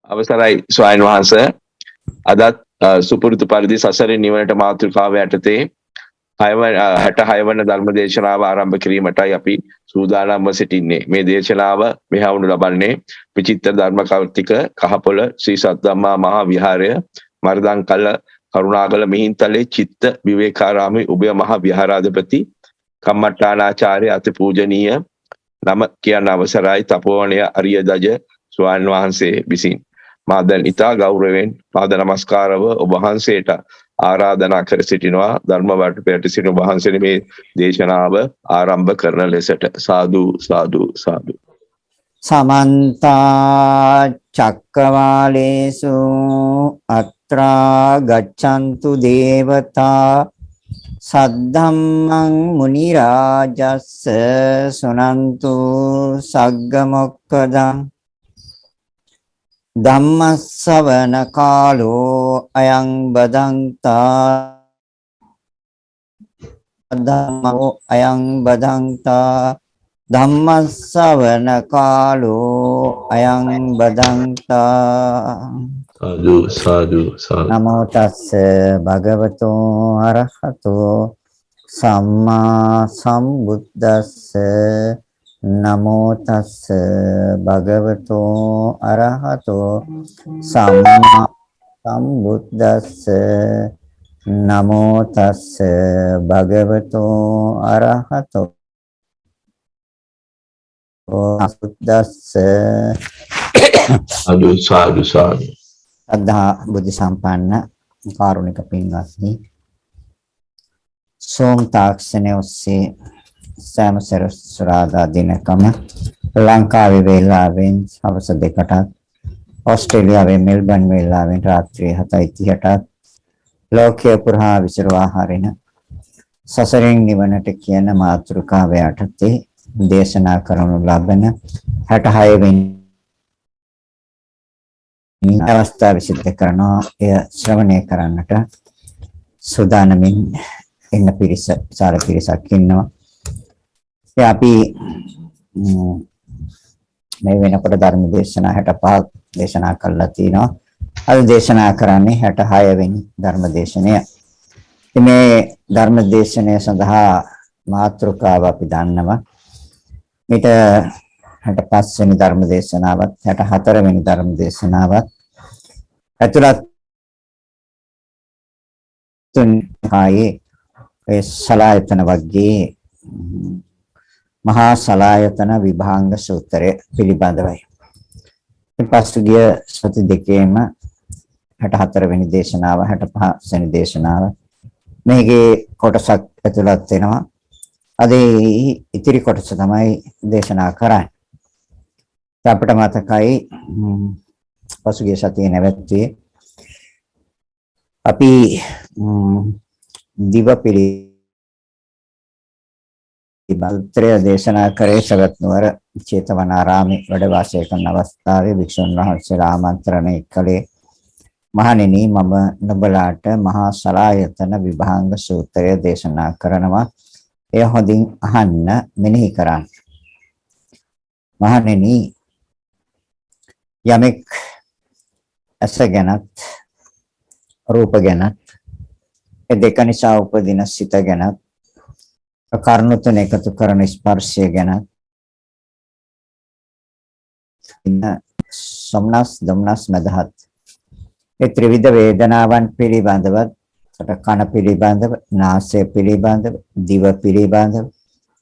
අවසරයි ස්වාමීන් වහන්සේ අදත් සුපුරුදු පරිදි සසරින් නිවනට මාතෘකාව යටතේ 66 වන ධර්ම දේශනාව ආරම්භ කිරීමටයි අපි සූදානම්ව සිටින්නේ. මේ දේශනාව මෙහවුණු ලබන්නේ විචිත්‍ර ධර්ම කෞතික කහපොළ ශ්‍රී සද්ධම්මා මහා විහාරය මර්දංකල කරුණාකල මිහින්තලේ චිත්ත විවේකාරාමේ උභය මහා විහාරාධිපති කම්මට්ටානාචාර්ය අති පූජනීය නම කියන අවසරයි තපෝවනය අරිය දජ ස්වාමීන් වහන්සේ විසින් මා දැන් ඉතා ගෞරවයෙන් පාද නමස්කාරව ඔබ වහන්සේට ආරාධනා කර සිටිනවා ධර්ම වටපිට සිටින ඔබ වහන්සේ මේ දේශනාව ආරම්භ කරන ලෙසට සාදු සාදු සාදු සමන්ත චක්කවාලේසු අත්‍රා ගච්ඡන්තු දේවතා සද්ධම්මං මුනි රාජස්ස සුනන්තු සග්ග මොක්ඛදං ධම්මස්සවන කාලෝ අයං බදන්තා ධම්මෝ අයං බදන්තා ධම්මස්සවන කාලෝ අයං බදන්තා සාදු සාදු සාදු නමෝ තස්ස භගවතෝ අරහතෝ සම්මා සම්බුද්දස්ස නමෝ තස්ස භගවතෝ අරහතෝ සම්මා සම්බුද්දස්ස නමෝ තස්ස භගවතෝ අරහතෝ සම්බුද්දස්ස සාදු සාදු සාදු අදා බුද්ධ සම්පන්න කාරුණික පින්වත්නි සෝම තාක්ෂණයේ ඔස්සේ සෑම සරස්වරාදා දිනකම ලංකාවේ වේලාවෙන් හවස 2ට ඕස්ට්‍රේලියාවේ මෙල්බන් වේලාවෙන් රාත්‍රී 7:30ට ලෝකයේ පුරා විසිරවා හරින සසරින් නිවනට කියන මාතෘකාව යටතේ දේශනා කරනු ලබන 66 වෙනි අවස්ථාව විසිට කරනවා එය ශ්‍රවණය කරන්නට සූදානමින් ඉන්න පිරිස සාර පිරිසක් ඉන්නවා. අපි මේ වෙනකොට ධර්ම දේශනා 65ක් දේශනා කළා තිනවා. අද දේශනා කරන්නේ 66 වෙනි ධර්ම දේශනය. මේ ධර්ම දේශනය සඳහා මාතෘකාව අපි දන්නවා. මේට 65 වෙනි ධර්ම දේශනාවත් 64 වෙනි ධර්ම දේශනාවත් ඇතුළත් තුන්හායේ ඒ සලායතන වර්ගයේ මහා සලායතන විභාංග සූත්‍රය පිළිබඳවයි. පසුගිය සති දෙකේම 64 වෙනි දේශනාව 65 වෙනි දේශනාව මේකේ කොටසක් ඇතුළත් වෙනවා. අද ඉතිරි කොටස තමයි දේශනා කරන්නේ. අපිට මතකයි පසුගිය සතියේ නැවැත්වී අපි දිවපිලි බල්ත්‍රය දේශනා කරේ සවැත් නුවර චේතවනාරාමේ වැඩ වාසය කරන අවස්ථාවේ වික්ෂුන් වහන්සේලා ආමන්ත්‍රණය කළේ මහණෙනි මම නුඹලාට මහා සලායතන විභාංග සූත්‍රය දේශනා කරනවා. එය හොඳින් අහන්න මෙනෙහි කරන්න. මහණෙනි යමෙක් ඇස ගැනත් රූප ගැනත් ඒ දෙක නිසා උපදින සිත ගැනත් කර්ණ තුන එකතු කරන ස්පර්ශය ගැනත් සොම්නස් දොම්නස් මදහත් ඒ ත්‍රිවිධ වේදනාවන් පිළිබඳව කන පිළිබඳව නාසය පිළිබඳව දිව පිළිබඳව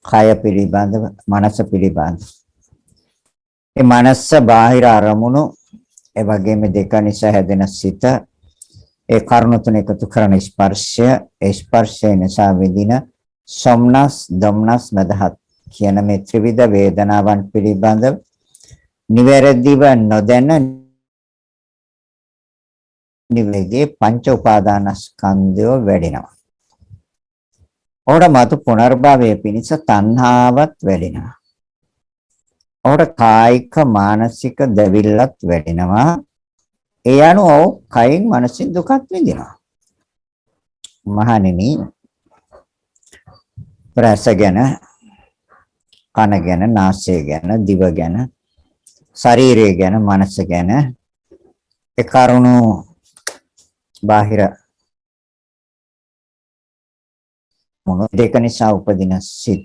කය පිළිබඳව මනස පිළිබඳව ඒ මනස බාහිර අරමුණු ඒ වගේම දෙක නිසා හැදෙන සිත ඒ කර්ණ තුන එකතු කරන ස්පර්ශය ඒ ස්පර්ශය නිසා විඳින සොම්නස් දොම්නස් මදහත් කියන මේ ත්‍රිවිධ වේදනාවන් පිළිබඳව නිවැරදිව නොදැන නිවේගේ පංච උපාදානස්කන්ධය වැඩෙනවා. ඕඩ මතු පුනර්භවයේ පිණිස තණ්හාවත් වැඩෙනවා. ඕඩ කායික මානසික දැවිල්ලත් වැඩෙනවා. ඒ අනුව කයින් මනසින් දුකත් විඳිනවා. මහණෙනි රස ගැන, කන ගැන, නාසය ගැන, දිව ගැන, ශරීරය ගැන, මනස ගැන ඒ කරුණු බාහිර මොන දෙක නිසා උපදින සිත්.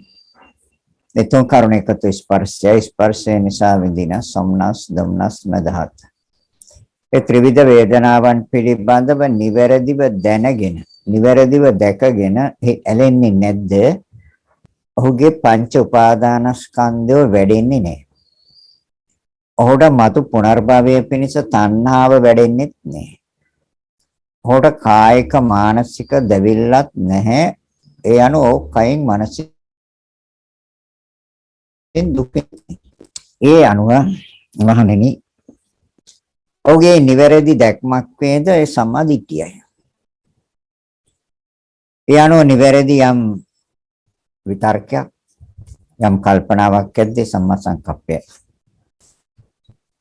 ඒ තුන් කරුණ එකතු ස්පර්ශය නිසා විඳින සොම්නස් දොම්නස් මදහත්. ඒ ත්‍රිවිධ වේදනාවන් පිළිබඳව නිවැරදිව දැනගෙන නිවැරදිව දැකගෙන ඇලෙන්නේ නැද්ද? ඔහුගේ පංච උපාදානස්කන්ධය වැඩෙන්නේ නැහැ. ඔහුට මතු පුනර්භවය පිණිස තණ්හාව වැඩෙන්නේ නැහැ. ඔහුට කායික මානසික දැවිල්ලක් නැහැ. ඒ අනුව කයින් මනසින් දුක. ඒ අනුව මහණෙනි ඔහුගේ නිවැරදි දැක්මක් වේද ඒ සම්මාදිට්ඨියයි. ඒ අනුව නිවැරදි යම් විතර්කයක් යම් කල්පනාවක් ඇද්දී සම්මා සංකප්පය.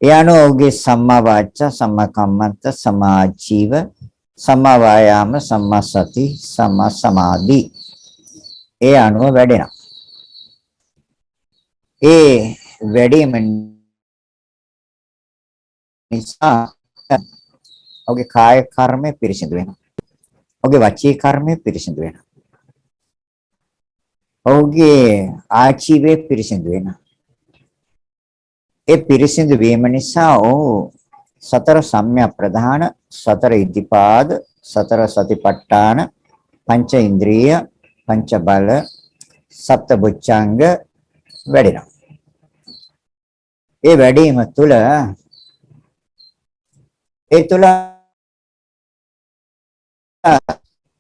ඒ අනුව ඔහුගේ සම්මා වාචා සම්මා කම්මන්ත සම්මා ආජීව සම්මා වායාම සම්මා සති සම්මා සමාධි ඒ අනුව වැඩෙනවා. ඒ වැඩිම නිසා ඔහුගේ කාය කර්මය පිරිසිදු වෙනවා. ඔහුගේ වචී කර්මය පිරිසිදු වෙනවා. ඔහුගේ ආජීවය පිරිසිදු වෙනවා. ඒ පිරිසිදු වීම නිසා ඔහු සතර සම්‍යක් ප්‍රධාන සතර ඉද්ධිපාද සතර සතිපට්ඨාන පංච ඉන්ද්‍රිය පංච බල සප්ත බුද්ධංග වැඩෙනවා. ඒ වැඩිම තුල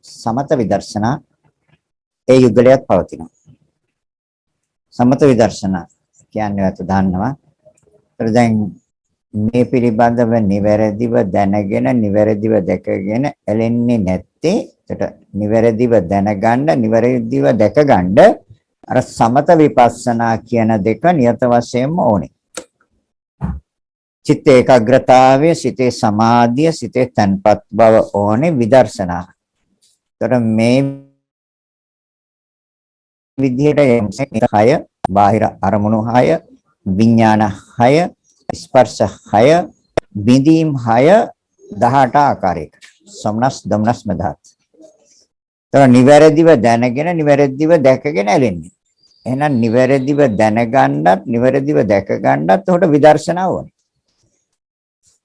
සමත විදර්ශනා ඒ යුගලයක් පවතිනවා. සමත විදර්ශනා කියන්නේ අත දන්නවා. ඒතර දැන් මේ පිළිබඳව නිවැරදිව දැනගෙන නිවැරදිව දැකගෙන ඇලෙන්නේ නැත්තේ ඒකට නිවැරදිව දැනගන්න නිවැරදිව දැකගන්න අර සමත විපස්සනා කියන දෙක නියත වශයෙන්ම ඕනේ. චිත්ත ඒකාග්‍රතාවය, සිතේ සමාධිය, සිතේ තන්පත් බව ඕනේ විදර්ශනා. ඒතර මේ විදිහට යම්සේකය බාහිර අරමුණු 6 විඥාන 6 ස්පර්ශ 6 බිඳීම් 6 18 ආකාරයකට සම්නස් දම්නස් මදහත්. ඒතර නිවැරදිව දැනගෙන නිවැරදිව දැකගෙන ඇලෙන්නේ. එහෙනම් නිවැරදිව දැනගන්නත් නිවැරදිව දැකගන්නත් උඩ විදර්ශනා ඕනේ.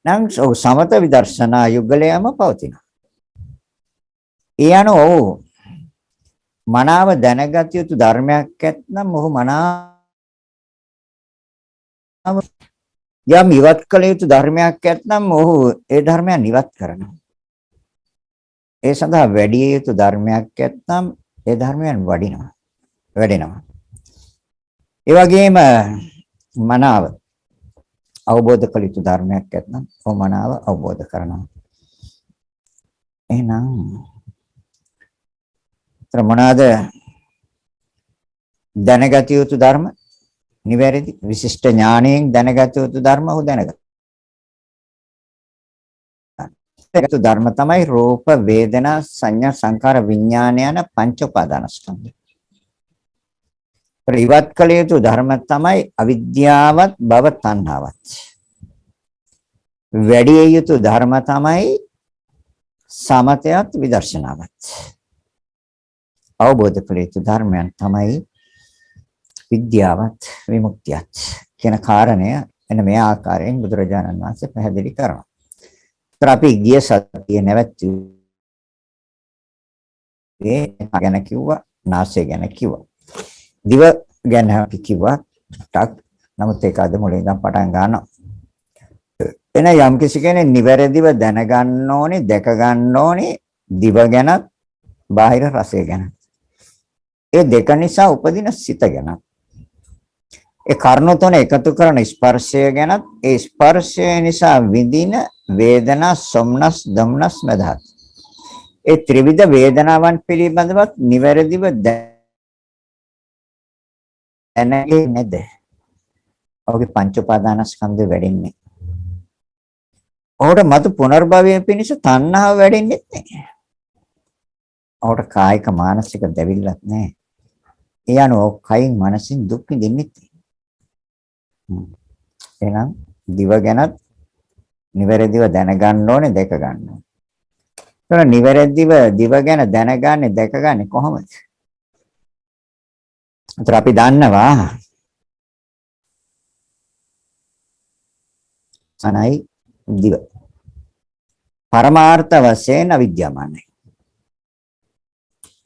නම් සමත විදර්ශනා යුගලයම පවතිනවා. ඒ අනුව මනාව දැනගත යුතු ධර්මයක් ඇත්නම් ඔහු මනාව යම් ඉවත් කළ යුතු ධර්මයක් ඇත්නම් ඔහු ඒ ධර්මයන් ඉවත් කරනවා. ඒ සඳහා වැඩි යුතු ධර්මයක් ඇත්නම් ඒ ධර්මයන් වැඩෙනවා. ඒ වගේම මනාව අවබෝධ කළ යුතු ධර්මයක් ඇත්නම් ඔහු මනාව අවබෝධ කරනවා. එහෙනම් මොනවාද දැනගත යුතු ධර්ම? නිවැරදි විශිෂ්ට ඥාණයෙන් දැනගත යුතු ධර්ම ඔහු දැනගන්න. ඒකතු ධර්ම තමයි රූප වේදනා සංඥා සංකාර විඥාන යන පංච උපාදානස්කන්ධ. ඉවත් කළ යුතු ධර්ම තමයි අවිද්‍යාවත් භව තණ්හාවත්. වැඩි යුතු ධර්ම තමයි සමතයත් විදර්ශනාවත්. අවබෝධ කළ යුතු ධර්මයන් තමයි විද්‍යාවත් විමුක්තියත් කියන කාරණය එන්න මේ ආකාරයෙන් බුදුරජාණන් වහන්සේ පැහැදිලි කරනවා. ඒතර අපි ගිය සතියේ නැවතුනේ ගැන කිව්වා, නාසය ගැන කිව්වා. දිව ගැන අපි කිව්වා ටක්. නමුත් ඒක අද මුලින් ඉඳන් පටන් ගන්නවා. එන යම් කිසි කෙනෙක් නිවැරදිව දැනගන්න ඕනේ, දැක ගන්න ඕනේ දිව ගැන, බාහිර රසය ගැන. ඒ දෙක නිසා උපදින සිත ගැන. ඒ කර්ණ තුන එකතු කරන ස්පර්ශය ගැන, ඒ ස්පර්ශය නිසා විඳින වේදනා සොම්නස් දම්නස් මදහත්. ඒ ත්‍රිවිධ වේදනාවන් පිළිබඳව නිවැරදිව දැනගන්නේ නැද්ද? ඔහුගේ පංච උපාදානස්කන්ධය වැඩෙන්නේ. ඔහුට මතු පුනර්භවය පිණිස තණ්හාව වැඩෙන්නේ නැහැ. ඔහුට කායික මානසික දැවිල්ලක් නැහැ. ඒ අනුව කයින් මනසින් දුක් විඳින්නේ නැහැ. එහෙනම් දිව ගැනත් නිවැරදිව දැනගන්න ඕනේ, දැක ගන්න ඕනේ. ඒක නිවැරදිව දිව ගැන දැනගන්නේ, දැකගන්නේ කොහොමද? ඒතර අපි දන්නවා අනයි දිව. පරමාර්ථ වශයෙන් අවිද්‍යාමානයි.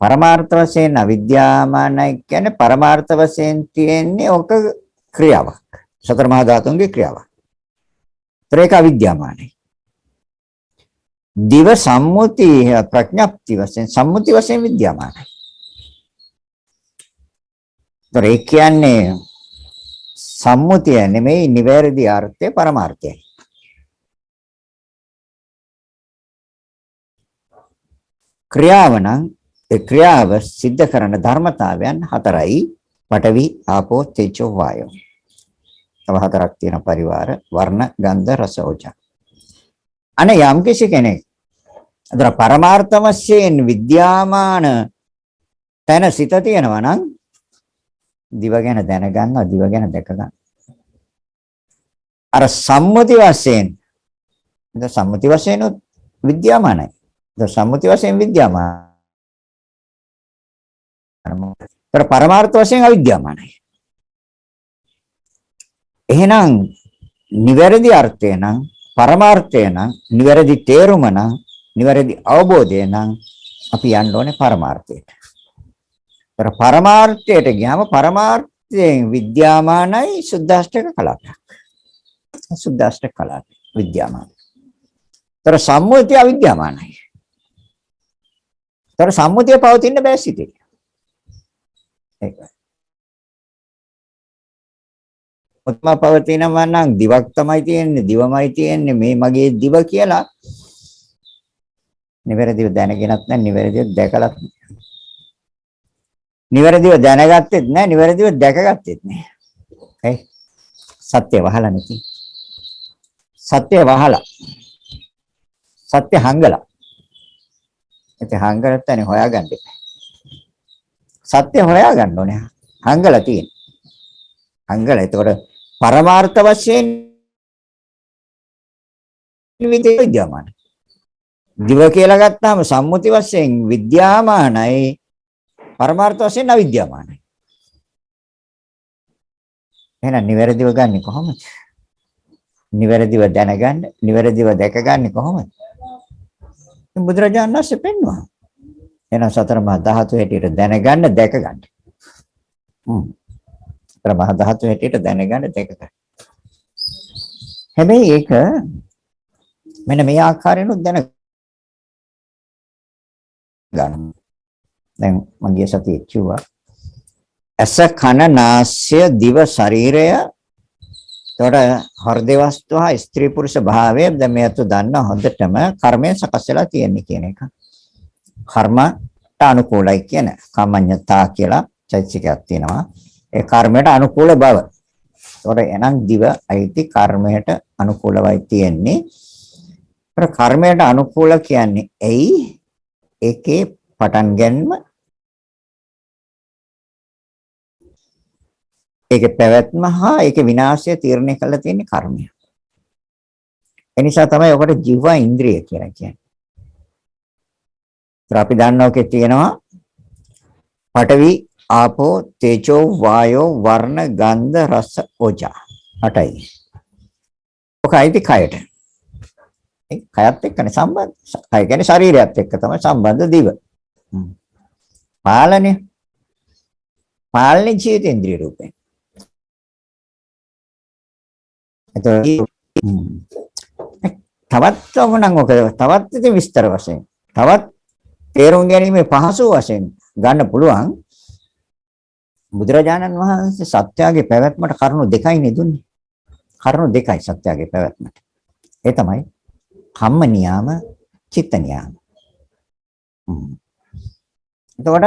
පරමාර්ථ වශයෙන් අවිද්‍යාමානයි කියන්නේ පරමාර්ථ වශයෙන් තියෙන්නේ ඔක ක්‍රියාවක්. සතර මහා ධාතුන්ගේ ක්‍රියාවක්. ඒතර ඒක අවිද්‍යාමානයි. දිව සම්මුති ප්‍රඥප්ති වශයෙන් සම්මුති වශයෙන් විද්‍යාමානයි. ඒතර ඒ කියන්නේ සම්මුතිය නෙමෙයි නිවැරදි අර්ථය පරමාර්ථයයි. ක්‍රියාව නම් ඒ ක්‍රියාව සිද්ධ කරන ධර්මතාවයන් හතරයි පඨවි ආපෝ තේජෝ වායෝ. තව හතරක් තියෙන පරිවාර වර්ණ ගන්ධ රස ඕජා. අනේ යම් කෙනෙක් අතර පරමාර්ථ වශයෙන් විද්‍යාමාන තැන සිත තියෙනවා නම් දිව ගැන දැනගන්නවා, දිව ගැන දැක ගන්න. අර සම්මුති වශයෙන් සම්මුති වශයෙන් විද්‍යාමානයි. සම්මුති වශයෙන් විද්‍යාමාන. ඒතර පරමාර්ථ වශයෙන් අවිද්‍යාමානයි. එහෙනම් නිවැරදි අර්ථය නම් පරමාර්ථය නම් නිවැරදි තේරුම නම් නිවැරදි අවබෝධය නම් අපි යන්න ඕනේ පරමාර්ථයට. ඒතර පරමාර්ථයට ගියාම පරමාර්ථයෙන් විද්‍යාමානයි සුද්දාෂ්ටක කලාපයක්. සුද්දාෂ්ටක කලාපය විද්‍යාමානයි. ඒතර සම්මුතිය අවිද්‍යාමානයි. ඒතර සම්මුතිය පවතින්න බෑ සිටේ. ඒකයි. උත්ම පවතිනවා නම් දිවක් තමයි තියෙන්නේ, දිවමයි තියෙන්නේ, මේ මගේ දිව කියලා නිවැරදිව දැනගෙනත් නැහැ, නිවැරදිව දැකලත් නැහැ. නිවැරදිව දැනගත්තෙත් නැහැ, නිවැරදිව දැකගත්තෙත් නැහැ. හරි? සත්‍ය වහලා නැති. සත්‍ය වහලා. සත්‍ය හංගලා. ඒක හංගලත් තනේ හොයාගන්න එපා. සත්‍ය හොයාගන්න ඕනේ. හංගලා තියෙන. හංගලා ඒතකොට පරමාර්ථ වශයෙන් විද්‍යාමාන. දිව කියලා ගත්තාම සම්මුති වශයෙන් විද්‍යාමානයි, පරමාර්ථ වශයෙන් අවිද්‍යාමානයි. එහෙනම් නිවැරදිව ගන්නෙ කොහොමද? නිවැරදිව දැනගන්න, නිවැරදිව දැකගන්නේ කොහොමද? බුදුරජාණන් වහන්සේ පෙන්වනවා. එහෙනම් සතර මහා ධාතු හැටියට දැනගන්න, දැකගන්න. සතර මහා ධාතු හැටියට දැනගන්න, දැකගන්න. හැබැයි ඒක මෙන්න මේ ආකාරයෙන් දැන ගන්න. දැන් මම ගිය සතියේ කිව්වා ඇස කන නාසය දිව ශරීරය තොර හෘද වස්තු හා ස්ත්‍රී පුරුෂ භාවය දැන් මේ අත දන්න හොඳටම කර්මය සකස් වෙලා තියෙන්නේ කියන එක. කර්මට අනුකූලයි කියන කම්මඤ්ඤතා කියලා චෛතසිකයක් තියෙනවා. ඒ කර්මයට අනුකූල බව. ඒතකොට එනම් දිව අයිති කර්මයට අනුකූලවයි තියෙන්නේ. ඒතර කර්මයට අනුකූල කියන්නේ ඇයි? ඒකේ පටන් ගැනීම, ඒකේ පැවැත්ම හා ඒකේ විනාශය තීරණය කරලා තියෙන්නේ කර්මය. ඒ නිසා තමයි ඔකට ජීව ඉන්ද්‍රිය කියලා කියන්නේ. අපි දන්නෝකේ තියෙනවා පඨවි ආපෝ තේජෝ වායෝ වර්ණ ගන්ධ රස ඕජා 8යි. ඔකයිති කයට. ඒ කයත් එක්කනේ සම්බන්ධ. කය කියන්නේ ශරීරයත් එක්ක තමයි සම්බන්ධ දිව. පාලනේ ජීවිතේන්ද්‍රිය රූපේ. තවත් වුණනම් ඔක තවත් ඉතින් විස්තර වශයෙන් තවත් තේරුම් ගැනීමේ පහසු වශයෙන් ගන්න පුළුවන්. බුදුරජාණන් වහන්සේ සත්‍යයේ පැවැත්මට කරුණු දෙකයිනේ දුන්නේ. කරුණු දෙකයි සත්‍යයේ පැවැත්මට. ඒ තමයි කම්ම නියාම, චිත්ත නියාම. එතකොට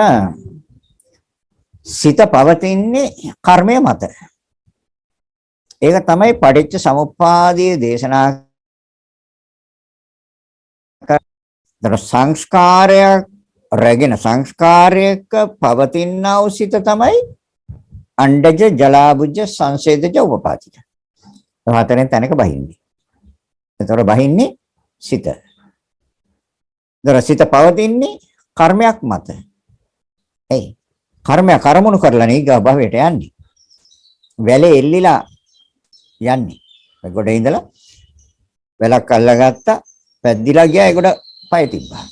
සිත පවතින්නේ කර්මය මත. ඒක තමයි පටිච්ච සමුප්පාදයේ දේශනා කරන සංස්කාරයක් රැගෙන සංස්කාරයක පවතිනා වූ සිත තමයි අණ්ඩජ, ජලාබුජ, සංසේදජ, උපපාතික. හතරෙන් තැනක බහින්නේ. එතකොට බහින්නේ සිත. එතකොට සිත පවතින්නේ කර්මයක් මත. එයි කර්මය කරමුණු කරලා නීගා භවයට යන්නේ. වැලේ එල්ලිලා යන්නේ. ගොඩ ඉඳලා වැලක් අල්ලගත්තා, පැද්දිලා ගියා, ඒකට පය තිබ්බා.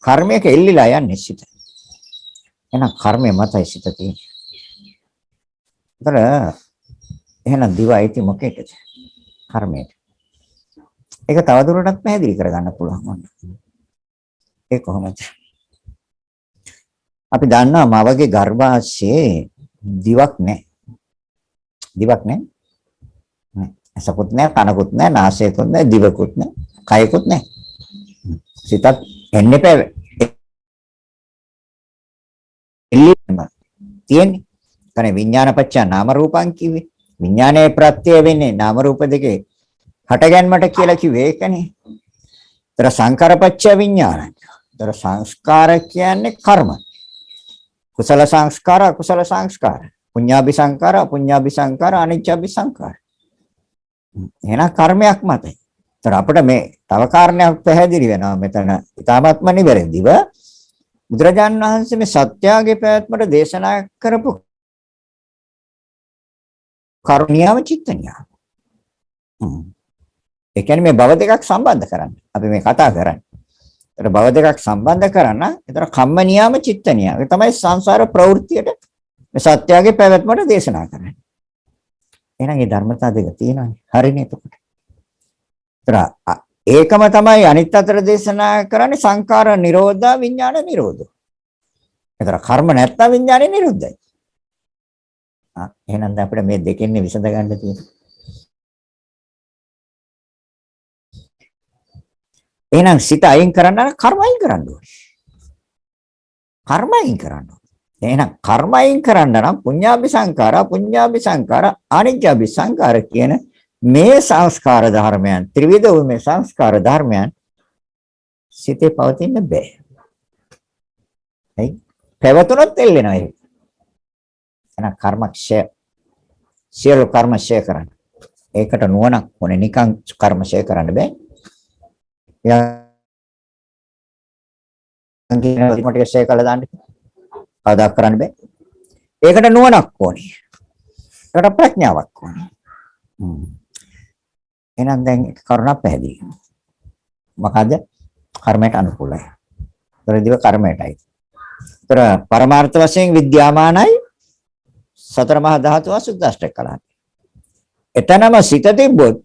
කර්මයක එල්ලිලා යන්නේ සිත. එහෙනම් කර්මය මතයි සිත තියෙන්නේ. ඒතර එහෙනම් දිව අයිති මොකේද? කර්මයට. ඒක තවදුරටත් පැහැදිලි කරගන්න පුළුවන් වුණා. ඒ කොහොමද? අපි දන්නවා මවගේ ගර්භාෂයේ දිවක් නැහැ. දිවක් නැහැ. ඇසකුත් නැහැ, කනකුත් නැහැ, නාසයකුත් නැහැ, දිවකුත් නැහැ, කයකුත් නැහැ. සිතත් එන්නේ පැව. එල්ලීම තියෙන්නේ. කනේ විඥානපච්චා නාම රූපං කිව්වේ. විඥානයේ ප්‍රත්‍ය වෙන්නේ නාම රූප දෙකේ හටගැන්මට කියලා කිව්වේ ඒකනේ. ඒතර සංකාරපච්චය විඥානං. ඒතර සංස්කාර කියන්නේ කර්ම. කුසල සංස්කාර, අකුසල සංස්කාර. පුඤ්ඤාභි සංකාර, අපුඤ්ඤාභි සංකාර, අනිච්චාභි සංකාර. එහෙනම් කර්මයක් මතයි. ඒතර අපිට මේ තව කාරණයක් පැහැදිලි වෙනවා මෙතන. ඊටාත්ම නිවැරදිව බුදුරජාණන් වහන්සේ මේ සත්‍යයේ පැවැත්මට දේශනා කරපු කරුණියාව චිත්තනියා. ඒ කියන්නේ මේ භව දෙකක් සම්බන්ධ කරන්න. අපි මේ කතා කරන්නේ. ඒතර භව දෙකක් සම්බන්ධ කරන්න. ඒතර කම්ම නියාම චිත්ත නියාම. ඒ තමයි සංසාර ප්‍රවෘත්තියට මේ සත්‍යයේ පැවැත්මට දේශනා කරන්නේ. එහෙනම් මේ ධර්මතා දෙක තියෙනවානේ. හරිනේ එතකොට. ඒතර ඒකම තමයි අනිත් අතර දේශනා කරන්නේ සංඛාර නිරෝධා විඥාන නිරෝධෝ. ඒතර කර්ම නැත්තම් විඥානේ නිරුද්ධයි. එහෙනම් දැන් අපිට මේ දෙකෙන්නේ විසඳ ගන්න තියෙන්නේ. එහෙනම් සිත අයින් කරන්න නම් කර්ම අයින් කරන්න ඕනේ. කර්ම අයින් කරන්න ඕනේ. එහෙනම් කර්ම අයින් කරන්න නම් පුඤ්ඤාභි සංඛාර, පුඤ්ඤාභි සංඛාර, අනිච්චාභි සංඛාර කියන මේ සංස්කාර ධර්මයන්, ත්‍රිවිධ වූ මේ සංස්කාර ධර්මයන් සිතේ පවතින්න බෑ. එයි පැවතුනොත් එල්ලෙනවා ඒක. එහෙනම් කර්මක්ෂය සියලු කර්මක්ෂය කරන්න. ඒකට නුවණක් ඕනේ. නිකන් කර්මක්ෂය කරන්න බෑ. යම් මොටිවේෂන් එකල දාන්න. කවදා කරන්න බෑ. ඒකට නුවණක් ඕනේ. ඒකට ප්‍රඥාවක් ඕනේ. එහෙනම් දැන් කරුණක් පැහැදිලි. මොකද කර්මයට අනුකූලයි. පරිදිව කර්මයටයි. ඒතර පරමාර්ථ වශයෙන් විද්‍යාමානයි සතර මහා ධාතු අසුද්දාෂ්ටක කලයි. එතනම සිත තිබ්බොත්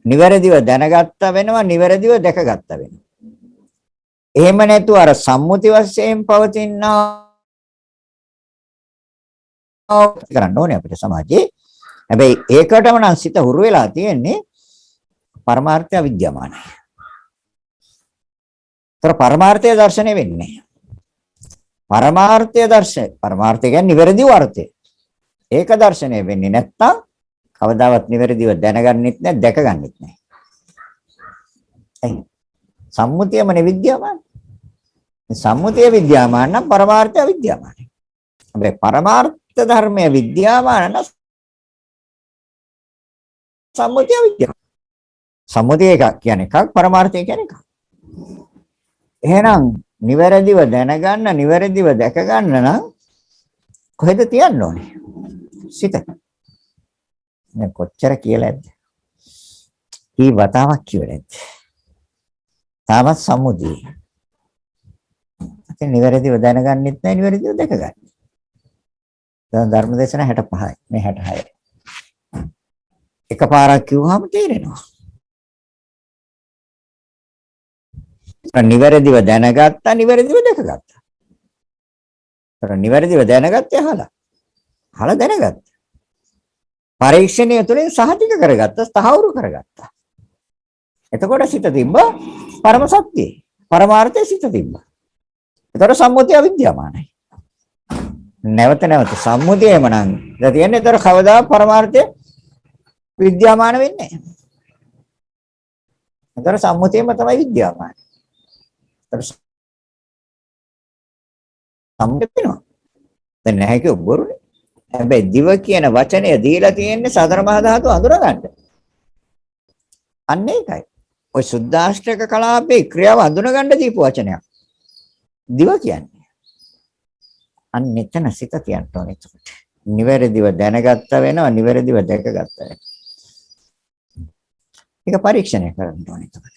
නිවැරදිව දැනගත්ත වෙනවා, නිවැරදිව දැකගත්ත වෙනවා. එහෙම නැතුව අර සම්මුති වශයෙන් පවතිනා කරන්න ඕනේ අපිට සමාජයේ. හැබැයි ඒකටම නම් සිත හුරු වෙලා තියෙන්නේ පරමාර්ථය විද්‍යාමානයි. ඒතර පරමාර්ථය දර්ශනය වෙන්නේ. පරමාර්ථය පරමාර්ථය කියන්නේ නිවැරදිව අර්ථය. ඒක දර්ශනය වෙන්නේ නැත්තම් කවදාවත් නිවැරදිව දැනගන්නෙත් නැහැ, දැකගන්නෙත් නැහැ. සම්මුතියමනේ විද්‍යාමාන. සම්මුතිය විද්‍යාමාන නම් පරමාර්ථය විද්‍යාමානයි. හැබැයි පරමාර්ථ ධර්මයේ විද්‍යාමාන නම් සම්මුතිය විද්‍යාමාන. සම්මුතිය එක කියන්නේ එකක්, පරමාර්ථය කියන්නේ එකක්. එහෙනම් නිවැරදිව දැනගන්න, නිවැරදිව දැකගන්න නම් කොහෙද තියන්න ඕනේ? සිත. දැන් කොච්චර කියලා ඇද්ද? කී වතාවක් කියවල ඇද්ද? තාමත් සම්මුතිය. ඉතින් නිවැරදිව දැනගන්නෙත් නැහැ, නිවැරදිව දැකගන්න. දැන් ධර්මදේශන 65යි, මේ 66යි. එකපාරක් කිව්වහම තේරෙනවා. නිවැරදිව දැනගත්තා, නිවැරදිව දැකගත්තා. ඒතර නිවැරදිව දැනගත්තේ අහලා දැනගත්තා. පරීක්ෂණය තුළින් සහතික කරගත්තා, තහවුරු කරගත්තා. එතකොට සිත තිබ්බා පරම සත්‍යය. පරමාර්ථයේ සිත තිබ්බා. ඒතර සම්මුතිය විද්‍යාමානයි. නැවත සම්මුතියම නම් ඉතින් තියෙන්නේ ඒතර කවදා පරමාර්ථය විද්‍යාමාන වෙන්නේ නැහැ. ඒතර සම්මුතියම තමයි විද්‍යාමාන. ඒතර සම්මුතිය වෙනවා. දැන් නැහැ කිව්ව බොරුනේ. හැබැයි දිව කියන වචනය දීලා තියෙන්නේ සතර මහා ධාතු අඳුර ගන්න. අන්න ඒකයි. ඔය සුද්දාෂ්ටක කලාපේ ක්‍රියාව අඳුන ගන්න දීපු වචනයක්. දිව කියන්නේ. අන්න එතන සිත තියන්න ඕනේ එතකොට. නිවැරදිව දැනගත්ත වෙනවා, නිවැරදිව දැකගත්ත වෙනවා. ඒක පරීක්ෂණය කරන්න ඕනේ එතකොට.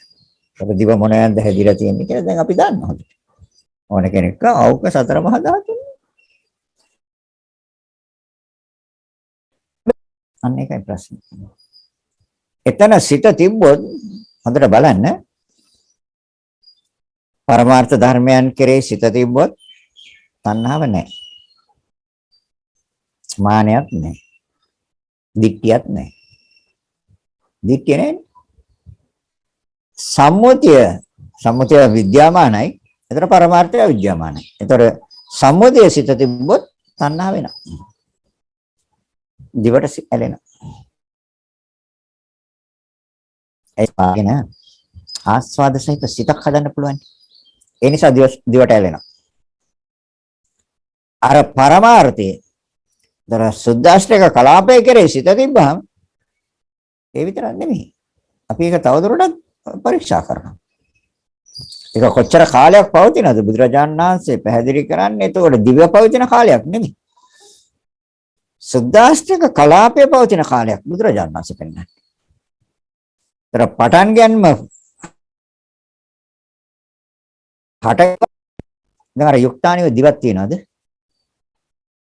ඔබ දිව මොනවාද හැදිලා තියෙන්නේ කියලා දැන් අපි දන්නවා. ඕන කෙනෙක් අවුක සතර මහා ධාතුන්. අන්න ඒකයි ප්‍රශ්නේ. එතන සිත තිබ්බොත් හොඳට බලන්න. පරමාර්ථ ධර්මයන් කෙරෙහි සිත තිබ්බොත් තණ්හාව නැහැ. මානයක් නැහැ. දික්තියක් නැහැ. දික්තිය නැහැ. සම්මුතිය විද්‍යාමානයි. ඒතර පරමාර්ථය විද්‍යාමානයි. ඒතර සම්මුතිය සිත තිබ්බොත් තණ්හාව වෙනවා. දිවට ඇලෙනවා. ඒ පාගෙන ආස්වාද සහිත සිතක් හදන්න පුළුවන්. ඒ නිසා දිවට ඇලෙනවා. අර පරමාර්ථයේ දර සුද්දාෂ්ටක කලාපයේ කෙරේ සිත තිබ්බහම ඒ විතරක් නෙමෙයි. අපි ඒක තවදුරටත් පරීක්ෂා කරනවා. ඒක කොච්චර කාලයක් පවතිනවද බුදුරජාණන් වහන්සේ පැහැදිලි කරන්නේ. එතකොට දිව්‍ය පවතින කාලයක් නෙමෙයි. සුද්දාෂ්ටක කලාපයේ පවතින කාලයක් බුදුරජාණන් වහන්සේ පෙන්නන්නේ. ඒතර පටන් ගැනීම දැන් අර යුක්තාණිය දිවක් තියනවාද?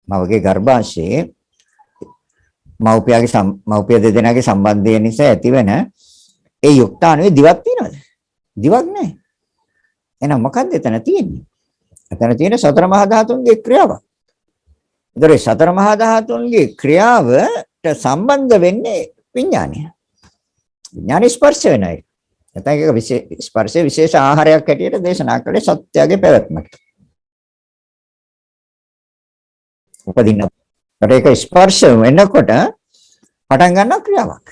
මවගේ ගර්භාෂයේ මව්පිය දෙදෙනාගේ සම්බන්ධය නිසා ඇතිවෙන ඒ යුක්තාණුවේ දිවක් තියනවාද? දිවක් නැහැ. එහෙනම් මොකක්ද එතන තියෙන්නේ? එතන තියෙන්නේ සතර මහා ධාතුන්ගේ ක්‍රියාවක්. ඒතර සතර මහා ධාතුන්ගේ ක්‍රියාවට සම්බන්ධ වෙන්නේ විඥානය. විඥාන ස්පර්ශ වෙනයි. නැත්නම් ඒක ස්පර්ශයේ විශේෂ ආහාරයක් හැටියට දේශනා කළේ සත්‍යයේ පැවැත්මට. උපදින්න. ඒක ස්පර්ශ වෙනකොට පටන් ගන්න ක්‍රියාවක්.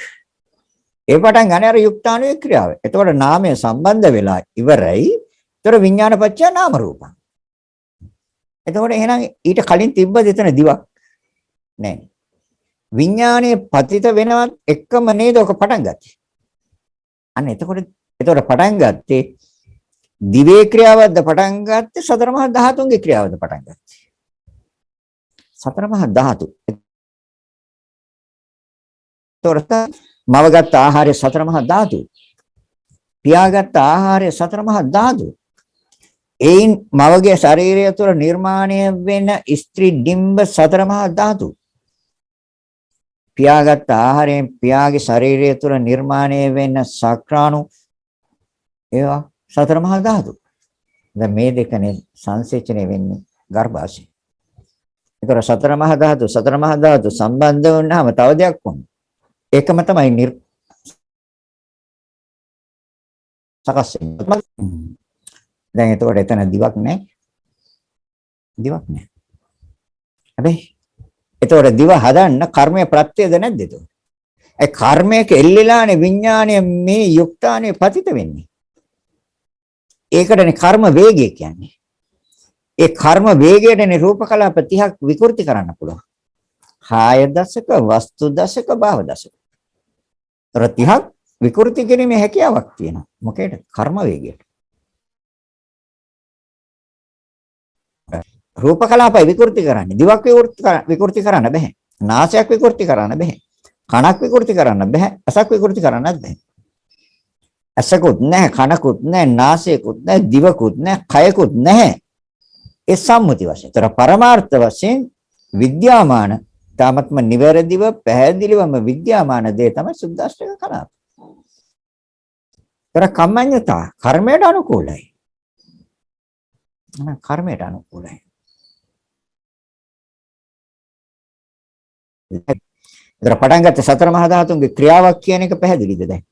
ඒ පටන් ගන්න අර යුක්තාණුවේ ක්‍රියාව. එතකොට නාමය සම්බන්ධ වෙලා ඉවරයි. ඒතර විඥානපච්චය නාම රූපං. එතකොට එහෙනම් ඊට කලින් තිබ්බද එතන දිවක්? නැහැ. විඥානයේ පතිත වෙනවත් එකම නේද ඔක පටන් ගත්තේ. අන්න එතකොට පටන් ගත්තේ දිවේ ක්‍රියාවක්ද පටන් ගත්තේ සතර මහා ධාතුන්ගේ ක්‍රියාවක්ද පටන් ගත්තේ. සතර මහා ධාතු. ඒතොරත මවගත් ආහාරය සතර මහා ධාතු. පියාගත් ආහාරය සතර මහා ධාතු. ඒයින් මවගේ ශරීරය තුළ නිර්මාණය වෙන ස්ත්‍රී ඩිම්බ සතර මහා ධාතු. පියාගත් ආහාරයෙන් පියාගේ ශරීරය තුළ නිර්මාණය වෙන ශක්‍රාණු ඒවා සතර මහා ධාතු. දැන් මේ දෙකනේ සංසේචනය වෙන්නේ ගර්භාෂයේ. ඒතර සතර මහා ධාතු සම්බන්ධ වුණාම තව දෙයක් වුණා. ඒකම තමයි සකස් වෙන්නේ. දැන් එතකොට එතන දිවක් නැහැ. දිවක් නැහැ. හැබැයි එතකොට දිව හදන්න කර්මය ප්‍රත්‍යද නැද්ද එතකොට? ඒ කර්මයක එල්ලලානේ විඥාණය මේ යුක්තානේ පතිත වෙන්නේ. ඒකටනේ කර්ම වේගය කියන්නේ. ඒ කර්ම වේගයටනේ රූප කලාප 30ක් විකෘති කරන්න පුළුවන්. කාය දශක, වස්තු දශක, භාව දශක. 30ක් විකෘති කිරීමේ හැකියාවක් තියෙනවා. මොකේද? කර්ම වේගයට. රූප කලාපය විකෘති කරන්නේ. දිවක් විකෘති කරන්න බෑ. නාසයක් විකෘති කරන්න බෑ. කනක් විකෘති කරන්න බෑ. අසක් විකෘති කරන්නත් බෑ. අසකුත් නැහැ, කනකුත් නැහැ, නාසයකුත් නැහැ, දිවකුත් නැහැ, කයකුත් නැහැ. ඒ සම්මුති වශයෙන්. ඒතර පරමාර්ථ වශයෙන් විද්‍යාමාන තාමත්ම නිවැරදිව පැහැදිලිවම විද්‍යාමාන දේ තමයි සුද්දාෂ්ටක කලාප. ඒතර කම්මඤ්ඤතා කර්මයට අනුකූලයි. කර්මයට අනුකූලයි. ඒතර පටන් ගත්ත සතර මහා ධාතුන්ගේ ක්‍රියාවක් කියන එක පැහැදිලිද දැන්?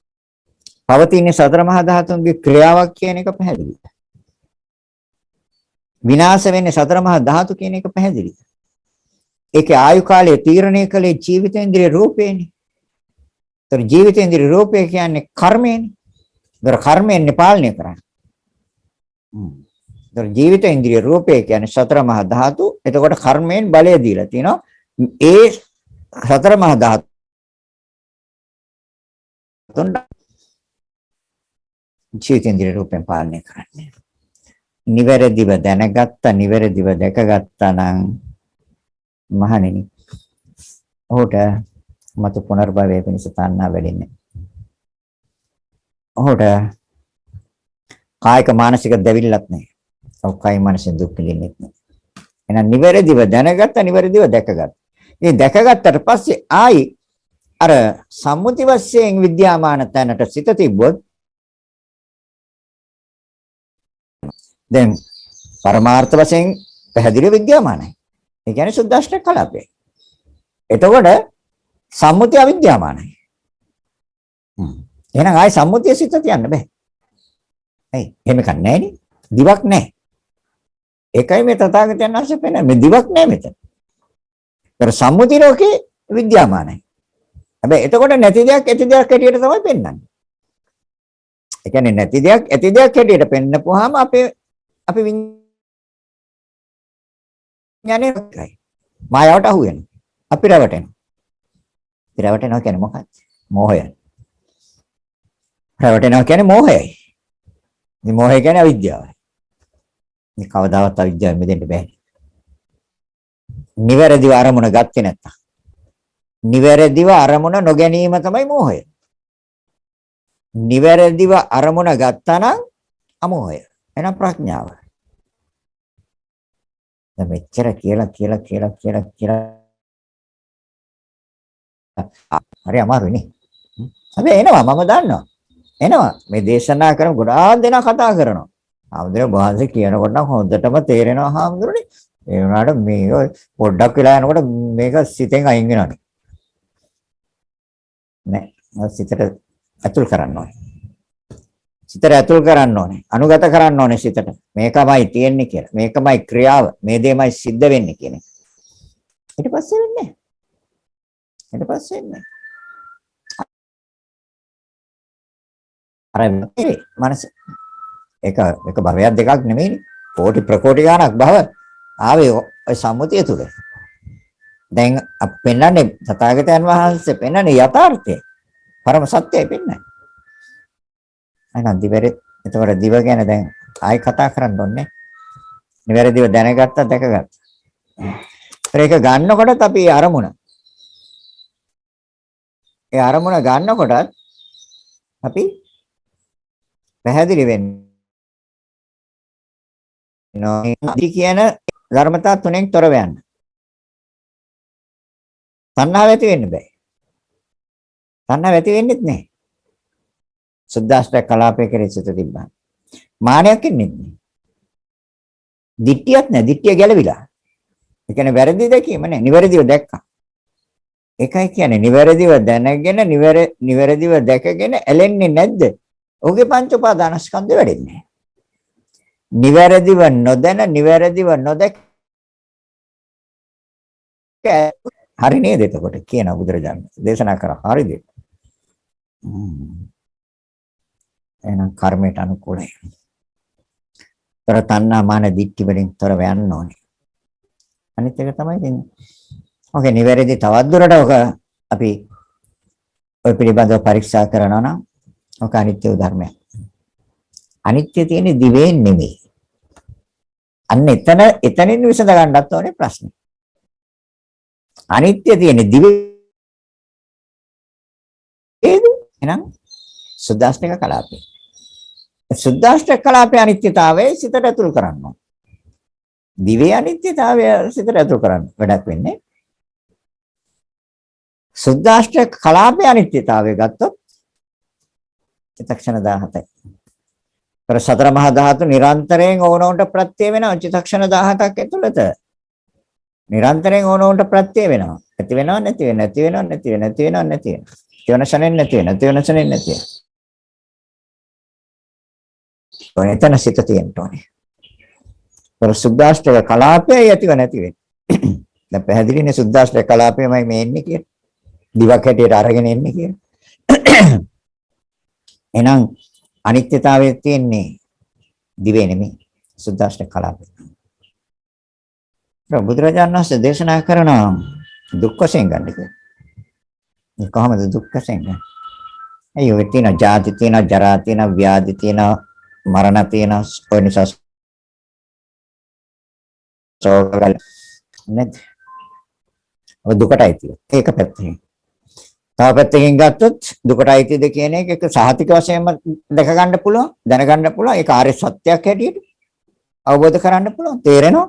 පවතින සතර මහා ධාතුන්ගේ ක්‍රියාවක් කියන එක පැහැදිලිද? විනාශ වෙන්නේ සතර මහා ධාතු කියන එක පැහැදිලිද? ඒකේ ආයු කාලය තීරණය කළේ ජීවිතේන්ද්‍රිය රූපේනේ. ඒතර ජීවිතේන්ද්‍රිය රූපය කියන්නේ කර්මයනේ. ඒතර කර්මයෙන් පාලනය කරන්නේ. ඒතර ජීවිතේන්ද්‍රිය රූපය කියන්නේ සතර මහා ධාතු. එතකොට කර්මයෙන් බලය දීලා තිනවා. ඒ සතර මහා ධාතුන් චේතේන්ද්‍රිය රූපෙන් පාලනය කරන්නේ. නිවැරදිව දැනගත්තා, නිවැරදිව දැකගත්තා නම් මහණෙනි, ඔහුට මතු පුනර්භවයේ පිණිස තණ්හා වැඩෙන්නේ. ඔහුට කායික මානසික දෙවිල්ලක් නැහැ. ඔහු කායික මානසික දුක් විඳින්නේ නැහැ. එහෙනම් නිවැරදිව දැනගත්තා, නිවැරදිව දැකගත්තා. මේ දැකගත්තට පස්සේ ආයි අර සම්මුති වශයෙන් විද්‍යාමාන තැනට සිත තිබ්බොත් දැන් පරමාර්ථ වශයෙන් පැහැදිලි විද්‍යාමානයි. ඒ කියන්නේ සුද්දාෂ්ටක කලාපය. එතකොට සම්මුතිය අවිද්‍යාමානයි. එහෙනම් ආයි සම්මුතිය සිත තියන්න බෑ. ඇයි? එහෙම කන්නේ නෑනේ. දිවක් නෑ. ඒකයි මේ තථාගතයන් වහන්සේ පෙන්නන්නේ. මේ දිවක් නෑ මෙතන. ඒතර සම්මුති ලෝකේ විද්‍යාමානයි. හැබැයි එතකොට නැති දෙයක් ඇති දෙයක් හැටියට තමයි පෙන්වන්නේ. ඒ කියන්නේ නැති දෙයක් ඇති දෙයක් හැටියට පෙන්නපුවාම අපි විඥානේ මායාවට අහු වෙනවා. අපි රැවටෙනවා. රැවටෙනවා කියන්නේ මොකක්ද? මෝහය. රැවටෙනවා කියන්නේ මෝහයයි. මේ මෝහය කියන්නේ අවිද්‍යාවයි. මේ කවදාවත් අවිද්‍යාවෙන් මිදෙන්න බෑ. නිවැරදිව අරමුණ ගත්තේ නැත්තම්. නිවැරදිව අරමුණ නොගැනීම තමයි මෝහය. නිවැරදිව අරමුණ ගත්තා නම් අමෝහය. එහෙනම් ප්‍රඥාව. දැන් මෙච්චර කියලා හරි අමාරුයි නේ. හැබැයි එනවා මම දන්නවා. එනවා මේ දේශනා කරන ගොඩාක් දෙනා කතා කරනවා. ආමුදුනේ වහන්සේ කියනකොට නම් හොඳටම තේරෙනවා ආමුදුනේ. ඒ වුණාට මේ පොඩ්ඩක් වෙලා යනකොට මේක සිතෙන් අයින් වෙනවානේ. නෑ සිතට ඇතුල් කරන්න ඕනේ. සිතට ඇතුල් කරන්න ඕනේ. අනුගත කරන්න ඕනේ සිතට. මේකමයි තියෙන්නේ කියලා. මේකමයි ක්‍රියාව. මේ දෙයමයි සිද්ධ වෙන්නේ කියන එක. ඊට පස්සේ වෙන්නේ. ඊට පස්සේ වෙන්නේ. අර මනස එක භවයක් දෙකක් නෙමෙයිනේ. කෝටි ප්‍රකෝටි ගණක් භව ආවේ ඔය සම්මුතිය තුල. දැන් අපි පෙන්වන්නේ තථාගතයන් වහන්සේ පෙන්වන්නේ යථාර්ථය. පරම සත්‍යයි පෙන්වන්නේ. අනන්ත දිවර එතකොට දිව ගැන දැන් ආයි කතා කරන්න ඕනේ. නිවැරදිව දැනගත්තා දැකගත්තා. ඒක ගන්නකොටත් අපි අරමුණ. ඒ අරමුණ ගන්නකොටත් අපි පැහැදිලි වෙන්නේ. නෝයි කියන ධර්මතා තුනෙන් තොර වෙන්න. තණ්හාව ඇති වෙන්න බෑ. තණ්හාව ඇති වෙන්නෙත් නෑ. සුද්දාෂ්ටක කලාපේ කරේ සිත තිබ්බා. මානයක් ඉන්නේ නෑ. දිට්ඨියක් නෑ. දිට්ඨිය ගැලවිලා. ඒ කියන්නේ වැරදි දැකීම නෑ. නිවැරදිව දැක්කා. ඒකයි කියන්නේ නිවැරදිව දැනගෙන නිවැරදිව දැකගෙන ඇලෙන්නේ නැද්ද? ඔහුගේ පංච උපාදානස්කන්ධ වැඩෙන්නේ නෑ. නිවැරදිව නොදැන නිවැරදිව නොදැක හරි නේද? එතකොට කියන බුදුරජාණන් දේශනා කරා හරිද? එහෙනම් කර්මයට අනුකූලයි. තර තණ්හා මාන දිට්ඨි වලින් තොරව යන්න ඕනේ. අනිත් එක තමයි දෙන්නේ. ඔකේ නිවැරදි තවත් දුරට ඔක අපි ඔය පිළිබඳව පරීක්ෂා කරනවා නම් ඔක අනිත්‍ය ධර්මයක්. අනිත්‍ය තියෙන්නේ දිවෙන් නෙමෙයි. අන්න එතනින් විසඳ ගන්නත් ඕනේ ප්‍රශ්නේ. අනිත්‍ය තියෙන්නේ දිවේ. එහෙනම් සුද්දාෂ්ටක කලාපේ. සුද්දාෂ්ටක කලාපේ අනිත්‍යතාවය සිතට ඇතුල් කරන්න ඕනේ. දිවේ අනිත්‍යතාවය සිතට ඇතුල් කරන්න වැඩක් වෙන්නේ. සුද්දාෂ්ටක කලාපේ අනිත්‍යතාවය ගත්තොත් චිත්තක්ෂණ 17යි. ਪਰ සතර මහා ධාතු නිරන්තරයෙන් ඕනෝන්ට ප්‍රත්‍ය වෙනවා චිත්තක්ෂණ 17ක් ඇතුළත. නිරන්තරයෙන් ඕනෝන්ට ප්‍රත්‍ය වෙනවා. ඇති වෙනව නැති වෙනව නැති වෙනව නැති වෙනව නැති වෙනව නැති වෙනව. යොනසනෙන් නැති වෙනව නැති වෙනසනෙන් නැති වෙනව. ඔය එතන සිත තියෙන්න ඕනේ. ਪਰ සුද්දාෂ්ටක කලාපය ඇතිව නැති වෙන්නේ. දැන් පැහැදිලිනේ සුද්දාෂ්ටක කලාපයමයි මේ එන්නේ කියලා. දිවක් හැටියට අරගෙන එන්නේ කියලා. එහෙනම් අනිත්‍යතාවයේ තියෙන්නේ දිවේ නෙමෙයි සුද්දාෂ්ටක කලාපේ. බුදුරජාණන් වහන්සේ දේශනා කරනවා දුක් වශයෙන් ගන්න කියලා. මේ කොහොමද දුක් වශයෙන් ගන්නේ? අයියෝ ඔය තියෙන ජාති තියෙන ජරා තියෙන ව්‍යාධි තියෙන මරණ තියෙන ඔය නිසා සෝකල් නේද? ඔය දුකටයි තියෙන්නේ. ඒක පැත්තකින්. තව පැත්තකින් ගත්තොත් දුකට අයිතිද කියන එක සහතික වශයෙන්ම දැක ගන්න පුළුවන්, දැනගන්න පුළුවන්. ඒක ආර්ය සත්‍යයක් හැටියට අවබෝධ කරගන්න පුළුවන්. තේරෙනවා?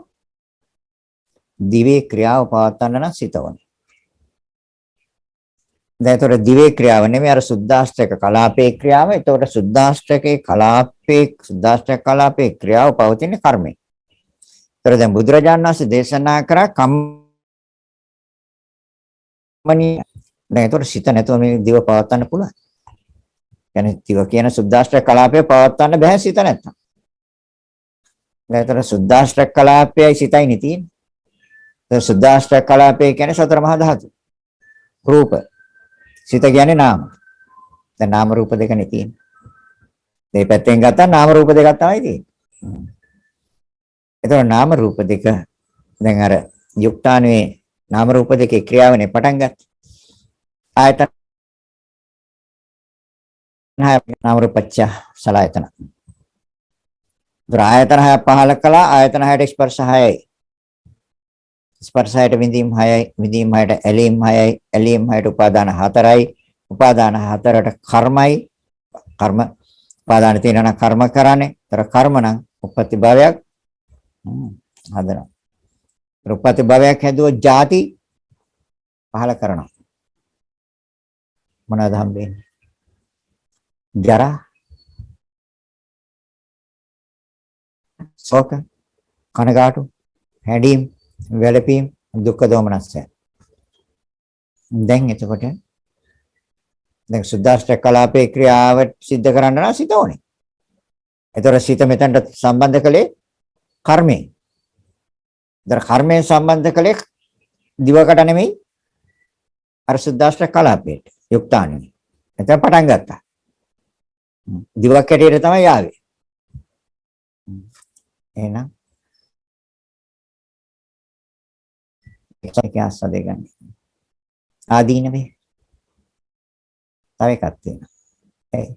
දිවේ ක්‍රියාව පවත්වන්න නම් සිතවන. දැන් ඒතර දිවේ ක්‍රියාව නෙමෙයි අර සුද්දාෂ්ටක කලාපේ ක්‍රියාව. ඒතකොට සුද්දාෂ්ටකේ සුද්දාෂ්ටක කලාපේ ක්‍රියාව පවතින කර්මය. ඒතර දැන් බුදුරජාණන් වහන්සේ දේශනා කරා කම්මනී. දැන් ඒතර සිත නැතුව මේ දිව පවත්වන්න පුළුවන්. يعني දිව කියන සුද්දාෂ්ටක කලාපේ පවත්වන්න බෑ සිත නැත්තම්. දැන් ඒතර සුද්දාෂ්ටක කලාපයයි සිතයි නේ තියෙන්නේ. ඒ සුද්දාෂ්ටක කලාපේ කියන්නේ සතර මහා ධාතු. රූප. සිත කියන්නේ නාම. දැන් නාම රූප දෙකනේ තියෙන්නේ. මේ පැත්තෙන් ගත්තා නාම රූප දෙකක් තමයි තියෙන්නේ. එතකොට නාම රූප දෙක දැන් අර යුක්තාණුවේ නාම රූප දෙකේ ක්‍රියාවනේ පටන් ගත්තා. ආයතන නාම රූපච්ඡ සලආයතන. ආයතන හය පහල කළා ආයතන හයට ස්පර්ශ හයයි. ස්පර්ශයට විඳීම් 6යි විඳීම් 6ට ඇලීම් 6යි ඇලීම් 6ට උපාදාන 4යි උපාදාන 4ට කර්මයි කර්ම උපාදාන තියෙනවා නම් කර්ම කරන්නේ. ඒතර කර්ම නම් උපපති භවයක් හදනවා. උපපති භවයක් හැදුවොත් ಜಾති පහල කරනවා. මොනවද හම්බෙන්නේ? ජරා ශෝක කනගාටු හැඬීම් වැළපීම් දුක්ඛ දෝමනස්සය. දැන් එතකොට දැන් සුද්දාෂ්ටක කලාපේ ක්‍රියාව සිද්ධ කරන්න නම් සිත ඕනේ. ඒතර සිත මෙතනට සම්බන්ධ කළේ කර්මයෙන්. ඒතර කර්මයෙන් සම්බන්ධ කළේ දිවකට නෙමෙයි අර සුද්දාෂ්ටක කලාපේට යුක්තාණුයි. එතන පටන් ගත්තා. දිවක් හැටියට තමයි ආවේ. එහෙනම් ඒක ආස්වාදේ ගන්න. ආදීනවේ. තව එකක් තියෙනවා. ඒ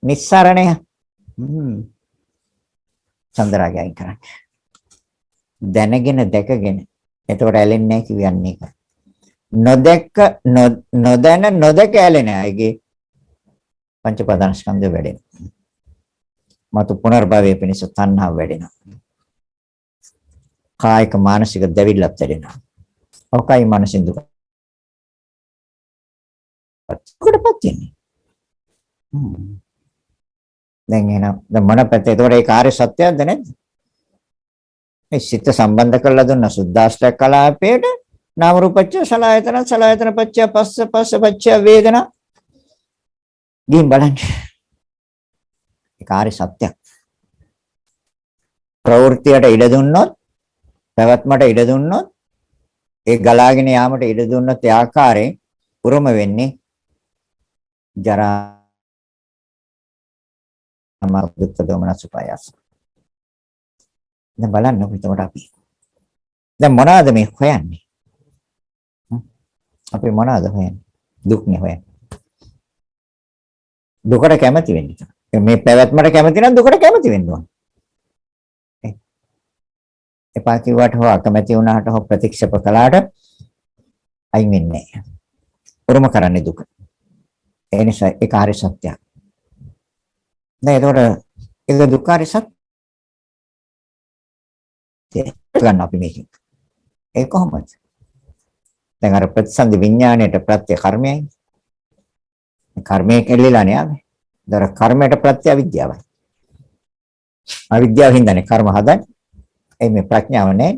නිස්සරණය. චන්ද්‍රාගය අයින් කරන්න. දැනගෙන දැකගෙන. එතකොට ඇලෙන්නේ නැහැ කියන්නේ ඒක. නොදැක්ක නොදැන නොදැක ඇලෙන අයගේ පංච පදානස්කන්ධය වැඩෙනවා. මතු පුනර්භවයේ පිණිස තණ්හාව වැඩෙනවා. කායික මානසික දැවිල්ලක් වැඩෙනවා. ඔකයි මානසික දුක. කොටපත් වෙන්නේ. දැන් එන මොන පැත්තේ ඒතකොට ඒ කාර්ය සත්‍යයක්ද නැද්ද? මේ සිත සම්බන්ධ කරලා දුන්න සුද්දාෂ්ටක කලාපයට නාම රූපච්ඡ සලආයතන සලආයතන පච්චය පස්ස පස්ස පච්චය වේදනා ගිහින් බලන්න. ඒ කාර්ය සත්‍යයක්. ප්‍රවෘත්තියට ඉඩ දුන්නොත් පැවැත්මට ඉඩ දුන්නොත් ඒ ගලාගෙන යාමට ඉඩ දුන්නොත් ඒ ආකාරයෙන් උරුම වෙන්නේ ජරා දුක්ඛ දෝමනස් උපායස. දැන් බලන්න එතකොට අපි දැන් මොනවද මේ හොයන්නේ? අපි මොනවද හොයන්නේ? දුක්නේ හොයන්නේ. දුකට කැමති වෙන්න. මේ පැවැත්මට කැමති නම් දුකට කැමති වෙන්න ඕන. එපා කිව්වට හෝ අකමැති වුණාට හෝ ප්‍රතික්ෂේප කළාට අයින් වෙන්නේ නැහැ. උරුම කරන්නේ දුක. ඒ නිසා ඒ කාර්ය සත්‍යයක්. දැන් ඒතකොට ඒක දුක්ඛාරය සත්‍ය ගන්න අපි මේකෙන්. ඒ කොහොමද? දැන් අර ප්‍රතිසන්දි විඥාණයට ප්‍රත්‍ය කර්මයයි. කර්මයේ කෙල්ලලා නෑ අපි. දර කර්මයට ප්‍රත්‍ය අවිද්‍යාවයි. අවිද්‍යාව හින්දානේ කර්ම හදන්නේ. ඒ මේ ප්‍රඥාව නෑ,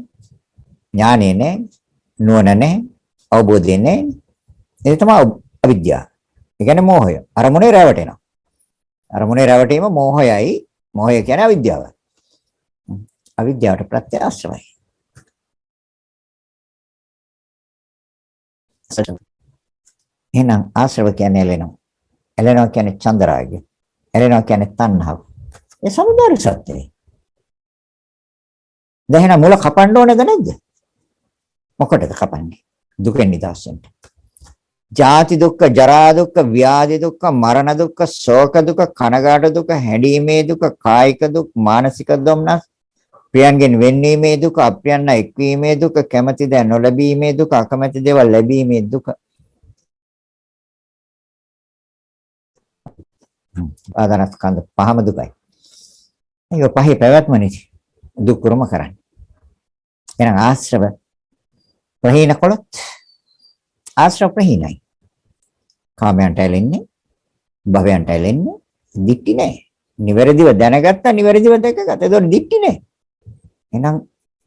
ඥානෙ නෑ, නුවණ නෑ, අවබෝධය නෑ. ඒ තමයි අවිද්‍යාව. ඒ කියන්නේ මෝහය. අරමුණේ රැවටෙනවා. අරමුණේ රැවටීම මෝහයයි. මෝහය කියන්නේ අවිද්‍යාවයි. අවිද්‍යාවට ප්‍රත්‍ය ආශ්‍රවයි. එහෙනම් ආශ්‍රව කියන්නේ ඇලෙනවා. ඇලෙනවා කියන්නේ චන්දරාගය. ඇලෙනවා කියන්නේ තණ්හාව. ඒ සමුදාය සත්‍යයි. දැන් එහෙනම් මුල කපන්න ඕනේද නැද්ද? මොකටද කපන්නේ? දුකෙන් නිදහස් වෙන්න. ජාති දුක්ඛ, ජරා දුක්ඛ, ව්‍යාධි දුක්ඛ, මරණ දුක්ඛ, ශෝක දුක, කනගාටු දුක, හැඬීමේ දුක, කායික දුක්, මානසික දුම්නස්, ප්‍රියයන්ගෙන් වෙන්වීමේ දුක, අප්‍රියයන් එක්වීමේ දුක, කැමැති දෑ නොලැබීමේ දුක, අකමැති දේවල් ලැබීමේ දුක. ආදානස්කන්ධ පහම දුකයි. ඒක පහේ පැවැත්මනේ දුක් කුරුම කරන්නේ. එහෙනම් ආශ්‍රව ප්‍රහීන කළොත් ආශ්‍රව ප්‍රහීනයි. කාමයන්ට ඇලෙන්නේ, භවයන්ට ඇලෙන්නේ, දික්ටි නැහැ. නිවැරදිව දැනගත්තා, නිවැරදිව දැකගත්තා. ඒක දික්ටි නැහැ. එහෙනම්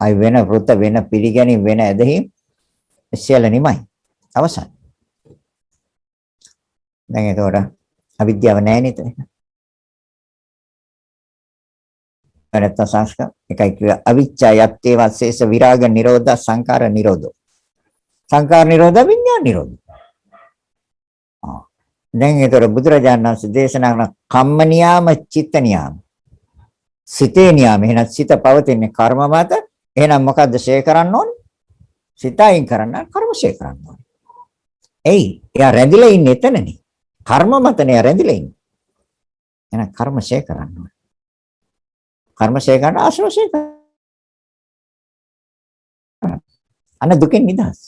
අය වෙන වෘත, වෙන පිළිගැනීම්, වෙන ඇදහිම් සියල්ල නිමයි. අවසන්. දැන් ඒතකොට අවිද්‍යාව නැහැ නේද? අරත්ත සංස්කාර එකයි කිය අවිච්ඡා යත්තේ වස්සේස විරාග නිරෝධ සංකාර නිරෝධෝ. සංකාර නිරෝධ විඥාන නිරෝධ. දැන් ඒතර බුදුරජාණන් වහන්සේ දේශනා කරන කම්ම නියාම චිත්ත නියාම. සිතේ නියාම. එහෙනම් සිත පවතින්නේ කර්ම මත. එහෙනම් මොකද්ද ශේ කරන්න ඕනේ? සිතයින් කරන්න කර්ම ශේ කරන්න ඕනේ. එයි එයා රැඳිලා ඉන්නේ එතනනේ. කර්ම මතනේ රැඳිලා ඉන්නේ. එහෙනම් කර්ම ශේ කරන්න ඕනේ. කර්ම ශේ කරන ආශ්‍රව ශේ කරන්න. අන්න දුකෙන් නිදහස්.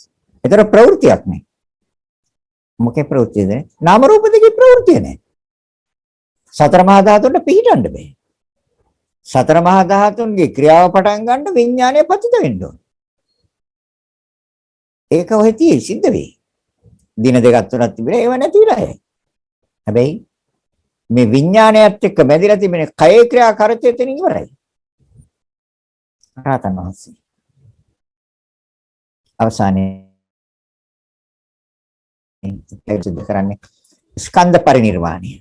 ඒතර ප්‍රවෘත්තියක් නේ. මොකේ ප්‍රවෘත්තියද? නාම රූප දෙකේ ප්‍රවෘත්තිය නේ. සතර මහා ධාතුන්ට පිහිටන්න බෑ. සතර මහා ධාතුන්ගේ ක්‍රියාව පටන් ගන්න විඥානය පතිත වෙන්න ඕන. ඒක ඔහෙ තියෙයි සිද්ධ වෙයි. දින දෙකක් තුනක් තිබුණේ ඒව නැතිලා යයි. හැබැයි මේ විඥානයත් එක්ක බැඳිලා තිබෙන කයේ ක්‍රියා කරච්ච එතන ඉවරයි. රාතන් වහන්සේ. අවසානයේ සිද්ධ කරන්නේ ස්කන්ධ පරිනිර්වාණය.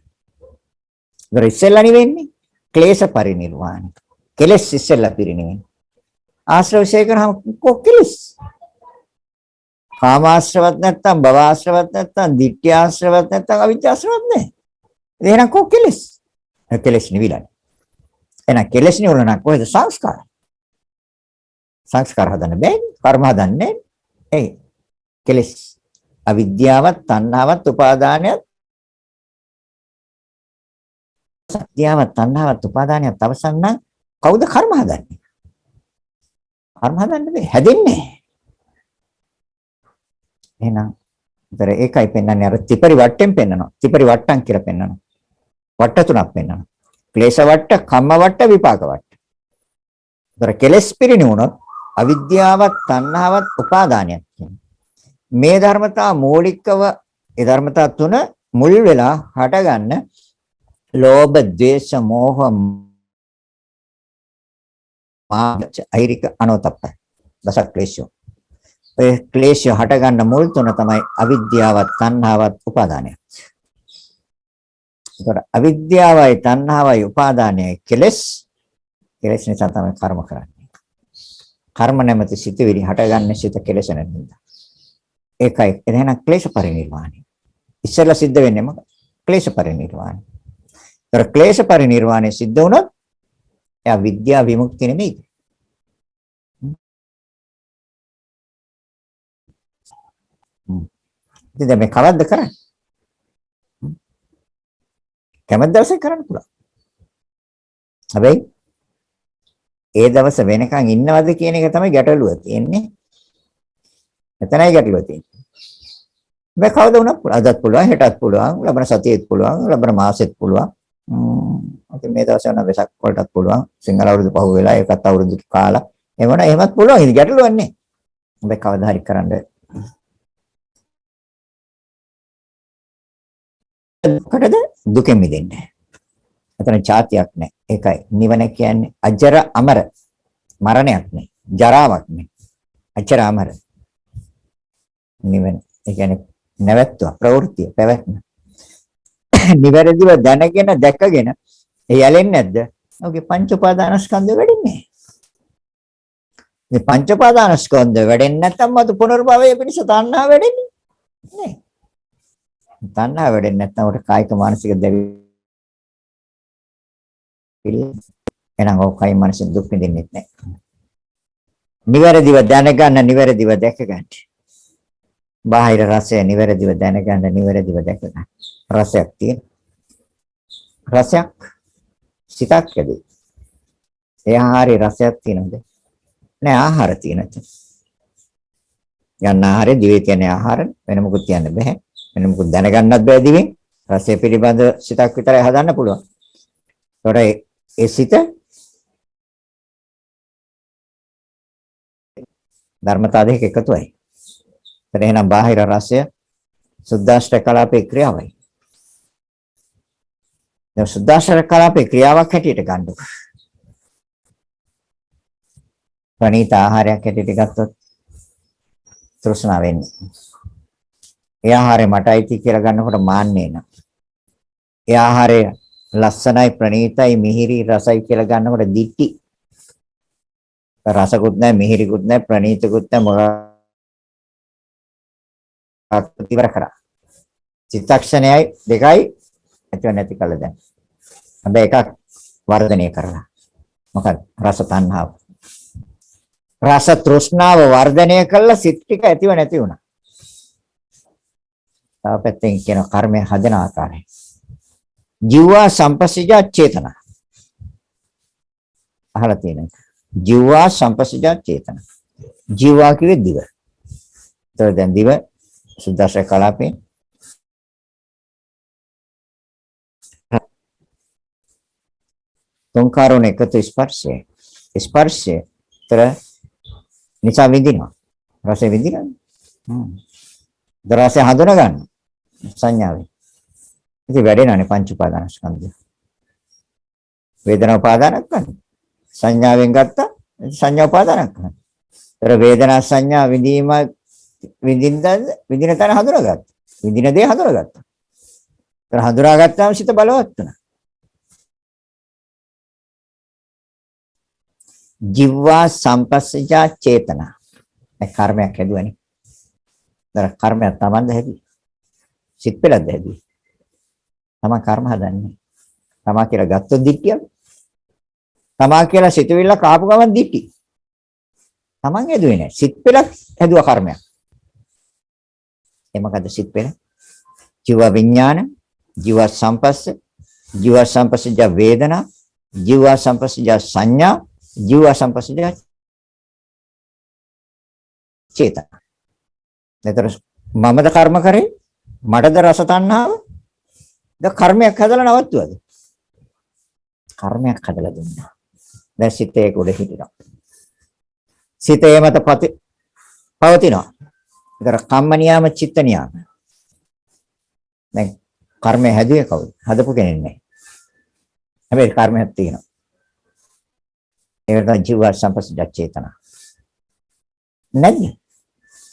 ඒතර ඉස්සෙල්ලා නිවෙන්නේ ක්ලේශ පරිනිර්වාණය. කෙලෙස් ඉස්සෙල්ලා පිරිනිවෙන්නේ. ආශ්‍රව ශේකරහම කොක්කෙලස්. කාමාශ්‍රවත් නැත්තම් භවආශ්‍රවත් නැත්තම් ditthිආශ්‍රවත් නැත්තම් අවිජ්ජාශ්‍රවත් නැහැ. එහෙනම් කොක්කෙලස්. කෙලෙස් නිවිලා. එහෙනම් කෙලෙස් නිවල නම් කොහෙද සංස්කාර? සංස්කාර හදන්න බෑනේ. කර්ම හදන්නේ. ඒ කෙලෙස් අවිද්‍යාවත්, තණ්හාවත්, උපාදානයත් සත්‍යාවත්, තණ්හාවත්, උපාදානයත් අවසන් නම් කවුද කර්ම හදන්නේ? කර්ම හදන්න බෑ. හැදෙන්නේ. එහෙනම් ඒතර ඒකයි පෙන්වන්නේ අර ත්‍රිපරි වට්ටෙන් පෙන්වනවා. ත්‍රිපරි වට්ටම් කියලා පෙන්වනවා. වට්ට තුනක් පෙන්වනවා. ක්ලේශ වට්ට, කම්ම වට්ට, විපාක වට්ට. ඒතර කෙලෙස් පිරිනුනොත් අවිද්‍යාවත්, තණ්හාවත්, උපාදානයත් කියන්නේ. මේ ධර්මතා මූලිකව ඒ ධර්මතා තුන මුල් වෙලා හටගන්න ලෝභ, ද්වේෂ, මෝහ, මාන, අහිරික, අනෝතප්ප. දස ක්ලේශය. ඒ ක්ලේශය හටගන්න මුල් තුන තමයි අවිද්‍යාවත්, තණ්හාවත්, උපාදානයත්. ඒතකොට අවිද්‍යාවයි, තණ්හාවයි, උපාදානයයි කෙලෙස්. කෙලෙස් නිසා තමයි කර්ම කරන්නේ. කර්ම නැමැති සිතුවිලි හටගන්නේ සිත කෙලෙසන නිසා. ඒකයි එහෙනම් ක්ලේශ පරිනිර්වාණය. ඉස්සෙල්ලා සිද්ධ වෙන්නේ මොකක්ද? ක්ලේශ පරිනිර්වාණය. ඒතර ක්ලේශ පරිනිර්වාණය සිද්ධ වුණොත් එයා විද්‍යා විමුක්තිය නෙමෙයි. ඉතින් මේ කවද්ද කරන්නේ? කැමති දවසේ කරන්න පුළුවන්. හැබැයි ඒ දවස වෙනකන් ඉන්නවද කියන එක තමයි ගැටලුව තියෙන්නේ. එතනයි ගැටලුව තියෙන්නේ. මේ කවද වුණත් අදත් පුළුවන්, හෙටත් පුළුවන්, ලබන සතියේත් පුළුවන්, ලබන මාසෙත් පුළුවන්. අපි මේ දවස්වල නම් වෙසක් වලටත් පුළුවන්. සිංහල අවුරුදු පහු වෙලා ඒකත් අවුරුදු කාලා. එහෙමත් පුළුවන්. ඉතින් ගැටලුවක් නැහැ. හැබැයි කවදා හරි කරන්න මොකටද? දුකෙන් මිදෙන්න. එතන જાතියක් නැහැ. ඒකයි නිවන කියන්නේ අජර අමර මරණයක් නෙයි. ජරාවක් නෙයි. අජර අමර. නිවන. ඒ කියන්නේ නැවැත්තුව ප්‍රවෘත්තිය පැවැත්ම. නිවැරදිව දැනගෙන දැකගෙන ඒ යැලෙන්නේ නැද්ද? ඔගේ පංච උපාදානස්කන්ධය වැඩින්නේ. මේ පංච උපාදානස්කන්ධය වැඩෙන්නේ නැත්නම් මතු පුනර්භවයේ පිණිස තණ්හා වැඩෙන්නේ නෑ. තණ්හා වැඩෙන්නේ නැත්නම් උට කායික මානසික දැවිලි එනං ඔකයි මානසික දුක් විඳින්නෙත් නෑ. නිවැරදිව දැනගන්න, නිවැරදිව දැක ගන්න. බාහිර රසය නිවැරදිව දැනගන්න නිවැරදිව දැක ගන්න. රසයක් තියෙන. රසයක් සිතක් ඇදී. ඒ ආහාරයේ රසයක් තියෙනවද? නෑ ආහාර තියෙනද? යන්න ආහාරය දිවේ තියෙන ආහාර වෙන මොකුත් කියන්න බෑ. වෙන මොකුත් දැනගන්නත් බෑ දිවෙන්. රසය පිළිබඳ සිතක් විතරයි හදන්න පුළුවන්. ඒතකොට ඒ සිත ධර්මතා දෙක එකතුයි. ඒතර එහෙනම් බාහිර රසය සුද්දාෂ්ටක කලාපේ ක්‍රියාවයි. දැන් සුද්දාෂ්ටක කලාපේ ක්‍රියාවක් හැටියට ගන්නකො. ප්‍රණීත ආහාරයක් හැටියට ගත්තොත් තෘෂ්ණාව වෙන්නේ. ඒ ආහාරය මටයි කියලා ගන්නකොට මාන්නේ නෑ. ඒ ආහාරය ලස්සනයි ප්‍රණීතයි මිහිරි රසයි කියලා ගන්නකොට දිට්ටි. රසකුත් නැහැ මිහිරිකුත් නැහැ ප්‍රණීතකුත් නැහැ මොකක්ද ඉවර කරා. චිත්තක්ෂණයයි දෙකයි ඇතිව නැති කළ දැන්. හැබැයි එකක් වර්ධනය කරලා. මොකක්ද රස තණ්හාව. රස තෘෂ්ණාව වර්ධනය කළා සිත් ටික ඇතිව නැති වුණා. තාපෙත්තෙන් කියන කර්මය හදන ආකාරය. ජීවා සම්පස්සජා චේතනා. අහලා තියෙනවා. ජීවා සම්පස්සජා චේතනා. ජීවා කියේ දිව. ඒතර දැන් දිව සුද්දාෂ්ටක කලාපේ තුන්කාරෝණ එකතු ස්පර්ශය. ස්පර්ශය තර නිසා විඳිනවා. රසය විඳිනවා. රසය හඳුනා ගන්න සංඥාවෙන්. ඉතින් වැඩෙනවානේ පංච උපාදානස්කන්ධය. වේදනා උපාදානක් ගන්න. සංඥාවෙන් ගත්තා සංඥා උපාදානක් ගන්න. ඒතර වේදනා සංඥා විඳීම විඳින තැන හඳුනාගත්තා. විඳින දේ හඳුනාගත්තා. ඒතර හඳුනාගත්තාම සිත බලවත් වෙනවා. ජීවා සම්පස්සජා චේතනා. ඒ කර්මයක් හැදුවනේ. ඒතර කර්මයක් තමන්ද හැදුවේ. සිත් පෙළක්ද හැදුවේ. තමන් කර්ම හදන්නේ. තමා කියලා ගත්තොත් දික්කියක්. තමා කියලා සිතුවිල්ල කාපු ගමන් දික්ටි. තමන් හැදුවේ නෑ. සිත් පෙළක් හැදුවා කර්මයක්. ඒ මොකද සිත් පෙළ? ජීව විඥාන, ජීව සම්පස්ස, ජීව සම්පස්සජ වේදනා, ජීව සම්පස්සජ සංඥා, ජීව සම්පස්සජ චේතනා. නේතර මමද කර්ම කරේ? මටද රස තණ්හාව? ද කර්මයක් හදලා නවත්තුවද? කර්මයක් හදලා දුන්නා. දැන් සිතේ උඩ හිටිනවා. සිතේ මත පවතිනවා. ඒතර කම්ම නියාම චිත්ත නියාම. දැන් කර්මය හැදුවේ කවුද? හදපු කෙනෙක් නෑ. හැබැයි කර්මයක් තියෙනවා. ඒකට ජීව සම්පස්සජ චේතනා. නැද්ද?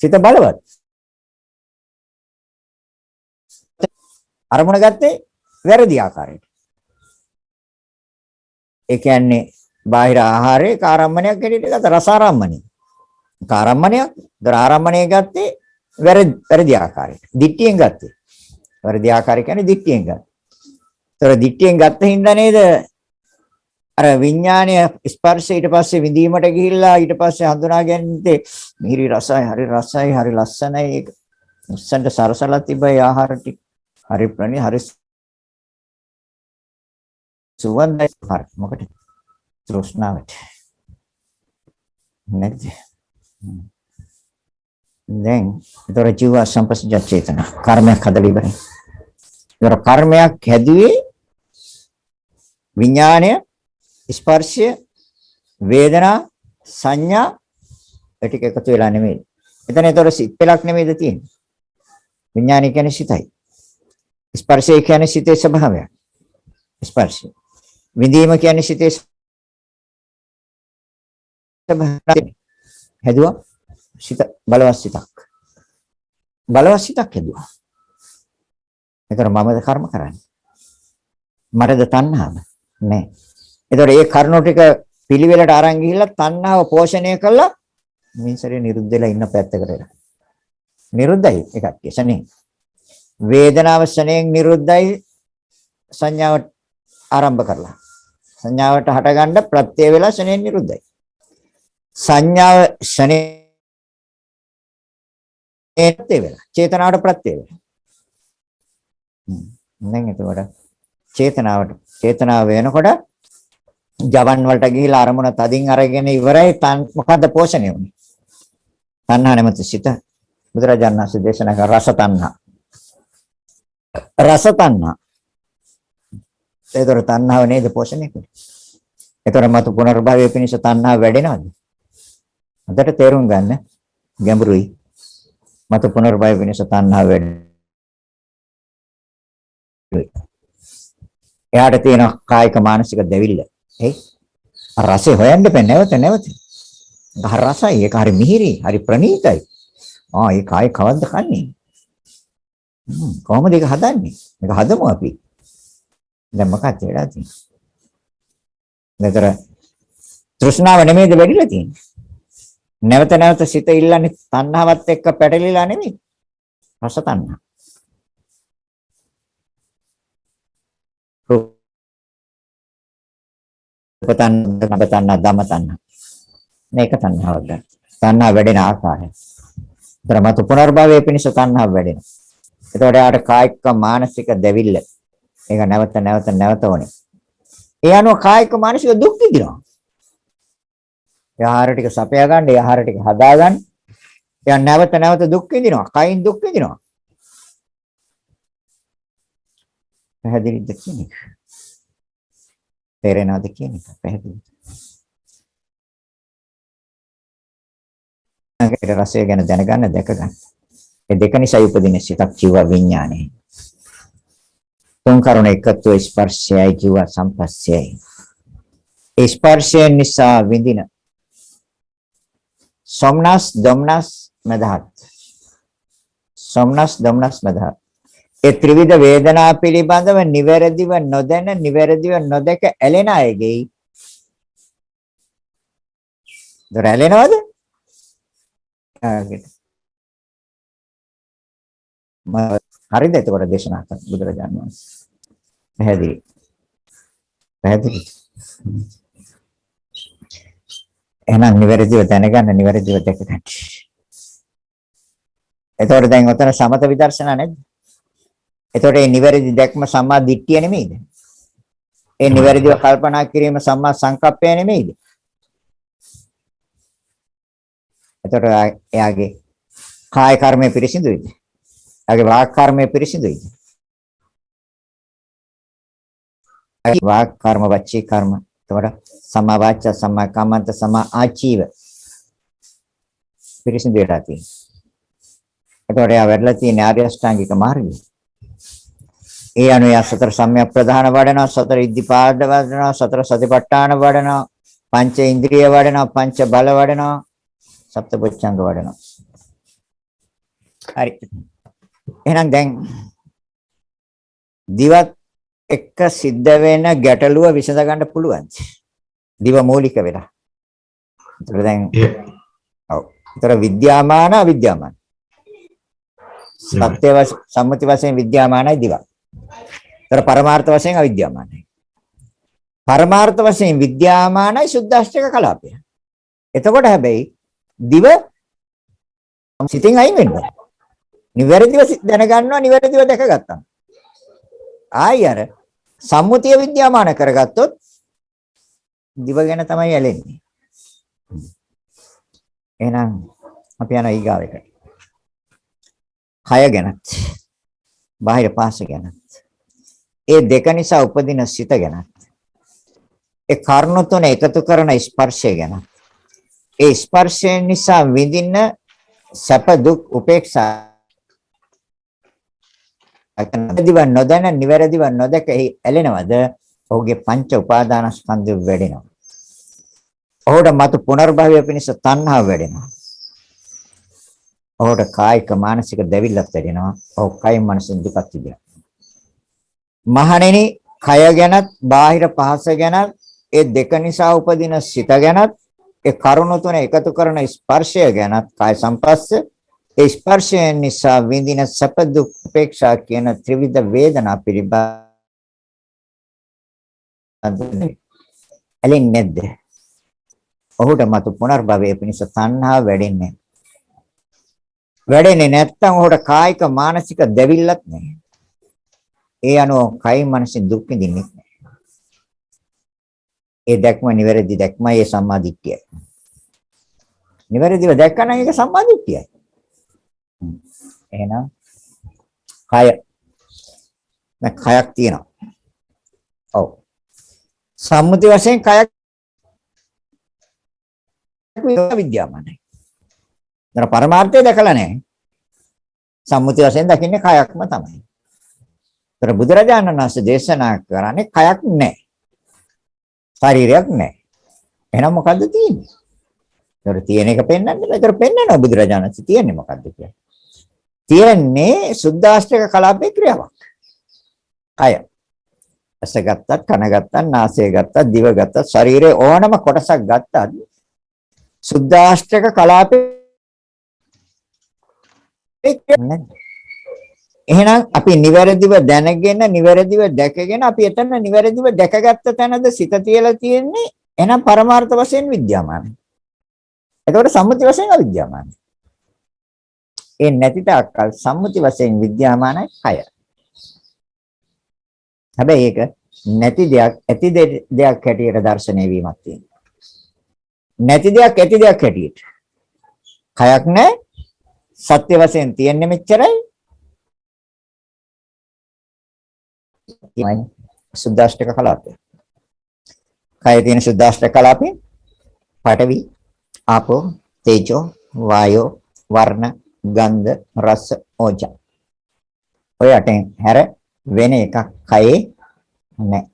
සිත බලවත්. අරමුණ ගත්තේ වැරදි ආකාරයට. ඒ කියන්නේ බාහිර ආහාරයේ කාරම්මණයක් හැටියට ගත්ත රසාරම්මණය. කාරම්මණයක් දරාරම්මණය ගත්තේ වැරදි ආකාරයට. දිට්ඨියෙන් ගත්තේ. වැරදි ආකාරය කියන්නේ දිට්ඨියෙන් ගත්තා. ඒතර දිට්ඨියෙන් ගත්ත හින්දා නේද අර විඥානය ස්පර්ශය ඊට පස්සේ විඳීමට ගිහිල්ලා ඊට පස්සේ හඳුනාගන්නේ මිහිරි රසයි හරි ලස්සනයි ඒක උස්සන්ට සරසලා තිබයි ආහාර ටික හරි ප්‍රණී හරි සුවඳයි හරි මොකටද තෘෂ්ණාවට නැද්ද දැන් ඒතර ජීව සම්පස්සජ චේතන කර්මයක් හදලා ඉවරයි. ඒතර කර්මයක් හැදුවේ විඥානය ස්පර්ශය වේදනා සංඥා ඒ ටික එකතු වෙලා නෙමෙයි. එතන ඒතර සිත් පෙලක් නෙමෙයිද තියෙන්නේ. විඥානය කියන්නේ සිතයි. ස්පර්ශය කියන්නේ සිතේ ස්වභාවය. ස්පර්ශය. විඳීම කියන්නේ සිතේ ස්වභාවය. හැදුවා සිත බලවත් සිතක්. බලවත් සිතක් හැදුවා. ඒතර මමද කර්ම කරන්නේ. මටද තණ්හාව නෑ. ඒතර ඒ කර්ණෝ ටික පිළිවෙලට අරන් ගිහිල්ලා තණ්හාව පෝෂණය කළා මිනිසරේ නිරුද්ධ වෙලා ඉන්න පැත්තකට එලා. නිරුද්ධයි එකක් ශනේ. වේදනාව ශනේන් නිරුද්ධයි සංඥාව ආරම්භ කරලා. සංඥාවට හටගන්න ප්‍රත්‍ය වේලා ශනේන් නිරුද්ධයි. සංඥාව ශනේ ප්‍රත්‍ය වෙලා. චේතනාවට ප්‍රත්‍ය වෙලා. දැන් එතකොට චේතනාව වෙනකොට ජවන් වලට ගිහිලා අරමුණ තදින් අරගෙන ඉවරයි. මොකද්ද පෝෂණය වුනේ? තණ්හා නැමැති සිත. බුදුරජාණන් වහන්සේ දේශනා කර රස තණ්හා. රස තණ්හා. ඒතර තණ්හාව නේද පෝෂණය කරන්නේ? ඒතර මතු පුනර්භවයේ පිණිස තණ්හාව වැඩෙනවද? අදට තේරුම් ගන්න ගැඹුරුයි. මතු පුනර්භවයේ පිණිස තණ්හාව වැඩෙනවා. එයාට තියෙන කායික මානසික දෙවිල්ල. රසය හොයන්න බෑ නැවත. රසයි ඒක හරි මිහිරි, හරි ප්‍රණීතයි. ඒක ආයේ කවද්ද කන්නේ? කොහොමද ඒක හදන්නේ? මේක හදමු අපි. දැන් මොකක්ද වෙලා තියෙන්නේ? නේතර තෘෂ්ණාව නෙමෙයිද වැඩිලා තියෙන්නේ? නැවත සිත ඉල්ලන්නේ තණ්හාවත් එක්ක පැටලිලා නෙමෙයි. රස තණ්හා. තණ්හා ධම්ම තණ්හා. මේක තණ්හාවක් ගන්න. තණ්හා වැඩෙන ආකාරය. ධර්මතු පුනර්භවයේ පිණිස තණ්හාව වැඩෙනවා. එතකොට යාට කායික මානසික දෙවිල්ල. ඒක නැවත ඕනේ. ඒ අනුව කායික මානසික දුක් විඳිනවා. ආහාර ටික සපයා ගන්න, ආහාර ටික හදා ගන්න. එයා නැවත දුක් විඳිනවා. කයින් දුක් විඳිනවා. පැහැදිලිද කියන්නේ? තේරෙනවද කියන්නේ? පැහැදිලිද? ඒක රසය ගැන දැනගන්න, දැක ගන්න. ඒ දෙක නිසා උපදින සිතක් ජීව විඥානය. තුන් කරුණ එකතු ස්පර්ශයයි ජීව සම්පස්සයයි. ස්පර්ශය නිසා විඳින සොම්නස් දොම්නස් මදහත්. සොම්නස් දොම්නස් මදහත්. ඒ ත්‍රිවිධ වේදනා පිළිබඳව නිවැරදිව නොදැන නිවැරදිව නොදක ඇලෙන අයගේ දොර ඇලෙනවද? හරිද? එතකොට දේශනා කරන බුදුරජාණන් වහන්සේ පැහැදිලි. එහෙනම් නිවැරදිව දැනගන්න, නිවැරදිව දැක ගන්න. එතකොට දැන් ඔතන සමත විදර්ශනා නේද? එතකොට මේ නිවැරදි දැක්ම සම්මා දිට්ඨිය නෙමෙයිද? ඒ නිවැරදිව කල්පනා කිරීම සම්මා සංකප්පය නෙමෙයිද? එතකොට එයාගේ කාය කර්මය පිරිසිදුයිද? එයාගේ වාක් කර්මය පිරිසිදුයිද? වාක් කර්ම වචී කර්ම. එතකොට සම්මා වාචා, සම්මා කම්මන්ත, සම්මා ආජීව පිරිසිදු වෙලා තියෙනවා. එතකොට එයා වැඩලා තියෙන ආර්ය අෂ්ටාංගික මාර්ගය. ඒ අනුව සතර සම්‍යක් ප්‍රධාන වඩනවා, සතර ඉද්ධිපාද වඩනවා, සතර සතිපට්ඨාන වඩනවා, පංච ඉන්ද්‍රිය වඩනවා, පංච බල වඩනවා, සප්තපොච්චංග වඩනවා. හරි. එහෙනම් දැන් දිවත් එක්ක සිද්ධ වෙන ගැටලුව විසඳ ගන්න පුළුවන්. දිව මූලික වෙලා. ඒතර දැන් ඔව්. ඒතර විද්‍යාමාන අවිද්‍යාමාන. සත්‍ය සම්මුති වශයෙන් විද්‍යාමානයි දිව. ඒතර පරමාර්ථ වශයෙන් අවිද්‍යාමානයි. පරමාර්ථ වශයෙන් විද්‍යාමානයි සුද්දාෂ්ටක කලාපය. එතකොට හැබැයි දිව සිතින් අයින් වෙනවා. නිවැරදිව දැනගන්නවා, නිවැරදිව දැකගත්තා. ආයි අර සම්මුතිය විද්‍යාමාන කරගත්තොත් දිව ගැන තමයි ඇලෙන්නේ. එහෙනම් අපි යන ඊගාවට. කය ගැනත්, බාහිර පාස ගැනත්, ඒ දෙක නිසා උපදින සිත ගැනත්, ඒ කර්ණ තුන එකතු කරන ස්පර්ශය ගැනත්, ඒ ස්පර්ශය නිසා විඳින සැප දුක් උපේක්ෂා නිවැරදිව නොදැන නිවැරදිව නොදක ඇලෙනවද? ඔහුගේ පංච උපාදානස්කන්ධය වැඩෙනවා. ඔහුට මතු පුනර්භවය පිණිස තණ්හාව වැඩෙනවා. ඔහුට කායික මානසික දෙවිල්ලක් වැඩෙනවා. ඔහු කයින් මනසින් දුකක් විඳිනවා. මහණෙනි, කය ගැනත් බාහිර පහස ගැනත් ඒ දෙක නිසා උපදින සිත ගැනත් ඒ කරුණු තුන එකතු කරන ස්පර්ශය ගැනත් කාය සංපස්ස, ඒ ස්පර්ශය නිසා විඳින සැප දුක් උපේක්ෂා කියන ත්‍රිවිධ වේදනා පිළිබඳ ඇලෙන්නේ නැද්ද? ඔහුට මතු පුනර්භවයේ පිණිස තණ්හාව වැඩෙන්නේ. වැඩෙන්නේ නැත්තම් උහුට කායික මානසික දෙවිල්ලක් නැහැ. ඒ අනුව කයින් මනසින් දුක් විඳින්නේ නැහැ. ඒ දැක්ම නිවැරදි දැක්මයි ඒ සම්මාදිට්ඨියයි. නිවැරදිව දැක්කම ඒක සම්මාදිට්ඨියයි. එහෙනම් කය කයක් තියෙනවා. ඔව්. සම්මුති වශයෙන් කයක් විද්‍යාමානයි. දර පරමාර්ථය දැකලා නැහැ. සම්මුති වශයෙන් දකින්නේ කයක්ම තමයි. දර බුදුරජාණන් වහන්සේ දේශනා කරන්නේ කයක් නැහැ. ශරීරයක් නැහැ. එහෙනම් මොකද්ද තියෙන්නේ? දර තියෙන එක පෙන්වන්නේ. දර පෙන්වනවා බුදුරජාණන් වහන්සේ තියෙන්නේ මොකද්ද කියලා. තියෙන්නේ සුද්දාෂ්ටක කලාපේ ක්‍රියාවක්. කය. ඇස ගත්තත්, කන ගත්තත්, නාසය ගත්තත්, දිව ගත්තත්, ශරීරයේ ඕනම කොටසක් ගත්තත් සුද්දාෂ්ටක කලාපේ එහෙනම් අපි නිවැරදිව දැනගෙන නිවැරදිව දැකගෙන අපි එතන නිවැරදිව දැකගත්ත තැනද සිත තියලා තියෙන්නේ. එහෙනම් පරමාර්ථ වශයෙන් විද්‍යාමානයි. එතකොට සම්මුති වශයෙන් අවිද්‍යාමානයි. ඒ නැති තාක්කල් සම්මුති වශයෙන් විද්‍යාමානයි කය. හැබැයි ඒක නැති දෙයක් ඇති දෙයක් හැටියට දැర్శණය වීමක් තියෙනවා. නැති දෙයක් ඇති දෙයක් හැටියට. කයක් නැහැ. සත්‍ය වශයෙන් තියෙන්නේ මෙච්චරයි. සුද්දාෂ්ටක කලාපය. කයේ තියෙන සුද්දාෂ්ටක කලාපේ පඨවි, ආපෝ, තේජෝ, වායෝ, වර්ණ, ගන්ධ, රස, ඕජා. ඔය අටෙන් හැර වෙන එකක් කයේ නැහැ.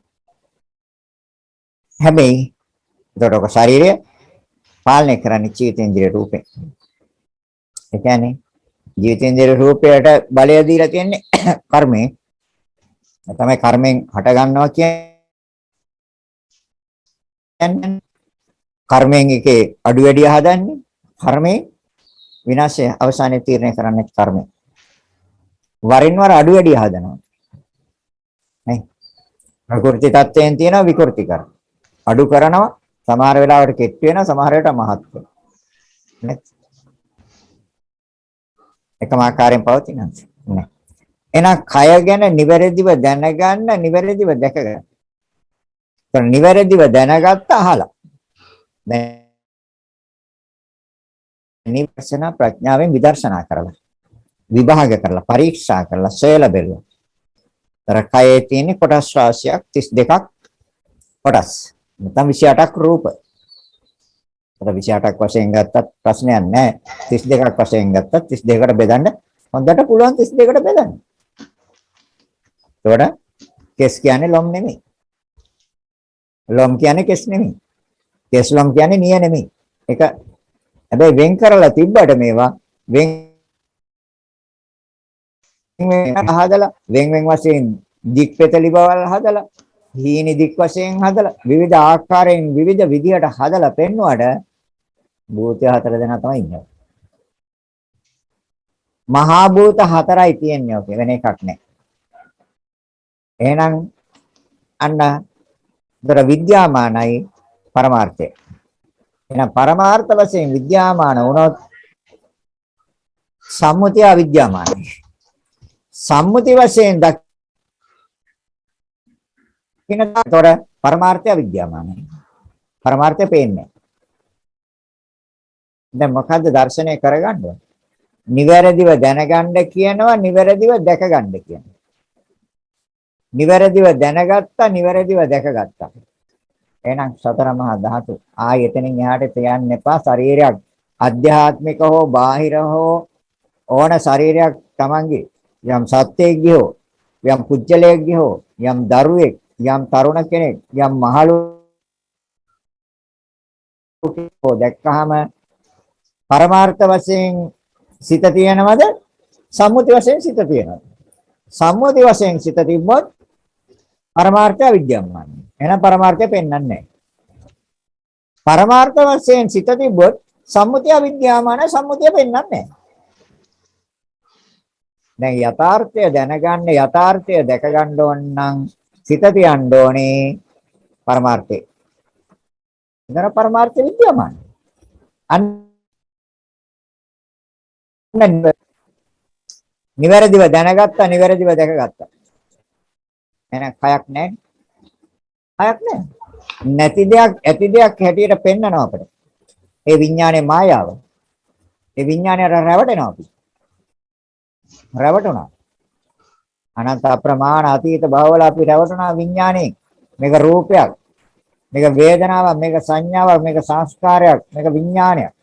හැබැයි ඒතකොට ශරීරය පාලනය කරන්නේ චේතේන්ද්‍රිය රූපේ. ඒ කියන්නේ ජීවිතේන්ද්‍රිය රූපයට බලය දීලා තියෙන්නේ කර්මය. තමයි කර්මෙන් හට ගන්නවා කියන්නේ. කර්මයෙන් එකේ අඩු වැඩි හදන්නේ. කර්මයෙන් විනාශය අවසානයේ තීරණය කරන්නේ කර්මය. වරින් වර අඩු වැඩි හදනවා. නේ? ප්‍රකෘති තත්ත්වයෙන් තියෙනවා විකෘති කරන. අඩු කරනවා සමහර වෙලාවට කෙට් වෙනවා සමහර වෙලාවට මහත් වෙනවා. නේ? එකම ආකාරයෙන් පවතිනවා. නේ? එහෙනම් කය ගැන නිවැරදිව දැනගන්න නිවැරදිව දැක ගන්න. ඒත් නිවැරදිව දැනගත්ත අහලා. දැන් නිවර්සන ප්‍රඥාවෙන් විදර්ශනා කරලා විභාග කරලා පරීක්ෂා කරලා සොයලා බැලුවා. තර කයේ තියෙන කොටස් රාශියක් 32ක් කොටස්. නැත්නම් 28ක් රූප. තර 28ක් වශයෙන් ගත්තත් ප්‍රශ්නයක් නැහැ. 32ක් වශයෙන් ගත්තත් 32කට බෙදන්න හොඳට පුළුවන් 32කට බෙදන්න. එතකොට කෙස් කියන්නේ ලොම් නෙමෙයි. ලොම් කියන්නේ කෙස් නෙමෙයි. කෙස් ලොම් කියන්නේ නිය නෙමෙයි. ඒක හැබැයි වෙන් කරලා තිබ්බට මේවා වෙන් හදලා වෙන් වශයෙන් දික් පෙතලි බවල් හදලා හීනි දික් වශයෙන් හදලා විවිධ ආකාරයෙන් විවිධ විදිහට හදලා පෙන්වුවට භූතය හතර දෙනා තමයි ඉන්නේ. මහා භූත හතරයි තියෙන්නේ ඔකේ වෙන එකක් නැහැ. එහෙනම් අන්න දර විද්‍යාමානයි පරමාර්ථය. එහෙනම් පරමාර්ථ වශයෙන් විද්‍යාමාන වුණොත් සම්මුතිය අවිද්‍යාමානයි. සම්මුති වශයෙන් දකින්නතොර පරමාර්ථය අවිද්‍යාමානයි. පරමාර්ථය පේන්නේ. දැන් මොකද්ද දර්ශනය කරගන්නේ? නිවැරදිව දැනගන්න කියනවා නිවැරදිව දැකගන්න කියනවා. නිවැරදිව දැනගත්තා නිවැරදිව දැකගත්තා. එහෙනම් සතර මහා ධාතු ආයෙ එතනින් එහාට යන්න එපා. ශරීරයක් අධ්‍යාත්මික හෝ බාහිර හෝ ඕන ශරීරයක් Tamange යම් සත්‍යයේගේ හෝ යම් පුජ්‍යලයේගේ හෝ යම් දරුවෙක් යම් තරුණ කෙනෙක් යම් මහලු හෝ දැක්කහම පරමාර්ථ වශයෙන් සිත තියෙනවද? සම්මුති වශයෙන් සිත තියෙනවද? සම්මුති වශයෙන් සිත තිබ්බොත් පරමාර්ථය විද්‍යාමානයි. එහෙනම් පරමාර්ථය පෙන්වන්නේ නැහැ. පරමාර්ථ වශයෙන් සිත තිබ්බොත් සම්මුතිය විද්‍යාමානයි සම්මුතිය පෙන්වන්නේ නැහැ. දැන් යථාර්ථය දැනගන්න යථාර්ථය දැක ගන්න ඕන නම් සිත තියන්න ඕනේ පරමාර්ථේ. ඉතන පරමාර්ථ විද්‍යාමානයි. අන්න නිවැරදිව දැනගත්තා, නිවැරදිව දැකගත්තා. එහෙනම් කයක් නැහැ. කයක් නැහැ. නැති දෙයක් ඇති දෙයක් හැටියට පෙන්වනවා අපිට. ඒ විඥානයේ මායාව. ඒ විඥානයට රැවටෙනවා අපි. රැවටුණා. අනන්ත අප්‍රමාණ අතීත භවවල අපි රැවටුණා විඥාණයෙන්. මේක රූපයක්. මේක වේදනාවක්, මේක සංඥාවක්, මේක සංස්කාරයක්, මේක විඥානයක්.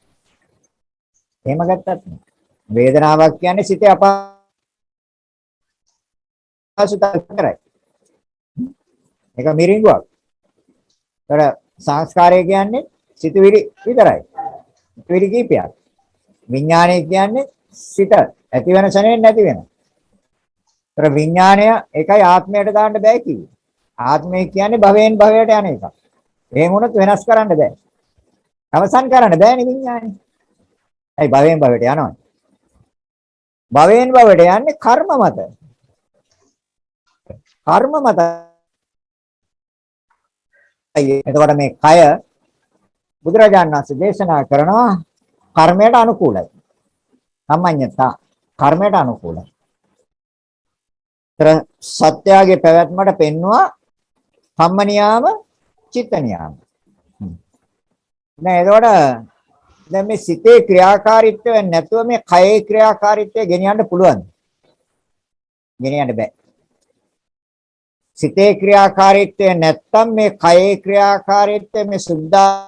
එහෙම ගත්තත් වේදනාවක් කියන්නේ සිතේ අපහසුතාව කරයි. මේක මිරිඟුවක්. ඒතර සංස්කාරය කියන්නේ සිතුවිලි විතරයි. සිතුවිලි කීපයක්. විඥානය කියන්නේ සිත ඇති වෙන ශරණයෙන් නැති වෙන. ඒතර විඥානය එකයි ආත්මයට දාන්න බෑ කිව්වේ. ආත්මය කියන්නේ භවයෙන් භවයට යන එක. එහෙම වුණොත් වෙනස් කරන්න බෑ. අවසන් කරන්න බෑනේ විඥානය. ඒ භවයෙන් භවයට යනවා. භවයෙන් භවයට යන්නේ කර්ම මත. කර්ම මත. එතකොට මේ කය බුදුරජාණන් වහන්සේ දේශනා කරනවා කර්මයට අනුකූලයි. සම්මඤ්ඤතා කර්මයට අනුකූලයි. තර සත්‍යයේ පැවැත්මට පෙන්නවා කම්ම නියාම චිත්ත නියාම. දැන් එතකොට දැන් මේ සිතේ ක්‍රියාකාරීත්වය නැතුව මේ කයේ ක්‍රියාකාරීත්වය ගෙනියන්න පුළුවන්ද? ගෙනියන්න බෑ. සිතේ ක්‍රියාකාරීත්වය නැත්තම් මේ කයේ ක්‍රියාකාරීත්වය මේ සුද්ධාස්තය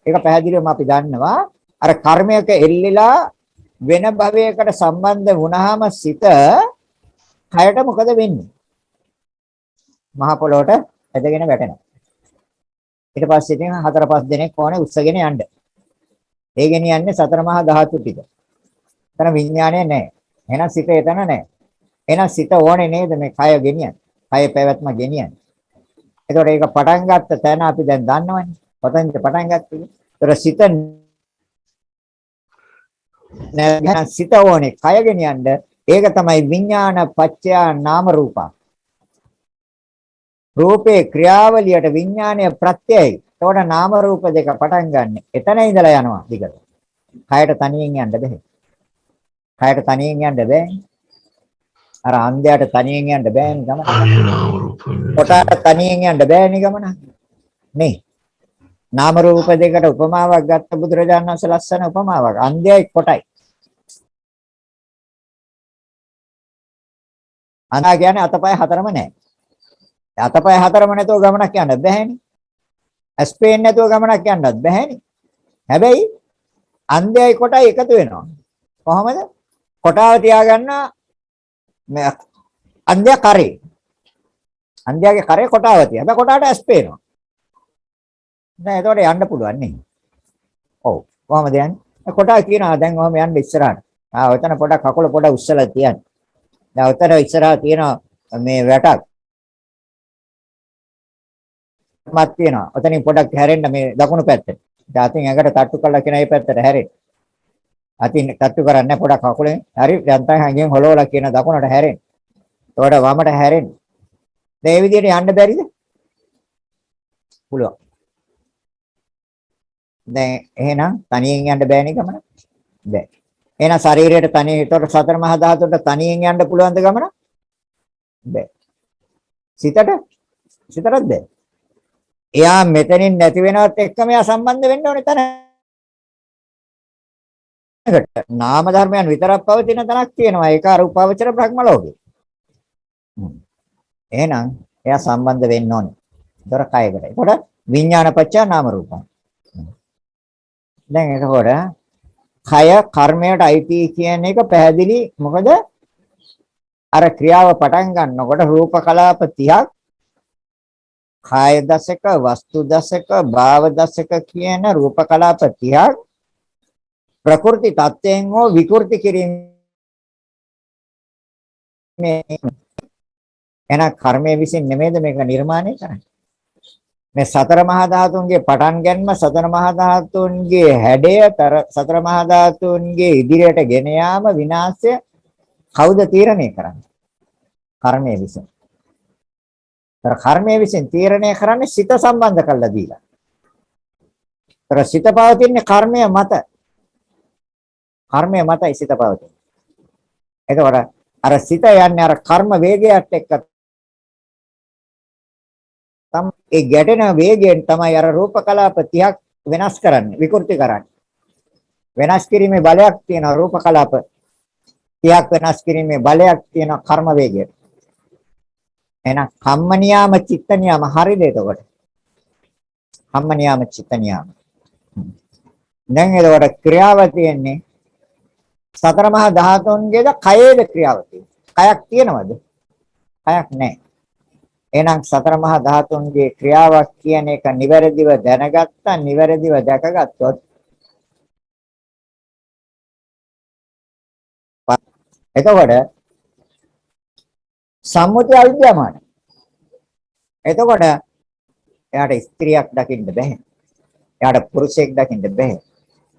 ඒක පැහැදිලිවම අපි දන්නවා අර කර්මයක එල්ලෙලා වෙන භවයකට සම්බන්ධ වුණාම සිත කයට මොකද වෙන්නේ? මහ පොළොවට ඇදගෙන වැටෙනවා. ඊට පස්සේ ඉතින් 4-5 දිනක් ඕනේ උස්සගෙන යන්න. ඒ ගෙනියන්නේ සතර මහා ධාතු ටික. එතන විඥානය නැහැ. එහෙනම් සිත එතන නැහැ. එහෙනම් සිත ඕනේ නේද මේ කය ගෙනියන්න. කය පැවැත්ම ගෙනියන්න. ඒතකොට ඒක පටන් ගත්ත තැන අපි දැන් දන්නවනේ. කොතෙන්ද පටන් ගත්තේ? ඒතර සිත නෑ සිත ඕනේ කය ගෙනියන්න. ඒක තමයි විඥාන පත්‍යා නාම රූප. රූපේ ක්‍රියාවලියට විඥානය ප්‍රත්‍යයයි. ඒතකොට නාම රූප දෙක පටන් ගන්න. එතන ඉඳලා යනවා දිගට. කයට තනියෙන් යන්න බෑ. කයට තනියෙන් යන්න බෑ. අර අන්ධයාට තනියෙන් යන්න බෑනේ ගමන. කොටාට තනියෙන් යන්න බෑනේ ගමන. නේ. නාම රූප දෙකට උපමාවක් ගත්ත බුදුරජාණන් වහන්සේ ලස්සන උපමාවක්. අන්ධයයි කොටයි. අන්ධයා කියන්නේ අතපය හතරම නැහැ. අතපය හතරම නැතුව ගමනක් යන්න බෑනේ. ඇස්පේන් නැතුව ගමනක් යන්නත් බෑනේ. හැබැයි අන්ධයයි කොටයි එකතු වෙනවා. කොහමද? කොටාව තියාගන්න මේ අන්ධයා කරේ. අන්ධයාගේ කරේ කොටාව තියා. හැබැයි කොටාට ඇස් පේනවා. නෑ ඒතකොට යන්න පුළුවන් නේ. ඔව්. කොහමද යන්නේ? කොටාව කියනවා දැන් ඔහම යන්න ඉස්සරහට. ඔතන පොඩක් කකුල පොඩක් උස්සලා තියන්න. දැන් උතර ඉස්සරහා තියෙන මේ වැටක් මත් තියෙනවා. ඔතනින් පොඩක් හැරෙන්න මේ දකුණු පැත්තට. දැන් අතින් ඇඟට තට්ටු කරලා කියන මේ පැත්තට හැරෙන්න. අතින් තට්ටු කරන්නේ පොඩක් කකුලෙන්. හරි. දැන් තමයි හංගෙන් හොලවලා කියන දකුණට හැරෙන්න. එතකොට වමට හැරෙන්න. දැන් මේ විදිහට යන්න බැරිද? පුළුවන්. දැන් එහෙනම් තනියෙන් යන්න බෑනේ ගමන? බෑ. එහෙනම් ශරීරයට තනියෙන් ඒතකොට සතර මහා ධාතුන්ට තනියෙන් යන්න පුළුවන්ද ගමන? බෑ. සිතටත් බෑ. එයා මෙතනින් නැති වෙනවත් එක්කම එයා සම්බන්ධ වෙන්න ඕනේ තැනකට. නාම ධර්මයන් විතරක් පවතින තැනක් තියෙනවා. ඒක අරූපාවචර බ්‍රහ්ම ලෝකේ. එහෙනම් එයා සම්බන්ධ වෙන්න ඕනේ. ඒතර කයකට. ඒතකොට විඥානපච්ච නාම රූපං. දැන් එතකොට කය කර්මයට අයිති කියන එක පැහැදිලි. මොකද අර ක්‍රියාව පටන් ගන්නකොට රූප කලාප 30ක් කාය දසක, වස්තු දසක, භාව දසක කියන රූප කලාප 30ක් ප්‍රකෘති තත්ත්වයෙන් හෝ විකෘති කිරීමේ එන කර්මයේ විසින් නෙමෙයිද මේක නිර්මාණය කරන්නේ. මේ සතර මහා ධාතුන්ගේ පටන් ගැනීම සතර මහා ධාතුන්ගේ හැඩය සතර මහා ධාතුන්ගේ ඉදිරියට ගෙන යාම විනාශය කවුද තීරණය කරන්නේ? කර්මයේ විසින්. කර්මයේ විසින් තීරණය කරන්නේ සිත සම්බන්ධ කරලා දීලා. සිත පවතින්නේ කර්මය මත. කර්මය මතයි සිත පවතින. එතකොට අර සිත යන්නේ අර කර්ම වේගයට එක්ක ඒ ගැටෙන වේගයෙන් තමයි අර රූප කලාප 30ක් වෙනස් කරන්නේ, විකෘති කරන්නේ. වෙනස් කිරීමේ බලයක් තියෙන රූප කලාප 30ක් වෙනස් කිරීමේ බලයක් තියෙන කර්ම වේගයට. එහෙනම් කම්ම නියාම චිත්ත නියාම හරිද එතකොට? කම්ම නියාම චිත්ත නියාම. දැන් එතකොට ක්‍රියාව තියෙන්නේ සතර මහා ධාතුන්ගේද කයේද ක්‍රියාව තියෙන්නේ. කයක් තියෙනවද? කයක් නැහැ. එහෙනම් සතර මහා ධාතුන්ගේ ක්‍රියාවක් කියන එක නිවැරදිව දැනගත්තා, නිවැරදිව දැකගත්තොත් එතකොට සම්මුතිය අවිද්‍යාමානයි. එතකොට එයාට ස්ත්‍රියක් දකින්න බෑ. එයාට පුරුෂයෙක් දකින්න බෑ.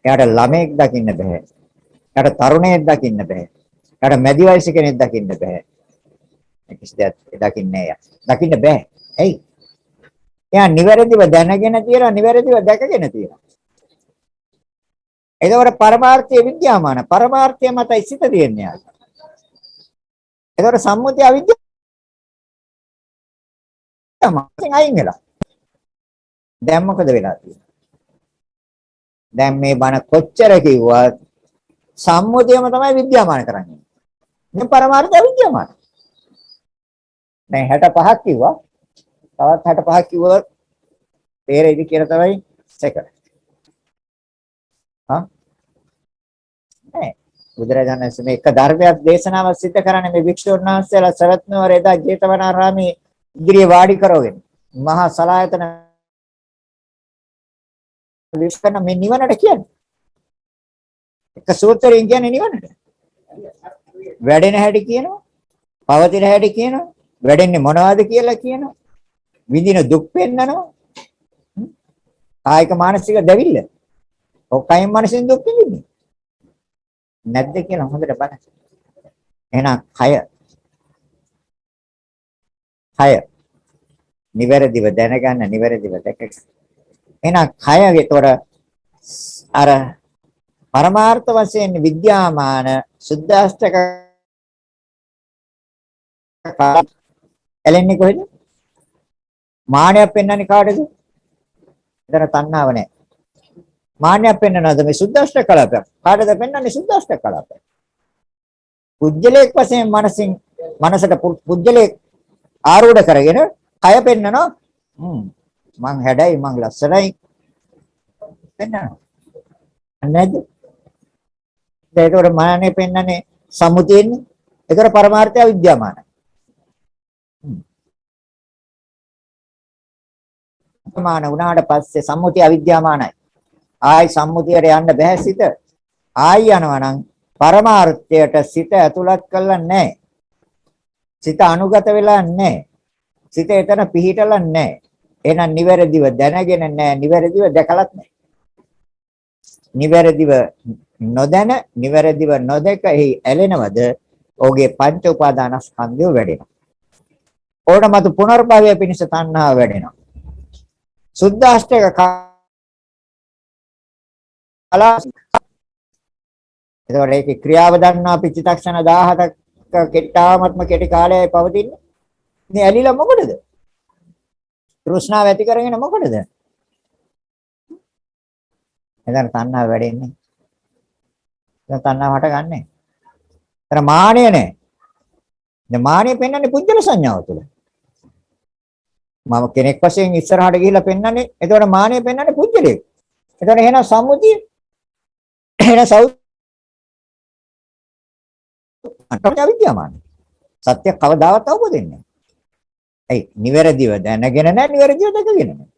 එයාට ළමයෙක් දකින්න බෑ. එයාට තරුණයෙක් දකින්න බෑ. එයාට මැදි වයස කෙනෙක් දකින්න බෑ. කිසි දෙයක් දකින්නේ නැහැ. දකින්න බෑ. ඇයි? එයා නිවැරදිව දැනගෙන තියෙනවා, නිවැරදිව දැකගෙන තියෙනවා. එතකොට පරමාර්ථය විද්‍යාමාන. පරමාර්ථය මතයි සිත තියෙන්නේ. එතකොට සම්මුතිය අවිද්‍යාමාන අයින් වෙලා. දැන් මොකද වෙලා තියෙන්නේ? දැන් මේ බණ කොච්චර කිව්වත් සම්මුතියම තමයි විද්‍යාමාන කරන්නේ. දැන් පරමාර්ථය විද්‍යාමාන. දැන් 65ක් කිව්වා. තවත් 65ක් කිව්වොත් තේරෙයිද කියලා තමයි සෙකන්ඩ්. නෑ. බුදුරජාණන් වහන්සේ මේ එක ධර්මයක් දේශනාවක් සිද්ධ කරන්නේ මේ වික්ෂුන් වහන්සේලා සවැත් නුවර එදා ජේතවනාරාමේ ඉදිරියේ වාඩි කරගෙන මහා සලායතන විශ්කන මේ නිවනට කියන්නේ. එක සූත්‍රයෙන් කියන්නේ නිවනට. වැඩෙන හැටි කියනවා. පවතින හැටි කියනවා. වැඩෙන්නේ මොනවද කියලා කියනවා. විඳින දුක් පෙන්නනවා. කායික මානසික දැවිල්ල. ඔක්කයින් මානසික දුක් විඳින්නේ. නැද්ද කියලා හොඳට බලන්න. එහෙනම් කය නිවැරදිව දැනගන්න, නිවැරදිව දැකගන්න. එහෙනම් කය විතර අර පරමාර්ථ වශයෙන් විද්‍යාමාන සුද්ධාෂ්ටක එලෙන්නේ කොහෙද? මානයක් පෙන්වන්නේ කාටද? එතන තණ්හාව නැහැ. මානයක් පෙන්වනවාද මේ සුද්ධාෂ්ටක කලාපයක්? කාටද පෙන්වන්නේ සුද්ධාෂ්ටක කලාපයක්? පුජ්‍යලේක් වශයෙන් මනසට පුජ්‍යලේක් ආරූඪ කරගෙන කය පෙන්වනවා. මං හැඩයි මං ලස්සනයි පෙන්වනවා. නේද? ඒකවල මානෙ පෙන්වන්නේ සම්මුතියෙන්නේ. ඒතර පරමාර්ථය විද්‍යාමානයි. මාන උනාට පස්සේ සම්මුතිය අවිද්‍යාමානයි. ආයි සම්මුතියට යන්න බෑ සිත. ආයි යනවා නම් පරමාර්ථයට සිත ඇතුළත් කරලා නැහැ. සිත අනුගත වෙලා නැහැ. සිත එතන පිහිටලා නැහැ. එහෙනම් නිවැරදිව දැනගෙන නැහැ, නිවැරදිව දැකලත් නැහැ. නිවැරදිව නොදැන, නිවැරදිව නොදැක එහි ඇලෙනවද? ඔහුගේ පංච උපාදානස්කන්ධය වැඩෙනවා. ඕනමතු පුනර්භවය පිණිස තණ්හාව වැඩෙනවා. සුද්ධාෂ්ටක කලා එතකොට ඒකේ ක්‍රියාව දන්නා අපි චිත්තක්ෂණ 17ක කෙටාමත්ම කෙටි කාලයයි පවතින්නේ. මේ ඇලිලා මොකටද? තෘෂ්ණාව ඇති කරගෙන මොකටද? එතන තණ්හාව වැඩෙන්නේ. දැන් තණ්හාව හටගන්නේ. එතන මානය නෑ. දැන් මානය පෙන්වන්නේ පුජ්‍යල සංඥාව තුළ. මම කෙනෙක් වශයෙන් ඉස්සරහට ගිහිල්ලා පෙන්වන්නේ. එතකොට මානය පෙන්වන්නේ පුජ්‍යලයක්. එතකොට එහෙනම් සම්මුතිය එහෙනම් අවිද්‍යාමාන. සත්‍ය කවදාවත් අවබෝධ වෙන්නේ නැහැ. ඇයි? නිවැරදිව දැනගෙන නැහැ, නිවැරදිව දැකගෙන නැහැ.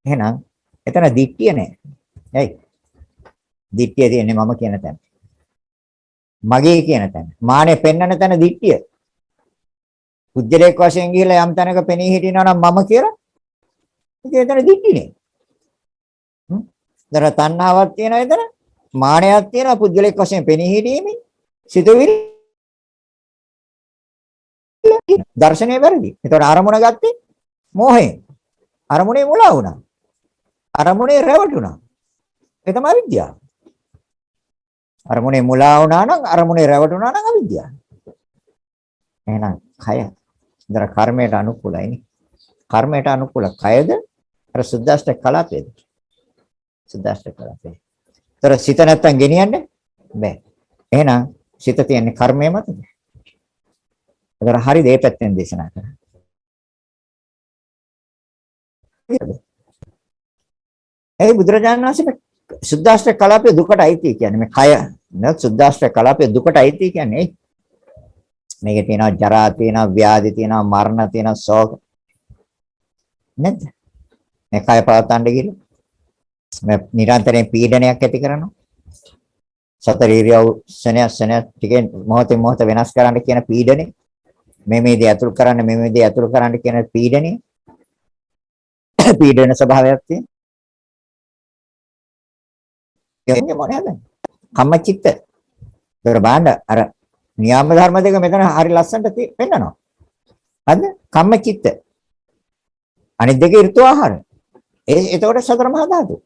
එහෙනම් එතන දිට්ඨිය නැහැ. ඇයි? දිට්ඨිය තියෙන්නේ මම කියන තැන. මගේ කියන තැන. මානෙ පෙන්වන තැන දිට්ඨිය. පුජ්‍යලේක වශයෙන් ගිහිල්ලා යම් තැනක පෙනී හිටිනවා නම් මම කියලා. ඉතින් එතන දිට්ඨියනේ. දර තණ්හාවක් තියෙනවා එතන. මානයක් තියෙනවා පුජ්‍යලේක වශයෙන් පෙනී හිටීමේ. සිතුවිලි දර්ශනය වැරදි. ඒතකොට අරමුණ ගත්තේ මෝහයෙන්. අරමුණේ මුලා වුණා. අරමුණේ රැවටුණා. ඒ තමයි විද්‍යාව. අරමුණේ මුලා වුණා නම් අරමුණේ රැවටුණා නම් අවිද්‍යාව. එහෙනම් කය ඉතර කර්මයට අනුකූලයිනේ. කර්මයට අනුකූල කයද අර සුද්දාෂ්ටක කලාපයේද? සුද්දාෂ්ටක කලාපේ. ඉතර සිත නැත්තම් ගෙනියන්නේ බෑ. එහෙනම් සිත තියන්නේ කර්මය මතද? ඉතර හරිද මේ පැත්තෙන් දේශනා කරන්නේ? ඒ බුදුරජාණන් වහන්සේ සුද්දාෂ්ටක කලාපයේ දුකට අයිති කියන්නේ මේ කය නේද? සුද්දාෂ්ටක කලාපයේ දුකට අයිති කියන්නේ මේකේ තියෙනවා ජරා තියෙනවා ව්‍යාධි තියෙනවා මරණ තියෙනවා ශෝක නේද? මේ කය පවත්තන්න ගිහලා මේ නිරන්තරයෙන් පීඩනයක් ඇති කරනවා. සතර ඉරියව් සෙනෙහ ටිකෙන් මොහොතෙන් මොහොත වෙනස් කරන්න කියන පීඩනේ. මේ දේ අතුල් කරන්න මේ දේ අතුල් කරන්න කියන පීඩනේ. පීඩන ස්වභාවයක් තියෙන. කියන්නේ මොනවද? කම්මචිත්ත. ඒතර බාන්න අර නියාම ධර්ම දෙක මෙතන හරි ලස්සනට පෙන්නනවා. හරිද? කම්මචිත්ත. අනිත් දෙක ඍතු ආහාර. එතකොට සතර මහා ධාතු.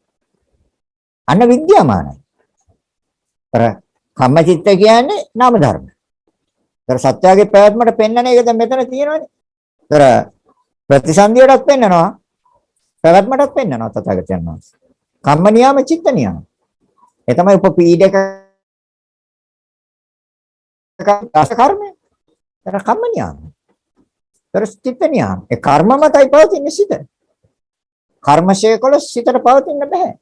අන්න විද්‍යාමානයි. අර කම්මචිත්ත කියන්නේ නාම ධර්ම. අර සත්‍යයේ පැවැත්මට පෙන්වන එක දැන් මෙතන තියෙනවානේ. අර ප්‍රතිසන්දියටත් පෙන්නනවා. පැවැත්මටත් පෙන්නනවා තථාගතයන් වහන්සේ. කම්ම නියාම චිත්ත නියාම. ඒ තමයි උපපීඩක කර්මය. ඒක කම්ම නියාම. ඒක චිත්ත නියාම. ඒ කර්ම මතයි පවතින සිත. කර්මශය කළ සිතට පවතින්න බෑ.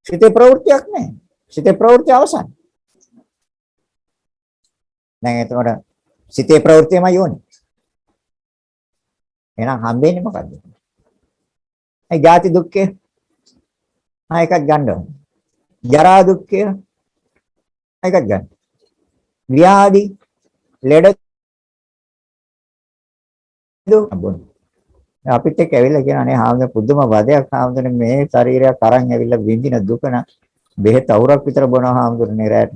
සිතේ ප්‍රවෘත්තියක් නැහැ. සිතේ ප්‍රවෘත්ති අවසන්. දැන් එතකොට සිතේ ප්‍රවෘත්තියමයි යෝනි. එහෙනම් හම්බෙන්නේ මොකද්ද? ඒ ජාති දුක්ඛය. එකක් ගන්න ඕනේ. ජරා දුක්ඛය. එකක් ගන්න. ව්‍යාධි ලෙඩ දුක් අපිට එක්ක ඇවිල්ලා කියන අනේ හාමුදුරුවෝ පුදුම වදයක් හාමුදුරුවෝ මේ ශරීරයක් අරන් ඇවිල්ලා විඳින දුක න බෙහෙත් අවුරක් විතර බොනවා හාමුදුරුවනේ රැට.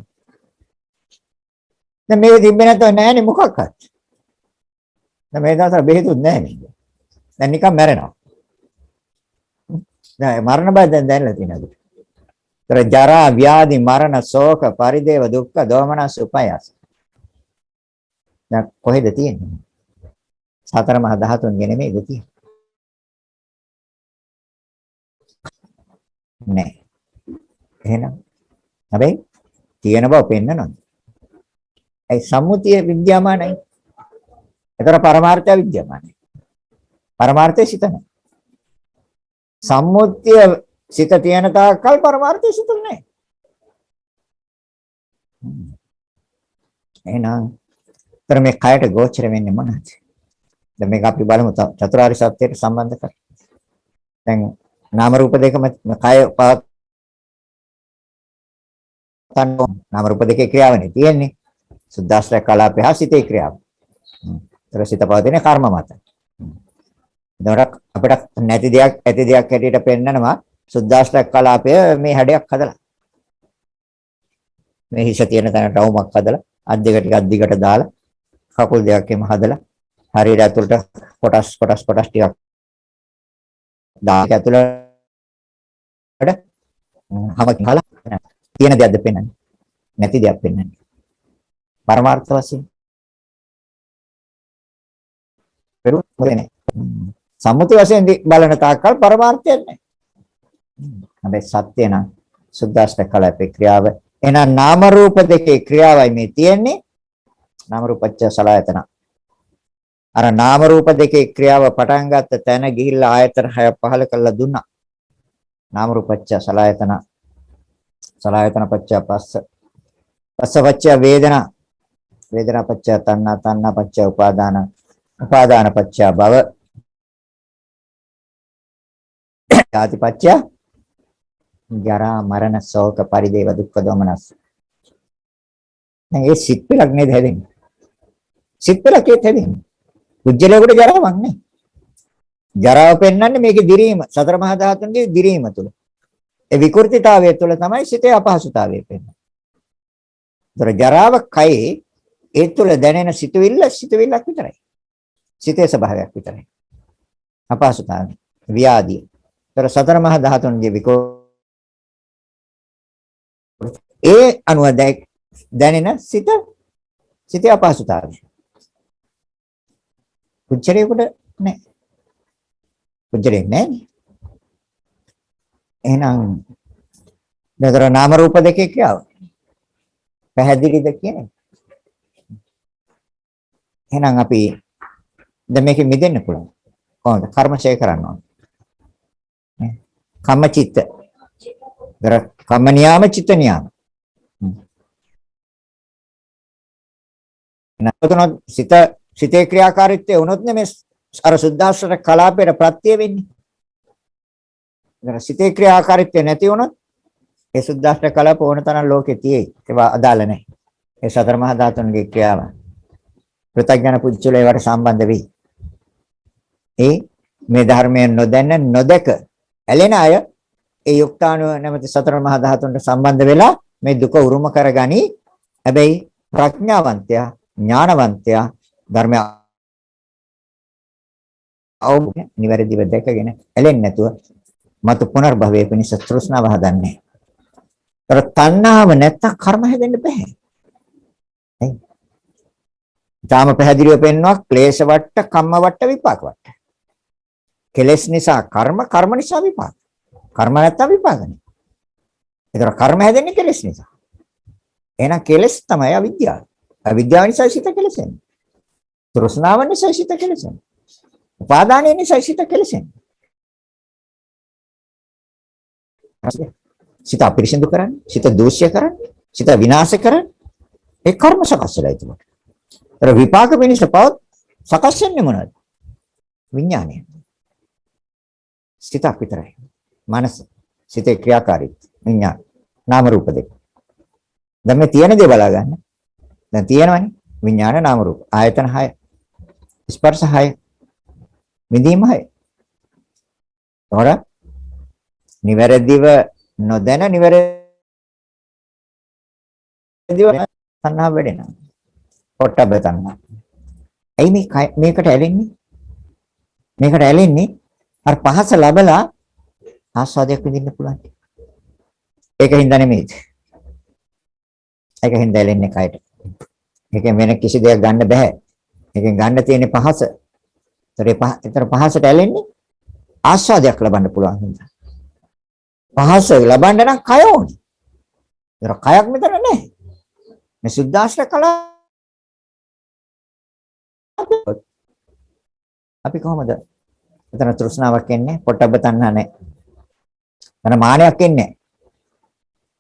දැන් මේක තිබ්බේ නැත්නම් නෑනේ මොකක්වත්. දැන් මේ දවස්වල බෙහෙතුත් නෑනේ. දැන් නිකන් මැරෙනවා. දැන් මරණ බය දැන් දැනලා තියෙනවා. ඒතර ජරා ව්‍යාධි මරණ ශෝක පරිදේව දුක්ඛ දෝමනස් උපයාස. දැන් කොහෙද තියෙන්නේ? සතර මහා ධාතුන්ගේ නෙමෙයිද තියෙන්නේ? නෑ. එහෙනම් හැබැයි තියෙන බව පෙන්නනවා. ඒ සම්මුතිය විද්‍යාමානයි. ඒතර පරමාර්ථය විද්‍යාමානයි. පරමාර්ථය සිත නැහැ. සම්මුතිය සිත තියෙන තාක්කල් පරමාර්ථය සිත නැහැ. එහෙනම් ඒතර මේ කයට ගෝචර වෙන්නේ මොනවද? දැන් මේක අපි බලමු චතුරාර්ය සත්‍යයට සම්බන්ධ කරලා. දැන් නාම රූප දෙකම කය නාම රූප දෙකේ ක්‍රියාවනේ තියෙන්නේ. සුද්දාස්ත්‍ර කලාපය හා සිතේ ක්‍රියාව. ඒතර සිත පවතින කර්ම මත. එතකොට අපිට නැති දෙයක් ඇති දෙයක් හැටියට පෙන්නනවා සුද්දාස්ත්‍ර කලාපය මේ හැඩයක් හදලා. මේ හිස තියෙන තැනට අවුමක් හදලා අත් දෙක ටිකක් දිගට දාලා කකුල් දෙකක් එම හදලා හරියට ඇතුළට කොටස් ටිකක් දාක ඇතුළට හැමකින් හලා තියෙන දෙයක්ද පෙන්වන්නේ නැති දෙයක් පෙන්වන්නේ පරමාර්ථ වශයෙන් පෙරුනේ සම්මුති වශයෙන් බලන තාක්කල් පරමාර්ථයක් නැහැ. හැබැයි සත්‍ය නම් සුද්දාෂ්ටක කලාපේ ක්‍රියාව එහෙනම් නාම රූප දෙකේ ක්‍රියාවයි මේ තියෙන්නේ. නාම රූපච්ච සලආයතන. අර නාම රූප දෙකේ ක්‍රියාව පටන් ගත්ත තැන ගිහිල්ලා ආයතන 6 පහල කරලා දුන්නා. නාම රූපච්ච සලආයතන. සලආයතන පච්ච පස්ස. පස්ස පච්ච වේදනා. වේදනා පච්ච තණ්හා. තණ්හා පච්ච උපාදාන. උපාදාන පච්ච භව. ජාති පච්ච ජරා මරණ ශෝක පරිදේව දුක්ඛ දෝමනස්. මේ සිත් පෙලක් නේද හැදෙන්නේ? සිත් පෙලක් හැදෙන්නේ. කුජලයකට ජරාවක් නෑ. ජරාව පෙන්වන්නේ මේකේ දිරීම සතර මහා ධාතුන්ගේ දිරීම තුල. ඒ විකෘතිතාවය තුල තමයි සිතේ අපහසුතාවය පෙන්වන්නේ. ඒතර ජරාව කයේ ඒ තුල දැනෙන සිතුවිල්ලක් විතරයි. සිතේ ස්වභාවයක් විතරයි. අපහසුතාවය ව්‍යාධිය. ඒතර සතර මහා ධාතුන්ගේ විකෘති ඒ අනුව දැනෙන සිතේ අපහසුතාවය. පුච්චරේකට නෑ. පුච්චරේ නෑනේ. එහෙනම් නතර නාම රූප දෙකේ ක්‍රියාව පැහැදිලිද කියන්නේ? එහෙනම් අපි දැන් මේකෙ මිදෙන්න පුළුවන්. කොහොමද? කර්මශය කරන්න ඕනේ. කම්ම චිත්ත. දර කම්ම නියාම චිත්ත නියාම. නැත්නම් සිතේ ක්‍රියාකාරීත්වය වුණොත් නෙමෙයි අර සුද්ධාශ්‍රත කලාපයට ප්‍රත්‍ය වෙන්නේ. දර සිතේ ක්‍රියාකාරීත්වය නැති වුණොත් ඒ සුද්ධාශ්‍රත කලාප ඕන තරම් ලෝකේ තියෙයි. ඒවා අදාළ නැහැ. ඒ සතර මහා ධාතුන්ගේ ක්‍රියාව. ප්‍රත්‍යඥ පුච්චල ඒවට සම්බන්ධ වෙයි. මේ ධර්මයෙන් නොදැක ඇලෙන අය ඒ යුක්තාණුව නැමැති සතර මහා ධාතුන්ට සම්බන්ධ වෙලා මේ දුක උරුම කරගනි. හැබැයි ප්‍රඥාවන්තයා ඥානවන්තයා ධර්මය අවබෝධ නිවැරදිව දැකගෙන ඇලෙන්නේ නැතුව මතු පුනර්භවයේ පිණිස තෘෂ්ණාව හදන්නේ. ඒතර තණ්හාව නැත්තම් කර්ම හැදෙන්න බෑ. ඊටාම පැහැදිලිව පෙන්වනවා ක්ලේශ වට, කම්ම වට, විපාක වට. කෙලෙස් නිසා කර්ම, කර්ම නිසා විපාක. කර්ම නැත්තම් විපාක නෑ. ඒතර කර්ම හැදෙන්නේ කෙලෙස් නිසා. එහෙනම් කෙලෙස් තමයි අවිද්‍යාව. අවිද්‍යාව නිසා සිත කෙලෙසෙන්නේ. තෘෂ්ණාව නිසා සිත කෙලෙසෙන්නේ. උපාදානය නිසා සිත කෙලෙසෙන්නේ. සිත අපිරිසිදු කරන්නේ, සිත දෝෂ්‍ය කරන්නේ, සිත විනාශ කරන්නේ. ඒ කර්ම සකස් වෙලා ඉතිමට. ඒතර විපාක වෙනස පවත් සකස් වෙන්නේ මොනවද? විඥානය. සිතක් විතරයි. මනස. සිතේ ක්‍රියාකාරීත්වය. විඥාන. නාම රූප දෙක. දැන් මේ තියෙන දේ බලා ගන්න. දැන් තියෙනවනේ. විඥාන නාම රූප. ආයතන 6. ස්පර්ශ 6. විඳීම 6. තොර නිවැරදිව නොදැන නිවැරදිව තණ්හා වැඩෙනවා. පොට්ටබ්බ තණ්හා. ඇයි මේකට ඇලෙන්නේ? මේකට ඇලෙන්නේ අර පහස ලැබලා ආස්වාදයක් විඳින්න පුළුවන්. ඒකින්ද නෙමෙයි. ඒකින්ද ඇලෙන්නේ කයට. ඒකෙන් වෙන කිසි දෙයක් ගන්න බෑ. ඒකෙන් ගන්න තියෙන පහස. ඒතර පහසට ඇලෙන්නේ ආස්වාදයක් ලබන්න පුළුවන් හින්දා. පහස ලබන්න නම් කය ඕනේ. ඒතර කයක් මෙතන නැහැ. මේ සුද්ධාශ්‍රය කලාව අපි කොහොමද? එතන තෘෂ්ණාවක් එන්නේ, පොට්ටබ්බ තණ්හා නැහැ. එතන මානයක් එන්නේ නැහැ.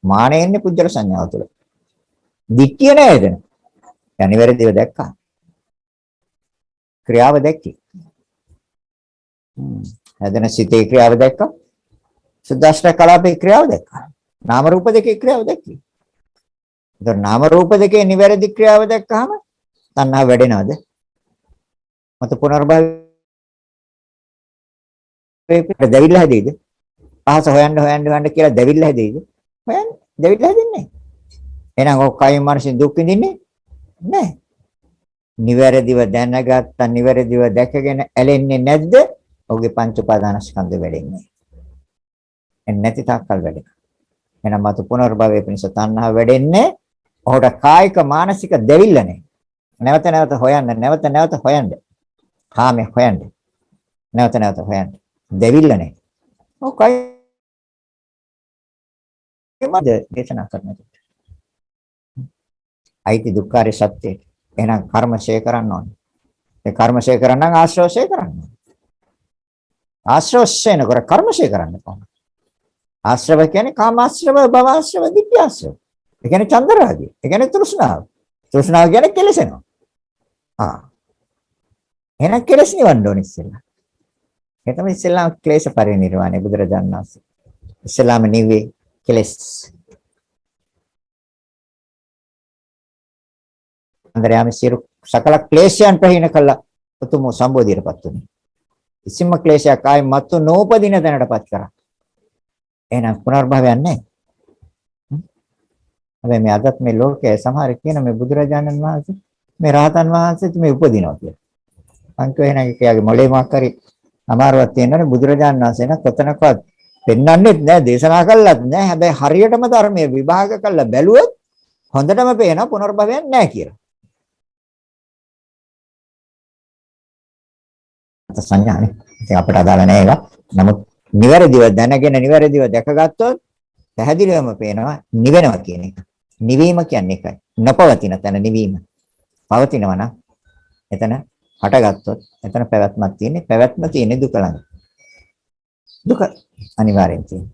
මානෙ එන්නේ පුජ්‍යල සංඥාව තුළ. දික්කිය නෑ එතන. යනිවැරදිව දැක්කා. ක්‍රියාව දැක්කේ. හැදෙන සිතේ ක්‍රියාව දැක්කා. සුද්දාශ්‍රය කලාපේ ක්‍රියාව දැක්කා. නාම රූප දෙකේ ක්‍රියාව දැක්කේ. ඒතර නාම රූප දෙකේ නිවැරදි ක්‍රියාව දැක්කහම තණ්හාව වැඩෙනවද? මත පුනර්භවයේ දෙවිල්ල හැදෙයිද? පහස හොයන්න කියලා දෙවිල්ල හැදෙයිද? හොයන්න දෙවිල්ල හැදෙන්නේ නැහැ. එහෙනම් ඔය කයින් මානසික දුක් විඳින්නේ නැහැ. නිවැරදිව දැනගත්තා, නිවැරදිව දැකගෙන ඇලෙන්නේ නැද්ද? ඔහුගේ පංච උපාදානස්කන්ධ වැඩෙන්නේ. එන්නේ නැති තාක්කල් වැඩෙනවා. එහෙනම් මත පුනර්භවයේ පිණිස තණ්හාව වැඩෙන්නේ. ඔහුට කායික මානසික දෙවිල්ල නැහැ. නැවත නැවත හොයන්න. කාමයේ හොයන්න. නැවත හොයන්න. දෙවිල්ල නැහැ. ඔකයි මද දේශනා කරන්නේ. අයිති දුක්ඛාරය සත්‍යය. එහෙනම් කර්මශය කරන්න ඕනේ. ඒ කර්මශය කරන්න නම් ආශ්‍රවශය කරන්න ඕනේ. ආශ්‍රවශය නකර කර්මශය කරන්න කොහොමද? ආශ්‍රව කියන්නේ කාමාශ්‍රව, භවආශ්‍රව, ditthිආශ්‍රව. ඒ කියන්නේ චන්දරාගය. ඒ කියන්නේ තෘෂ්ණාව. තෘෂ්ණාව කියන්නේ කෙලෙසෙනවා. එහෙනම් කෙලෙස් නිවන්න ඕනේ ඉස්සෙල්ලා. ඒ තමයි ඉස්සෙල්ලාම ක්ලේශ පරිනිර්වාණය බුදුරජාණන් වහන්සේ. ඉස්සෙල්ලාම නිවේ කෙලෙස්. අන්දරයාම සියලු සකල ක්ලේශයන් ප්‍රහීන කළා උතුම් සම්බෝධියටපත් වුණේ. කිසිම ක්ලේශයක් ආයි මතු නෝපදින දැනටපත් කරා. එහෙනම් පුනර්භවයක් නැහැ. හැබැයි මේ අදත් මේ ලෝකයේ සමහර කියන මේ බුදුරජාණන් වහන්සේ මේ රහතන් වහන්සේත් මේ උපදිනවා කියලා. අංක වෙන එකගේ මොලේ මාක් කරේ අමාරුවක් තියෙනවනේ බුදුරජාණන් වහන්සේ නම් කොතනකවත් පෙන්වන්නෙත් නෑ, දේශනා කළත් නෑ. හැබැයි හරියටම ධර්මයේ විභාග කළා බැලුවොත් හොඳටම පේනවා පුනර්භවයක් නෑ කියලා. සංඥානේ. ඉතින් අපිට අදාළ නෑ ඒක. නමුත් නිවැරදිව දැනගෙන නිවැරදිව දැකගත්තොත් පැහැදිලිවම පේනවා නිවෙනවා කියන එක. නිවීම කියන්නේ ඒකයි. නොපවතින තැන නිවීම. පවතිනවා නම් එතන හටගත්තොත් එතන පැවැත්මක් තියෙන්නේ. පැවැත්ම තියෙන්නේ දුක ළඟ. දුක අනිවාර්යෙන් තියෙනවා.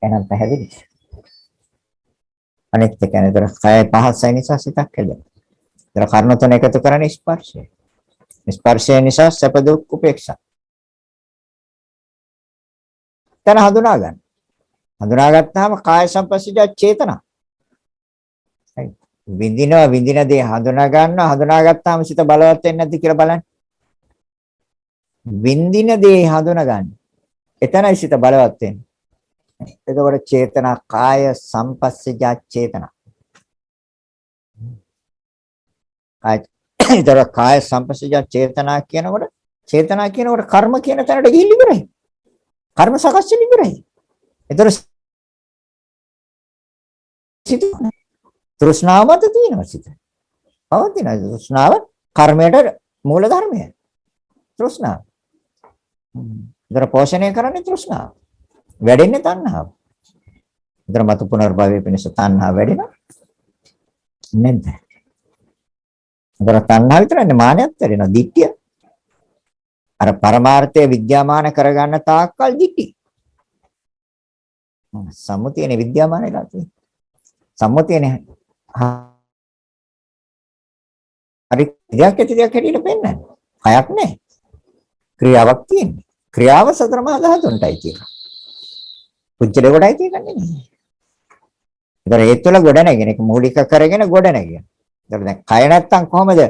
එහෙනම් පැහැදිලි. අනිත් එක නේද? කය පහසයි නිසා සිතක් හැදෙනවා. ඒතර කර්ණ තුන එකතු කරන්නේ ස්පර්ශය. ස්පර්ශය නිසා සැප දුක් උපේක්ෂා. තන හඳුනා ගන්න. හඳුනාගත්තාම කාය සංපස්සජ චේතනා. විඳිනවා විඳින දේ හඳුනා ගන්නවා. හඳුනාගත්තාම සිත බලවත් වෙන්නේ නැද්ද කියලා බලන්න. විඳින දේ හඳුනා ගන්න. එතනයි සිත බලවත් වෙන්නේ. එතකොට චේතනා කාය සංපස්සජ චේතනා. ඒතර කාය සංපස්සජ චේතනා කියනකොට කර්ම කියන තැනට ගිහින් ඉවරයි. කර්ම සකස් වෙලා ඉවරයි. ඒතර සිත තෘෂ්ණාව මත තියෙනවා සිත. පවතින තෘෂ්ණාව කර්මයට මූල ධර්මය. තෘෂ්ණාව. ඒතර පෝෂණය කරන්නේ තෘෂ්ණාව. වැඩෙන්නේ තණ්හාව. ඒතර මත පුනර්භවයේ පිණිස තණ්හාව වැඩෙනවා. නේද? ඒතර තණ්හාව විතරනේ මානයත් වැඩෙනවා. දිට්ඨිය. අර පරමාර්ථය විද්‍යාමාන කරගන්න තාක්කල් දිට්ඨි. සම්මුතියනේ විද්‍යාමාන වෙලා තියෙන්නේ. සම්මුතියනේ හරි දෙයක් ඇති දෙයක් හැටියට පෙන්නන්නේ. හයක් නැහැ. ක්‍රියාවක් තියෙන්නේ. ක්‍රියාව සතර මහා ධාතුන්ටයි තියෙන්නේ. පුච්චලේ කොටයි තියෙන්නේ නේ. ඒතර ඒ තුළ ගොඩ නැගෙන එක මූලික කරගෙන ගොඩ නැගෙන. ඒතර දැන් කය නැත්තම් කොහමද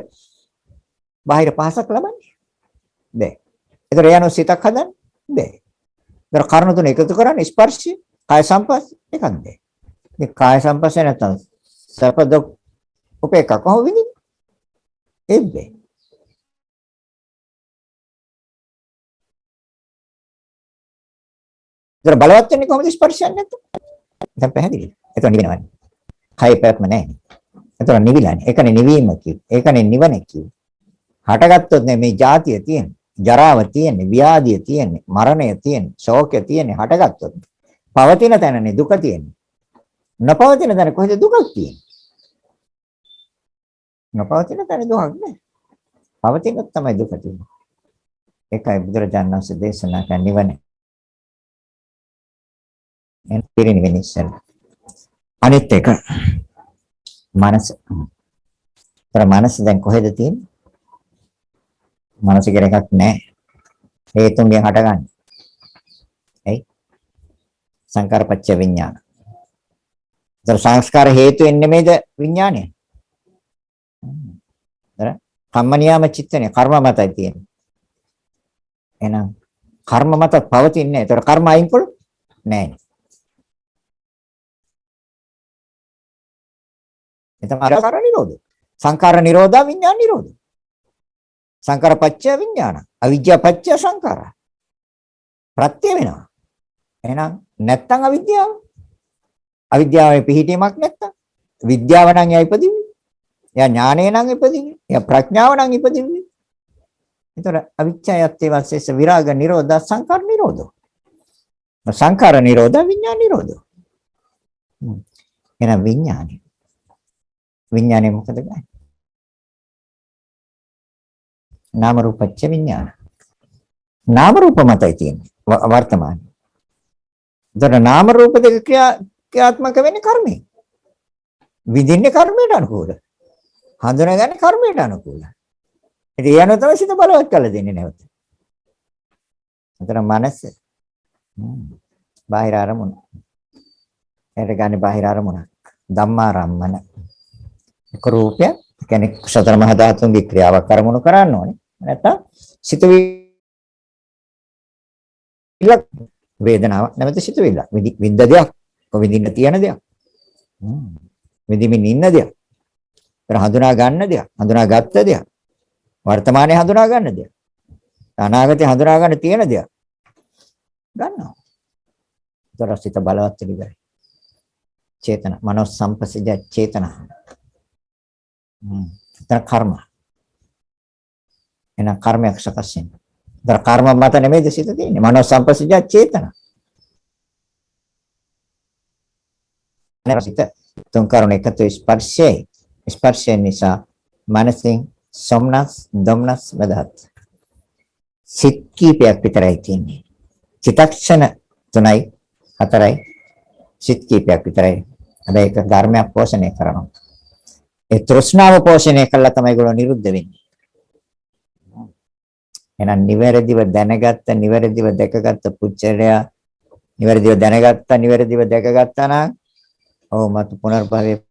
බාහිර පහසක් ලබන්නේ? බැහැ. ඒතර යano සිතක් හදන්නේ? බැහැ. ඒතර කර්ණ තුන එකතු කරන්නේ ස්පර්ශය, කාය සංපස්ස එකක් බැහැ. මේ කාය සංපස්සේ නැත්තම් සැප දුක් උපේක්ඛා කොහොමද විඳින්නේ? එබ්බේ. ඒතර බලවත් වෙන්නේ කොහොමද ස්පර්ශයක් නැත්තම්? දැන් පැහැදිලිද? ඒතර නිවෙනවනේ. කය පැවැත්ම නැහැ. ඒතර නිවිලානේ. ඒකනේ නිවීම කිව්වේ. ඒකනේ නිවන කිව්වේ. හටගත්තොත් නේ මේ ජාතිය තියෙන්නේ. ජරාව තියෙන්නේ, ව්‍යාධිය තියෙන්නේ, මරණය තියෙන්නේ, ශෝකය තියෙන්නේ හටගත්තොත්. පවතින තැනනේ දුක තියෙන්නේ. නොපවතින තැන කොහෙද දුකක් තියෙන්නේ? නොපවතින තැන දුකක් නැහැ. පවතිනොත් තමයි දුක තියෙන්නේ. ඒකයි බුදුරජාණන් වහන්සේ දේශනා කරන නිවන. එන් පිරිනිවෙන ඉස්සෙල්. අනිත් එක මනස. ඒතර මනස දැන් කොහෙද තියෙන්නේ? මනස කියන එකක් නැහැ. හේතුන්ගෙන් හටගන්නේ. එයි සංකාරපච්ච විඥාන. ඒතර සංස්කාර හේතුෙන් නෙමෙයිද විඥානය? හරි. කම්ම නියාම චිත්තනේ කර්ම මතයි තියෙන්නේ. එහෙනම් කර්ම මත පවතින්නේ නැහැ. ඒතර කර්ම අයින් කළොත් නැහැ. එතන සංකාර නිරෝධ. සංකාර නිරෝධා විඥාන නිරෝධ. සංකාර පත්‍ය විඥාන. අවිජ්ජා පත්‍ය සංකාර. ප්‍රත්‍ය වෙනවා. එහෙනම් නැත්තම් අවිද්‍යාව. අවිද්‍යාවේ පිහිටීමක් නැත්තම් විද්‍යාව නම් එයා ඉපදින්නේ. එයා ඥානය නම් ඉපදින්නේ. එයා ප්‍රඥාව නම් ඉපදින්නේ. ඒතර අවිච්ඡයත්තේ වාසේස විරාග නිරෝධ සංකාර නිරෝධෝ. සංකාර නිරෝධ විඥාන නිරෝධෝ. එහෙනම් විඥානය. විඥානය මොකද ගන්නේ? නාම රූපච්ච විඥාන. නාම රූප මතයි තියෙන්නේ වර්තමානයේ. ඒතර නාම රූප දෙක ක්‍රියාත්මක වෙන්නේ කර්මයෙන්. විඳින්නේ කර්මයට අනුකූල. හඳුනාගන්නේ කර්මයට අනුකූල. ඉතින් යන තමයි සිත බලවත් කරලා දෙන්නේ නැවත. ඒතර මනස බාහිර අරමුණ. ඒකට ගන්න බාහිර අරමුණ. ධම්මාරම්මන. එක රූපයක් කියන්නේ සතර මහා ධාතුන්ගේ ක්‍රියාවක් අරමුණු කරන්න ඕනේ. නැත්තම් සිතුවිල්ල වේදනාවක් නැමෙත සිතුවිල්ල. විඳ දෙයක්, විඳින්න තියෙන දෙයක්. විඳිමින් ඉන්න දෙයක්. ඒතර හඳුනා ගන්න දෙයක්, හඳුනාගත්ත දෙයක්. වර්තමානයේ හඳුනා ගන්න දෙයක්. අනාගතේ හඳුනා ගන්න තියෙන දෙයක්. ගන්නවා. ඒතර සිත බලවත් වෙලිවරයි. චේතන, මනෝ සම්පස්සජ චේතන. ඒතර කර්ම. එන කර්මයක් සකස් වෙනවා. ඒතර කර්ම මත නෙමෙයිද සිත තියෙන්නේ. මනෝ සම්පස්සජ චේතන. සිත තුන් කරුණ එකතු ස්පර්ශය. ස්පර්ශය නිසා මනසින් සොම්නස්, දොම්නස් බදහත්. සිත් කීපයක් විතරයි තියෙන්නේ. චිත්තක්ෂණ 3යි 4යි සිත් කීපයක් විතරයි. හැබැයි ඒක ධර්මයක් පෝෂණය කරනවා. ඒ තෘෂ්ණාව පෝෂණය කළා තමයි ඒගොල්ලෝ නිරුද්ධ වෙන්නේ. එහෙනම් නිවැරදිව දැනගත්ත, නිවැරදිව දැකගත්ත පුච්චරයා නිවැරදිව දැනගත්ත, නිවැරදිව දැකගත්තා නම් ඔව් මතු පුනර්භවයේ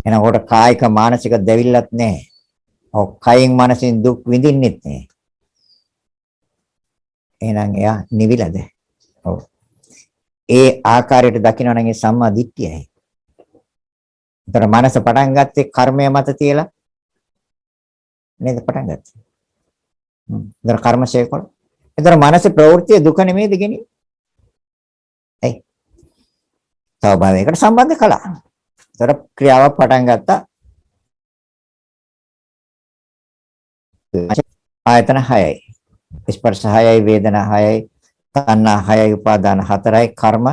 එනකොට කායික මානසික දෙවිල්ලක් නැහැ. ඔව් කයින් මනසින් දුක් විඳින්නෙත් නැහැ. එහෙනම් එයා නිවිලද? ඔව්. ඒ ආකාරයට දකින්න නම් ඒ සම්මා දිට්ඨියයි. ඒතර මනස පටන් ගත්තේ කර්මය මත තියලා නේද පටන් ගත්තේ. ඒතර කර්මශේකවල. ඒතර මනසේ ප්‍රවෘත්ති දුක නෙමෙයිද ගෙනියන්නේ? ඇයි? ස්වභාවයකට සම්බන්ධ කළා. ඒතර ක්‍රියාවක් පටන් ගත්තා. ආයතන 6යි. ස්පර්ශ 6යි, වේදනා 6යි, තණ්හා 6යි, උපාදාන 4යි, කර්ම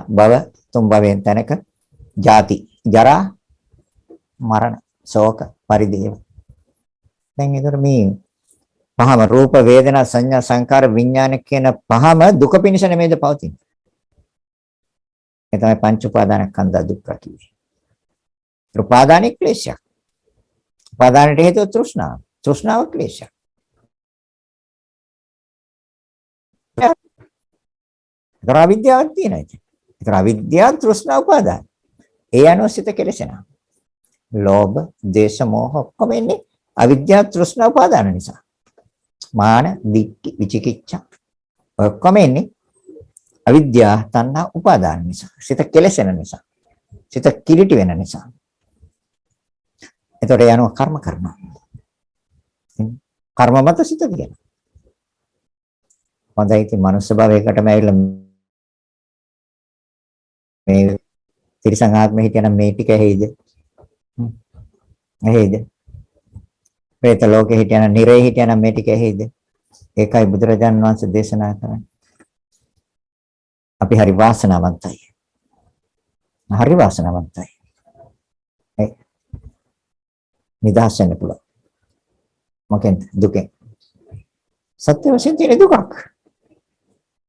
භව 3 භවයෙන් තැනක ජාති, ජරා, මරණ, ශෝක, පරිදේව. දැන් ඒතර මේ පහම රූප, වේදනා, සංඥා, සංකාර, විඥාන කියන පහම දුක පිණිස නෙමෙයිද පවතින්නේ? ඒ තමයි පංච උපාදානස්කන්ධ දුක්ඛ කියන්නේ. උපාදානික ක්ලේශයක්. උපාදානට හේතුව තෘෂ්ණාව. තෘෂ්ණාව ක්ලේශයක්. ඒතර අවිද්‍යාවක් තියෙනවා ඉතින්. ඒතර අවිද්‍යාව තෘෂ්ණා උපාදාන. ඒ අනුසිත කෙලෙසෙනවා. ලෝභ, දේශ, මෝහ ඔක්කොම එන්නේ අවිද්‍යාව තෘෂ්ණා උපාදාන නිසා. මාන, දික්ඛි, විචිකිච්ඡා ඔක්කොම එන්නේ අවිද්‍යාව තණ්හා උපාදාන නිසා. සිත කෙලෙසෙන නිසා. සිත කිලිටි වෙන නිසා. එතකොට යනවා කර්ම කරනවා. කර්ම මත සිත තියෙනවා. හොඳයි ඉතින් මනුස්ස භවයකටම ඇවිල්ලා මේ තිරිසන් ආත්මෙ හිටියනම් මේ ටික ඇහෙයිද? ඇහෙයිද? പ്രേත ලෝකෙ හිටියනම් නිරේ හිටියනම් මේ ටික ඇහෙයිද? ඒකයි බුදුරජාන් වහන්සේ දේශනා කරන්නේ. අපි හරි වාසනාවන්තයි. හරි වාසනාවන්තයි. නිදහස් වෙන්න පුළුවන්. මොකෙන්ද? දුකෙන්. සත්‍ය වශයෙන් තියෙන දුකක්.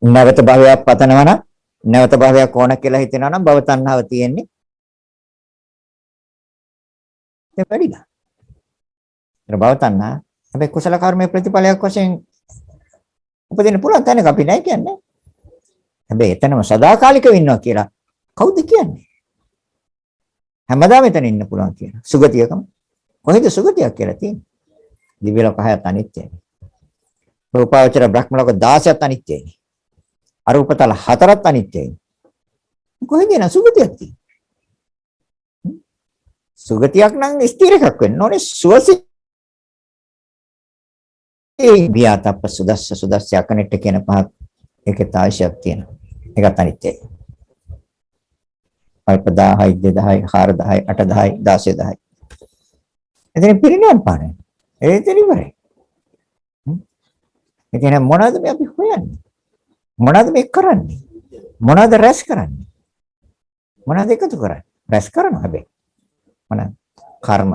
නැවත භවයක් පතනවා නම් නැවත භවයක් ඕන කියලා හිතනවා නම් භව තණ්හාව තියෙන්නේ. ඒක වැඩිලා. ඒ භව තණ්හා හැබැයි කුසල කර්මයේ ප්‍රතිඵලයක් වශයෙන් උපදින්න පුළුවන් තැනක අපි නැහැ කියන්නේ. හැබැයි එතනම සදාකාලිකව ඉන්නවා කියලා කවුද කියන්නේ? හැමදාම එතන ඉන්න පුළුවන් කියන. සුගතියකම. කොහෙද සුගතියක් කියලා තියෙන්නේ? දිව්‍ය ලෝක 6ත් අනිත්‍යයි. රූපාවචර බ්‍රහ්ම ලෝක 16ත් අනිත්‍යයි. අරූපතල 4ත් අනිත්‍යයි. කොහෙද න සුගතියක් තියෙන්නේ? සුගතියක් නම් ස්ථිර එකක් වෙන්න ඕනේ. සුවසේ ඒ වියතප්ප සුදස්ස සුදස්ස යකනෙට කියන පහක් ඒකේ තායිශයක් තියෙනවා. ඒකත් අනිත්‍යයි. අල්ප 10යි 2000යි 4000යි 8000යි 10000යි. එතන පිරිනවම් පානේ. එතන ඉවරයි. එතන මොනවද මේ අපි හොයන්නේ? මොනවද මේ කරන්නේ? මොනවද රැස් කරන්නේ? මොනවද එකතු කරන්නේ? රැස් කරනවා හැබැයි. මොනවද? කර්ම.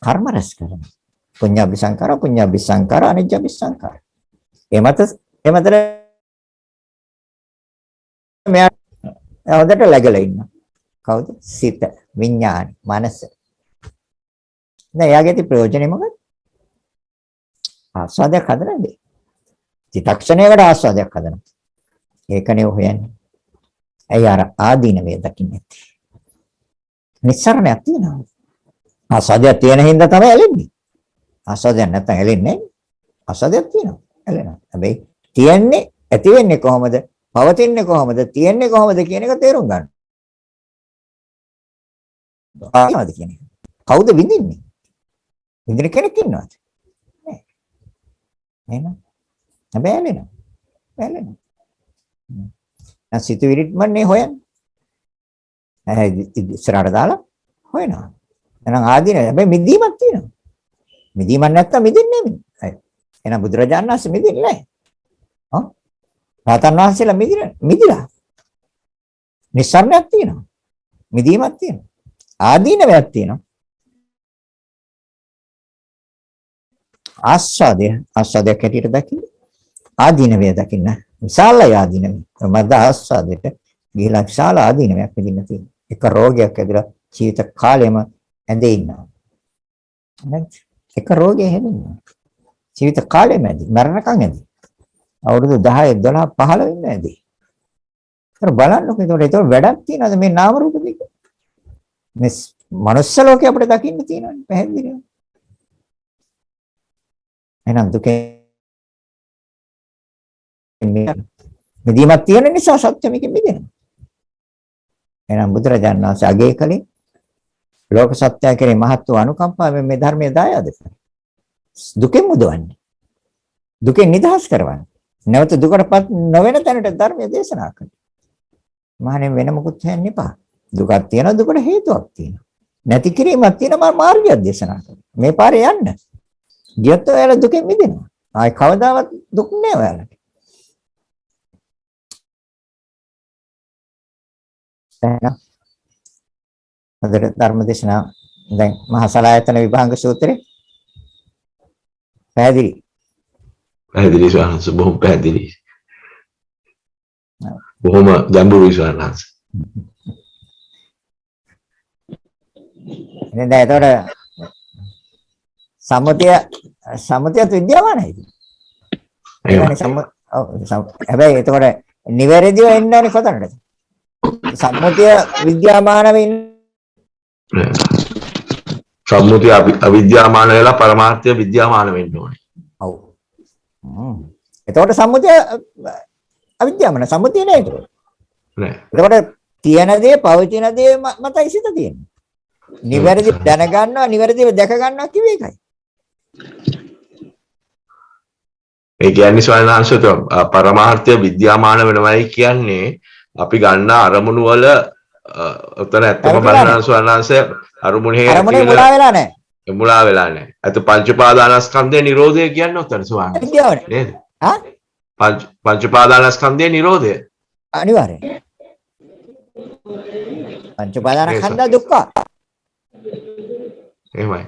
කර්ම රැස් කරනවා. පුඤ්ඤාභි සංකාර, පුඤ්ඤාභි සංකාර, අනිජ්ජාභි සංකාර. එමතර මෙයා හොඳට läගලා ඉන්නවා. කවුද? සිත, විඥාන, මනස. දැන් එයාගේ ප්‍රයෝජනේ මොකක්ද? ආස්වාදයක් හදනද? චිත්තක්ෂණයකට ආස්වාදයක් හදනවා. ඒකනේ හොයන්නේ. ඇයි අර ආදීනවේ දකින්නේ? නිස්සරණයක් තියෙනවා. ආස්වාදයක් තියෙන හින්දා තමයි ඇලෙන්නේ. ආස්වාදයක් නැත්නම් ඇලෙන්නේ නැහැ. ආස්වාදයක් තියෙනවා. ඇලෙනවා. හැබැයි තියෙන්නේ ඇති වෙන්නේ කොහොමද? පවතින්නේ කොහොමද? තියෙන්නේ කොහොමද කියන එක තේරුම් ගන්න. ආවද කියන්නේ. කවුද විඳින්නේ? විඳින කෙනෙක් ඉන්නවද? නෑ. නේද? හැබැයි ඇලෙනවා. වැළෙනවා. දැන් සිතුවිලිත් මන්නේ හොයන්නේ. ඉස්සරහට දාලා හොයනවා. එහෙනම් ආදීන හැබැයි මිදීමක් තියෙනවා. මිදීමක් නැත්තම් මිදෙන්නේ නැහැ. එහෙනම් බුදුරජාණන් වහන්සේ මිදෙන්නේ නැහැ. හා? රහතන් වහන්සේලා මිදිලා. නිස්සාරණයක් තියෙනවා. මිදීමක් තියෙනවා. ආදීනවයක් තියෙනවා. ආස්වාදයක් හැටියට දකින්න. ආදීනවය දකින්න. විශාල ආදීනවය. මද ආස්වාදයට ගිහිලා විශාල ආදීනවයක් විඳින්න තියෙනවා. එක රෝගයක් ඇදලා ජීවිත කාලෙම ඇඳේ ඉන්නවා. නේද? එක රෝගයක් හැදෙනවා. ජීවිත කාලෙම ඇඳි. මරණකම් ඇඳි. අවුරුදු 10 12 15 ඉන්න ඇඳි. ඒතර බලන්නකො ඒතකොට වැඩක් තියනද මේ නාම රූප දෙක? මේ මනුස්ස ලෝකේ අපිට දකින්න තියෙනවනේ පැහැදිලිව. එහෙනම් දුකේ මිදීමක් තියෙන නිසා සත්‍ය මේකෙ මිදෙනවා. එහෙනම් බුදුරජාණන් වහන්සේ අගය කළේ ලෝක සත්‍යය කෙරේ මහත් වූ අනුකම්පාවෙන් මේ ධර්මයේ දායාද කරනවා. දුකෙන් මුදවන්නේ. දුකෙන් නිදහස් කරවන්නේ. නැවත දුකටපත් නොවන තැනට ධර්මයේ දේශනා කරනවා. මහණෙනි වෙන මොකුත් හොයන්න එපා. දුකක් තියෙනවා දුකට හේතුවක් තියෙනවා. නැති කිරීමක් තියෙනවා මාර්ගයක් දේශනා කරනවා. මේ පාරේ යන්න. ගියත් ඔයාලා දුකෙන් මිදෙනවා. ආයි කවදාවත් දුක් නෑ ඔයාලට. අද ධර්ම දේශනා දැන් මහා සලායතන විභාංග සූත්‍රේ පැහැදිලි. පැහැදිලි ස්වාමීන් වහන්සේ බොහොම පැහැදිලි. බොහොම ගැඹුරුයි ස්වාමීන් වහන්සේ. එහෙනම් ඒතකොට සම්මුතියත් විද්‍යාමානයි. හැබැයි ඒතකොට නිවැරදිව එන්න ඕනේ කොතනද? සම්මුතිය විද්‍යාමාන වෙන්නේ. සම්මුතිය අවිද්‍යාමාන වෙලා පරමාර්ථය විද්‍යාමාන වෙන්න ඕනේ. ඔව්. එතකොට සම්මුතිය අවිද්‍යාමාන සම්මුතිය නෑ ඒක. නෑ. එතකොට තියෙන දේ පවතින දේ මතයි සිත තියෙන්නේ. නිවැරදි දැනගන්නවා නිවැරදිව දැක ගන්නවා කිව්වේ ඒකයි. ඒ කියන්නේ ස්වාමීන් වහන්සේ පරමාර්ථය විද්‍යාමාන වෙනවයි කියන්නේ අපි ගන්න අරමුණු වල උතන ඇත්තම බලනවා ස්වාමීන් වහන්සේ අරමුණේ මුලා වෙලා නැහැ. මුලා වෙලා නැහැ. අත පංච පාදානස්කන්ධේ නිරෝධය කියන්නේ උතන ස්වාමීන් වහන්සේ. නේද? හා? පංච පාදානස්කන්ධේ නිරෝධය. අනිවාර්යයෙන්. පංච පාදානස්කන්ධ දුක්ඛ. එහෙමයි.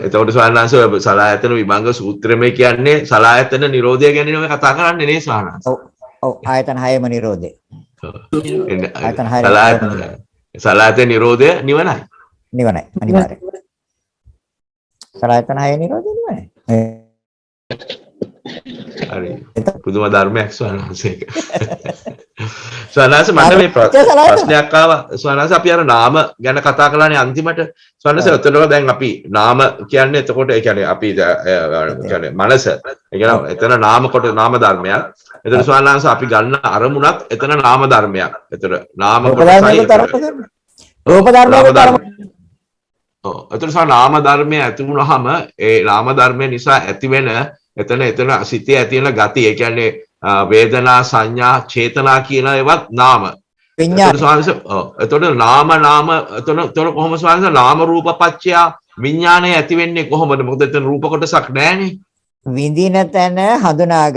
එතකොට ස්වාමීන් වහන්සේ සලායතන විභංග සූත්‍රයේ කියන්නේ සලායතන නිරෝධය ගැන නෙමෙයි කතා කරන්නේ නේ ස්වාමීන් වහන්සේ. ඔව් ආයතන 6ම නිරෝධය. ආයතන 6 සලායතන නිරෝධය නිවනයි. නිවනයි අනිවාර්යයෙන්. සලායතන 6 නිරෝධය නිවනයි. හරි. පුදුම ධර්මයක් ස්වාමීන් වහන්සේ. ස්වාමීන් මට මේ ප්‍රශ්නයක් ආවා. ස්වාමීන් අපි අර නාම ගැන කතා කළානේ අන්තිමට. ස්වාමීන් එතකොට දැන් අපි නාම කියන්නේ එතකොට ඒ කියන්නේ අපි කියන්නේ මනස. ඒ කියන්නේ එතන නාම කොට නාම ධර්මයක්. එතන ස්වාමීන් අපි ගන්න අරමුණක් එතන නාම ධර්මයක්. එතන නාම කොටසයි. රූප ධර්මයක්. ඔව්. එතන නාම ධර්මය ඇති වුනහම ඒ නාම ධර්මය නිසා ඇතිවෙන එතන සිතේ ඇති වෙන ගති ඒ කියන්නේ වේදනා සංඥා චේතනා කියන ඒවත් නාම විඥාන එතකොට නාම එතන කොහොම ස්වාමීන් නාම රූප පත්‍ය විඥානය ඇති වෙන්නේ කොහොමද මොකද එතන රූප කොටසක් නැහැනේ විඳින තැන හඳුනා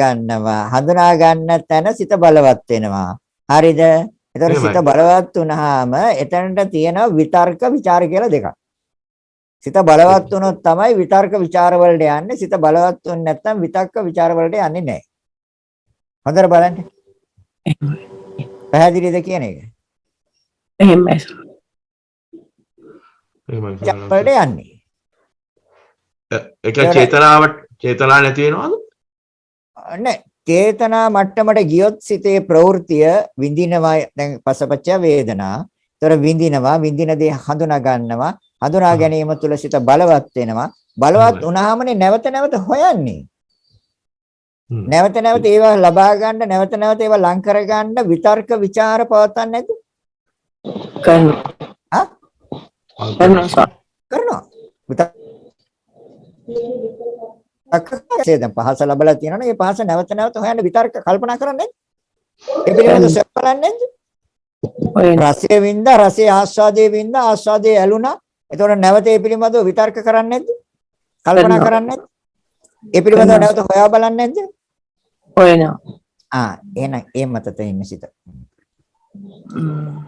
ගන්න තැන සිත බලවත් වෙනවා හරිද එතකොට සිත බලවත් වුනහම එතනට තියෙන විතර්ක ਵਿਚාර කියලා දෙකක් සිත බලවත් වුණොත් තමයි විතර්ක ਵਿਚාර වලට යන්නේ. සිත බලවත් වුනේ නැත්නම් විතක්ක ਵਿਚාර වලට යන්නේ නැහැ. හොඳට බලන්න. පැහැදිලිද කියන එක? එහෙමයි. වලට යන්නේ. ඒක චේතනා නැති වෙනවද? නැහැ. චේතනා මට්ටමට ගියොත් සිතේ ප්‍රවෘත්තිය විඳිනවා දැන් පසපච්ච වේදනා. ඒතර විඳිනවා විඳින දේ හඳුනා ගන්නවා. හඳුනා ගැනීම තුළ සිත බලවත් වෙනවා. බලවත් වුණාමනේ නැවත නැවත හොයන්නේ. නැවත නැවත ඒවා ලබා ගන්න, නැවත නැවත ඒවා ලං කර ගන්න විතර්ක ਵਿਚාර පවත්න්නේ නැද්ද? කරනවා. කරනවා. විතක්කසේ දැන් පහස ලැබලා තියෙනවනේ ඒ පහස නැවත නැවත හොයන්න විතර්ක කල්පනා කරන්නේ නැද්ද? ඒ පිළිබඳව සෙත් බලන්නේ නැද්ද? වෙනවා. රසයේ වින්ද රසයේ ආස්වාදයේ වින්ද ආස්වාදයේ ඇලුනා. එතකොට නැවත ඒ පිළිබඳව විතර්ක කරන්නේ නැද්ද? කල්පනා කරන්නේ නැද්ද? ඒ පිළිබඳව නැවත හොයා බලන්නේ නැද්ද? වෙනවා. එහෙනම් ඒ මත තේින්න සිත.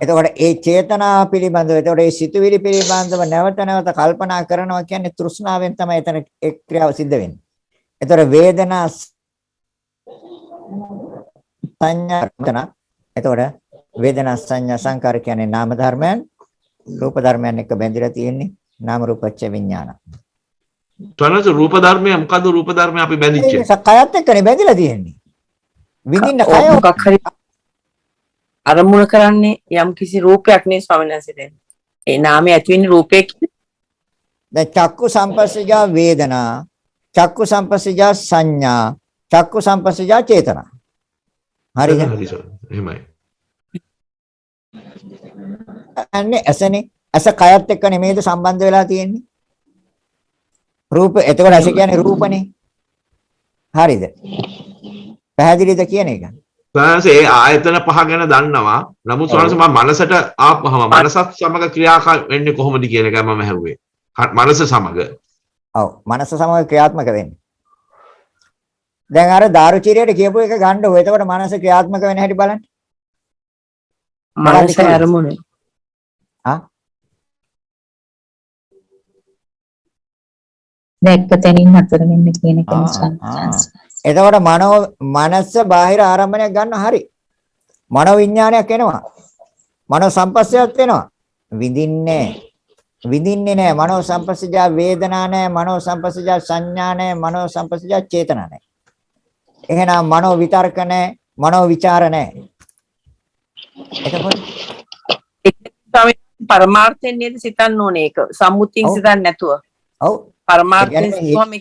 එතකොට ඒ චේතනා පිළිබඳව එතකොට ඒ සිතුවිලි පිළිබඳව නැවත නැවත කල්පනා කරනවා කියන්නේ තෘෂ්ණාවෙන් තමයි එතන ඒ ක්‍රියාව සිද්ධ වෙන්නේ. එතකොට වේදනා සංඥා එතකොට වේදනා සංඥා සංකාර කියන්නේ නාම ධර්මයන් රූප ධර්මයන් එක්ක බැඳිලා තියෙන්නේ නාම රූපච්ච විඥාන. තනස රූප ධර්මය මොකද්ද රූප ධර්මය අපි බැඳිච්චේ? ඒක කයත් එක්කනේ බැඳිලා තියෙන්නේ. විඳින්න කය මොකක් හරි අරමුණ කරන්නේ යම් කිසි රූපයක් නේ ස්වාමීන් වහන්සේ. ඒ නාමය ඇති වෙන්නේ රූපයක. දැන් චක්කු සම්පස්සජා වේදනා චක්කු සම්පස්සජා සංඥා චක්කු සම්පස්සජා චේතනා. හරිද? හරි සර්. එහෙමයි. අන්නේ ඇසනේ ඇස කයත් එක්ක නෙමෙයිද සම්බන්ධ වෙලා තියෙන්නේ? රූප එතකොට ඇස කියන්නේ රූපනේ. හරිද? පැහැදිලිද කියන එක? තනස ඒ ආයතන පහ ගැන දන්නවා. නමුත් තනස මම මනසට ආපහම මනසත් සමග ක්‍රියාකාර වෙන්නේ කොහොමද කියන එක මම අහුවේ. මනස සමග. ඔව් මනස සමග ක්‍රියාත්මක වෙන්නේ. දැන් අර දාරුචීරියට කියපු එක ගන්න ඕ. එතකොට මනස ක්‍රියාත්මක වෙන හැටි බලන්න. මනස අරමුණ. දැක්ක තැනින් හතර වෙන්න කියන එක නිසා. එතකොට මනස බාහිර ආරම්භණයක් ගන්න හරි. මනෝ විඥානයක් එනවා. මනෝ සංපස්සයක් වෙනවා. විඳින්නේ නැහැ. මනෝ සංපස්සජා වේදනා නැහැ. මනෝ සංපස්සජා සංඥා නැහැ. මනෝ සංපස්සජා චේතනා නැහැ. එහෙනම් මනෝ විතර්ක නැහැ. මනෝ විචාර නැහැ. එතකොට පරමාර්ථයෙන් නේද සිතන්න ඕනේ ඒක. සම්මුතියෙන් සිතන්නේ නැතුව. ඔව්. පරමාර්ථයෙන් සිතුවම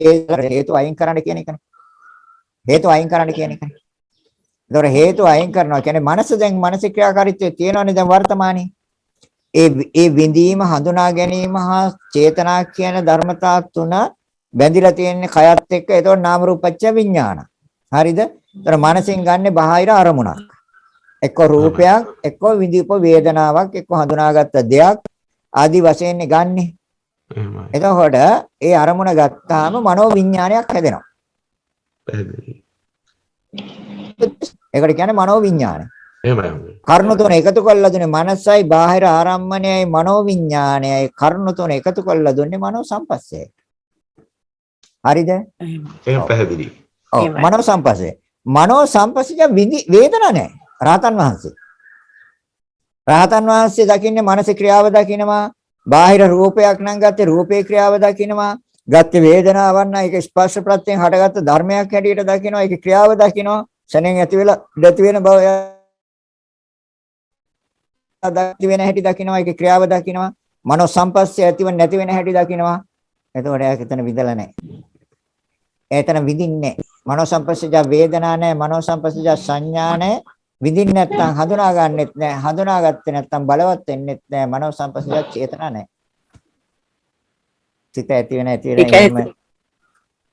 ඒක හේතු අයින් කරන්න කියන එකනේ. හේතු අයින් කරන්න කියන එකනේ. ඒතොර හේතු අයින් කරනවා කියන්නේ මනස දැන් මානසික ක්‍රියාකාරීත්වයේ තියෙනවනේ දැන් වර්තමානයේ. ඒ විඳීම හඳුනා ගැනීම හා චේතනා කියන ධර්මතා තුන බැඳිලා තියෙන්නේ කයත් එක්ක. ඒතොර නාම රූපච්ච විඥාන. හරිද? ඒතොර මනසින් ගන්නෙ බාහිර අරමුණක්. එක්ක රූපයක්, එක්ක විඳීප වේදනාවක්, එක්ක හඳුනාගත්ත දෙයක් ආදි වශයෙන් ගන්නෙ. එතකොට ඒ අරමුණ ගත්තාම මනෝ විඥානයක් හැදෙනවා. පැහැදිලි. ඒකට කියන්නේ මනෝ විඥානය. එහෙමයි. කර්ණ තුන එකතු කරලා දුන්නේ මනසයි බාහිර ආරම්මණයයි මනෝ විඥානයයි කර්ණ තුන එකතු කරලා දුන්නේ මනෝ සංපස්සයයි. හරිද? එහෙම පැහැදිලි. ඔව් මනෝ සංපස්සය. මනෝ සංපස්සය වේදනා නැහැ. රහතන් වහන්සේ. රහතන් වහන්සේ දකින්නේ මනසේ ක්‍රියාව දකින්නවා. බාහිර රූපයක් නම් ගත්තේ රූපේ ක්‍රියාව දකින්නවා. ගත්තේ වේදනාවක් නම් ඒක ස්පර්ශ ප්‍රත්‍යයෙන් හටගත්ත ධර්මයක් හැටියට දකින්නවා. ඒක ක්‍රියාව දකින්නවා. ශරණෙන් ඇති වෙලා නැති වෙන බව ඇති වෙන හැටි දකින්නවා. ඒක ක්‍රියාව දකින්නවා. මනෝ සංපස්සය ඇතිව නැති වෙන හැටි දකින්නවා. එතකොට එයාක එතන විඳලා නැහැ. එතන විඳින්නේ මනෝ සංපස්සජ වේදනා නැහැ. මනෝ සංපස්සජ සංඥා නැහැ. විඳින්න නැත්නම් හඳුනා ගන්නෙත් නැහැ. හඳුනාගත්තේ නැත්නම් බලවත් වෙන්නෙත් නැහැ. මනෝ සංපස්සජ චේතනා නැහැ. සිත ඇති වෙන ඇති වෙන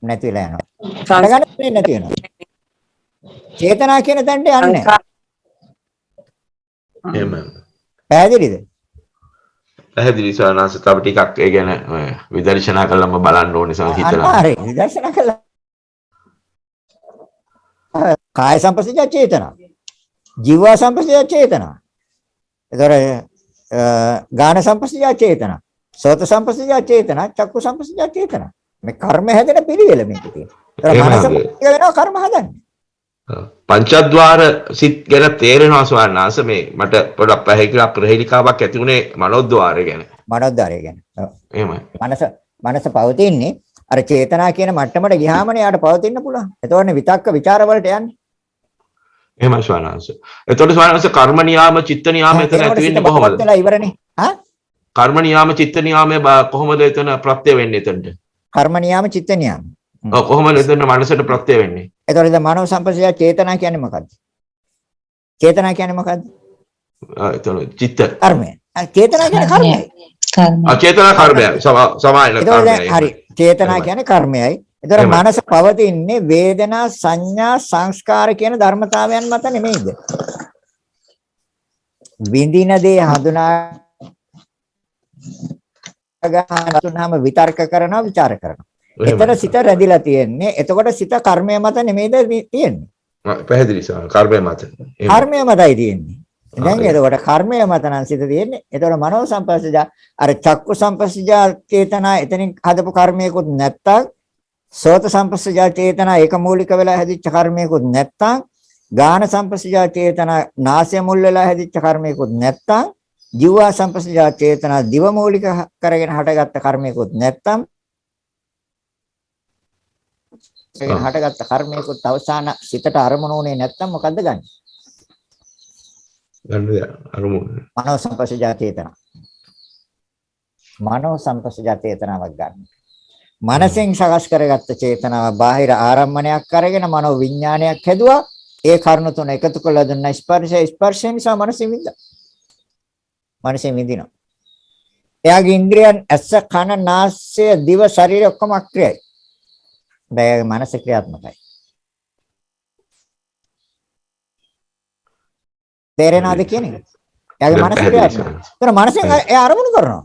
නැති වෙලා යනවා. හටගන්නේ නැති වෙනවා. චේතනා කියන තැනට යන්නේ. එහෙමයි. පැහැදිලිද? පැහැදිලි සවනාස තව ටිකක් ඒ ගැන විදර්ශනා කළාම බලන්න ඕනේ සම හිතලා. හරි විදර්ශනා කළා. කාය සංපස්සජ චේතනා. ජීව සංපස්සජ චේතනා. ඒතර ගාන සංපස්සජ චේතනා. සෝත සංපස්සජ චේතනා. චක්කු සංපස්සජ චේතනා. මේ කර්ම හැදෙන පිළිවෙල මේක තියෙනවා. ඒතර මනස වෙනවා කර්ම හදන්නේ. පංචද්වාර සිත් ගැන තේරෙනවා ස්වාමීනාස මේ මට පොඩක් පැහැදිලිලා ප්‍රහේලිකාවක් ඇති උනේ මනෝද්වාරය ගැන. මනෝද්වාරය ගැන. එහෙමයි. මනස පවතින්නේ අර චේතනා කියන මට්ටමට ගියාමනේ යාට පවතින්න පුළුවන්. එතකොටනේ විතක්ක ਵਿਚාර වලට යන්නේ. එහෙමයි ස්වාමීනාස. එතකොට ස්වාමීනාස කර්ම නියාම චිත්ත නියාම එතන ඇති වෙන්නේ කොහොමද? එතන ඉවරනේ. හා? කර්ම නියාම චිත්ත නියාමයේ කොහොමද එතන ප්‍රත්‍ය වෙන්නේ එතනට? කර්ම නියාම චිත්ත නියාම. ඔව් කොහොමද එතන මනසට ප්‍රත්‍ය වෙන්නේ? එතකොට දැන් මනෝ සංපස්සය චේතනා කියන්නේ මොකද්ද? චේතනා කියන්නේ මොකද්ද? එතන චිත්ත. කර්මය. චේතනා කියන්නේ කර්මය. කර්මය. චේතනා කර්මය සමායන එතකොට දැන් කර්මයයි. හරි චේතනා කියන්නේ කර්මයයි. එතකොට එහෙමයි. මනස පවතින්නේ වේදනා සංඥා සංස්කාර කියන ධර්මතාවයන් මත නෙමෙයිද? විඳින දේ හඳුනා ගන්නාම විතර්ක කරනවා ਵਿਚාර කරනවා. එතන සිත රැඳිලා තියෙන්නේ. එතකොට සිත කර්මය මත නෙමෙයිද තියෙන්නේ? පැහැදිලි සම කර්මය මත. කර්මය මතයි තියෙන්නේ. දැන් එතකොට කර්මය මත නම් සිත තියෙන්නේ. එතකොට මනෝ සංපස්සජා අර චක්කු සංපස්සජා චේතනා එතනින් හදපු කර්මයකුත් නැත්තම් සෝත සංපස්සජා චේතනා ඒක මූලික වෙලා හැදිච්ච කර්මයකුත් නැත්තම් ගාන සංපස්සජා චේතනා නාසය මුල් වෙලා හැදිච්ච කර්මයකුත් නැත්තම් ජීවා සංපස්සජා චේතනා දිව මූලික කරගෙන හටගත්ත කර්මයකුත් නැත්තම් හටගත්ත කර්මයකුත් අවසාන සිතට අරමුණු උනේ නැත්තම් මොකද්ද ගන්නෙ? ගන්න අරමුණ. මනෝ සංපස්සජා චේතනා. මනෝ සංපස්සජා චේතනාවක් ගන්න. මනසෙන් සකස් කරගත්ත චේතනාව බාහිර ආරම්මණයක් කරගෙන මනෝ විඥානයක් හැදුවා. ඒ කර්ණ තුන එකතු කළා දුන්න ස්පර්ශය නිසා මනසෙ විඳිනවා. මනසෙ විඳිනවා. එයාගේ ඉන්ද්‍රියන් ඇස කන නාසය දිව ශරීරය ඔක්කොම අක්‍රියයි. බෑ මනස ක්‍රියාත්මකයි. තේරෙනවද කියන්නේ? එයාගේ මනස ක්‍රියාත්මකයි. ඒතර මනසෙන් එයා අරමුණු කරනවා.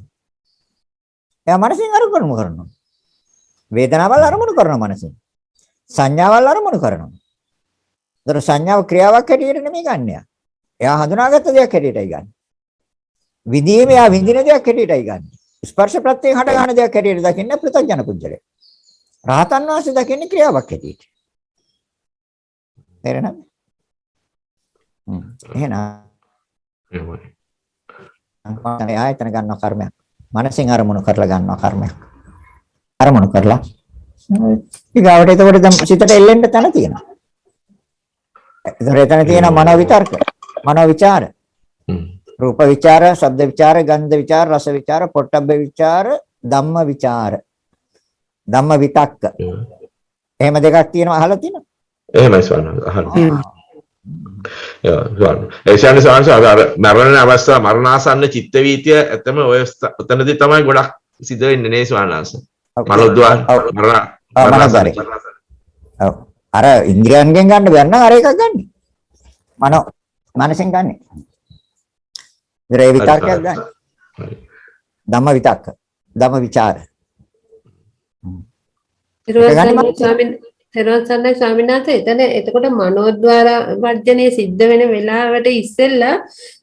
එයා මනසෙන් අරමුණු කරනවා. වේදනාවල් අරමුණු කරනවා මනසෙන්. සංඥාවල් අරමුණු කරනවා. ඒතර සංඥාව ක්‍රියාවක් හැටියට නෙමෙයි ගන්න. එයා හඳුනාගත්ත දෙයක් හැටියටයි ගන්න. විදීම එයා විඳින දෙයක් හැටියටයි ගන්න. ස්පර්ශ ප්‍රත්‍යයෙන් හට ගන්න දෙයක් හැටියට දකින්න පෘථග්ජන පුජ්‍යලය. රහතන් වහන්සේ දකින්නේ ක්‍රියාවක් හැටියට. තේරෙනවද? එහෙනම් ආයතන ගන්නවා කර්මයක්. මනසෙන් අරමුණු කරලා ගන්නවා කර්මයක්. අරමුණු කරලා ඊගාවට එතකොට දැන් සිතට එල්ලෙන්න තැන තියෙනවා. එතන තියෙන මනෝ විතර්ක, මනෝ විචාර, රූප විචාර, ශබ්ද විචාර, ගන්ධ විචාර, රස විචාර, පොට්ටබ්බ විචාර, ධම්ම විචාර, ධම්ම විතක්ක. එහෙම දෙකක් තියෙනවා අහලා තියෙනවා. එහෙමයි ස්වාමීන් වහන්සේ. ඒ මරණ අවස්ථාව මරණාසන්න චිත්ත වීතිය ඇත්තම ඔය උතනදී තමයි ගොඩක් සිද්ධ වෙන්නේ නේ ස්වාමීන් වහන්සේ. මනෝද්වාර මරණ. ඔව්. අර ඉන්ද්‍රියන්ගෙන් ගන්න බැන්න අර එකක් ගන්න. මනසෙන් ගන්න. ඉතින් විතර්කයක් ගන්න. ධම්ම විතක්ක, ධම්ම විචාර. තෙරුවන් ස්වාමීන් වහන්සේ එතන එතකොට මනෝද්වාර වර්ජනයේ සිද්ධ වෙන වෙලාවට ඉස්සෙල්ලා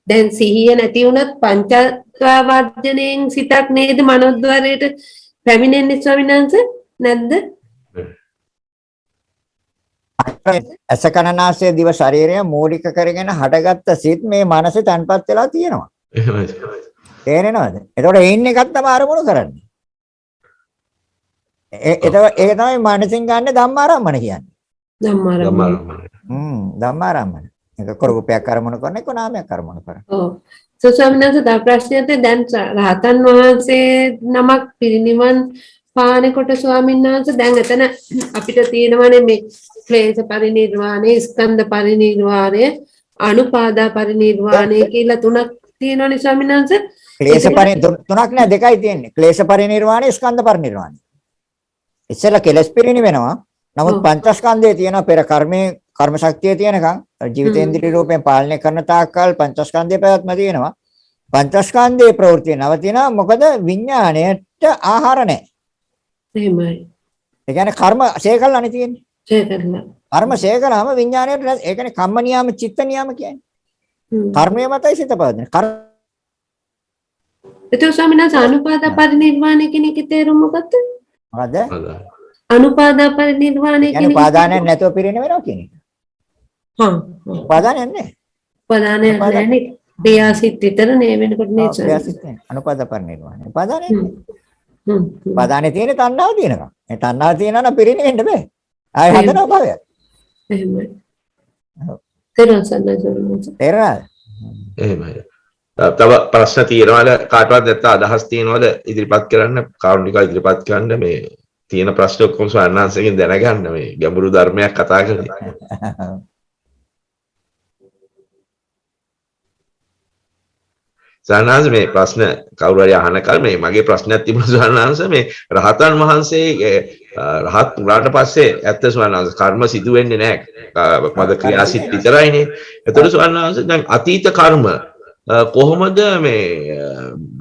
දැන් සිහිය නැති වුණත් පංචද්වාර වර්ජනයෙන් සිතක් නේද මනෝද්වාරයට පැමිණෙන්නේ ස්වාමීන් වහන්සේ නැද්ද? අසකනාසය දිව ශරීරය මූලික කරගෙන හටගත්ත සිත් මේ මනසේ තන්පත් වෙලා තියෙනවා. එහෙමයි. තේරෙනවද? එතකොට ඒින් එකක් තමයි අරමුණු කරන්නේ. ඒක තමයි මනසින් ගන්න ධම්මාරම්මන කියන්නේ. ධම්මාරම්මන. ඒක රූපයක් අරමුණු කරන එක නාමයක් අරමුණු කරන. ඔව්. ස්වාමීන් වහන්සේ දා ප්‍රශ්නයට දැන් රහතන් වහන්සේ නමක් පිරිනිවන් පානකොට ස්වාමීන් වහන්සේ දැන් එතන අපිට තියෙනවානේ මේ ක්ලේශ පරිනිර්වාණය, ස්කන්ධ පරිනිර්වාණය, අනුපාදා පරිනිර්වාණය කියලා තුනක් තියෙනවානේ ස්වාමීන් වහන්සේ. ක්ලේශ තුනක් නෑ දෙකයි තියෙන්නේ. ක්ලේශ පරිනිර්වාණය, ස්කන්ධ පරිනිර්වාණය. ඉස්සෙල්ලා කෙලස් පිරිනි වෙනවා. නමුත් පංචස්කන්ධයේ තියෙන පෙර කර්මයේ කර්ම ශක්තිය තියෙනකන් ජීවිතේන්ද්‍රිය රූපයෙන් පාලනය කරන තාක්කල් පංචස්කන්ධයේ පැවැත්ම තියෙනවා. පංචස්කන්ධයේ ප්‍රවෘත්ති නවතිනවා. මොකද විඥාණයට ආහාර නැහැ. එහෙමයි. ඒ කියන්නේ කර්ම ශේකල්ලානේ තියෙන්නේ. ශේකල්ලා. කර්ම ශේකලාම විඥාණයට ඒ කියන්නේ කම්ම නියාම චිත්ත නියාම කියන්නේ. කර්මයේ මතයි සිත පවතින. ඒතර ස්වාමීන් වහන්සේ අනුපාදා පරිනිර්වාණය කියන එකේ තේරුම මොකක්ද? මොකද? අනුපාදා පරිනිර්වාණය කියන්නේ උපාදානයක් නැතුව පිරින වෙනවා කියන එක. උපාදානයක් නැහැ. උපාදානයක් නැහැ. ක්‍රියාසිත විතර නේ වෙනකොට නේ ක්‍රියාසිත අනුපාදා පරිනිර්වාණය. උපාදානයක් නැහැ. උපාදානේ තියෙන තණ්හාව තියෙනකම්. ඒ තණ්හාව තියෙනවා නම් පිරින වෙන්න බෑ. ආයෙ හදනවා භවය. එහෙමයි. තේරුණාද? එහෙමයි. තව ප්‍රශ්න තියෙනවද කාටවත් නැත්නම් අදහස් තියෙනවද ඉදිරිපත් කරන්න කාරුණිකව ඉදිරිපත් කරන්න මේ තියෙන ප්‍රශ්න ඔක්කොම ස්වාමීන් දැනගන්න මේ ගැඹුරු ධර්මයක් කතා කරන්නේ. සානාංශ මේ ප්‍රශ්න කවුරු හරි අහන කල මේ මගේ ප්‍රශ්නයක් තිබුණා සානාංශ මේ රහතන් වහන්සේ රහත් වුණාට පස්සේ ඇත්ත සානාංශ කර්ම සිදු වෙන්නේ නැහැ. මද ක්‍රියාසිට විතරයිනේ. ඒතකොට සානාංශ දැන් අතීත කර්ම කොහොමද මේ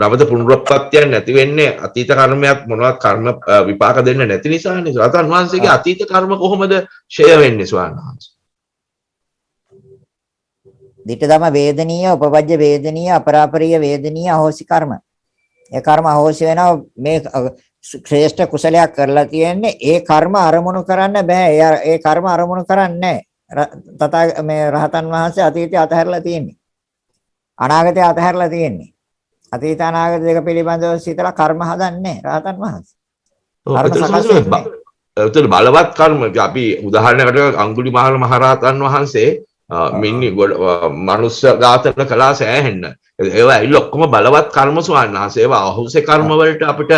නවත පුනරුත්පත්තියක් නැති වෙන්නේ අතීත කර්මයක් මොනවත් කර්ම විපාක දෙන්න නැති නිසානේ. රහතන් වහන්සේගේ අතීත කර්ම කොහොමද ෂය වෙන්නේ සානාංශ? ditthadhamma වේදනීය උපපජ්ජ වේදනීය අපරාපරිය වේදනීය අහෝසි කර්ම. ඒ කර්ම අහෝසි වෙනවා මේ ශ්‍රේෂ්ඨ කුසලයක් කරලා තියෙන්නේ ඒ කර්ම අරමුණු කරන්න බෑ. ඒ කර්ම අරමුණු කරන්නේ තථා මේ රහතන් වහන්සේ අතීතය අතහැරලා තියෙන්නේ. අනාගතය අතහැරලා තියෙන්නේ. අතීත අනාගත දෙක පිළිබඳව සිතලා කර්ම හදන්නේ රහතන් වහන්සේ. ඒතර බලවත් කර්ම අපි උදාහරණයකට අඟුලිමාල මහරහතන් වහන්සේ මිනි මනුස්ස ඝාතන කළා සෑහෙන්න. ඒවා ඇවිල්ලා ඔක්කොම බලවත් කර්ම ස්වාමීන් වහන්සේ. ඒවා අහුසේ කර්ම වලට අපිට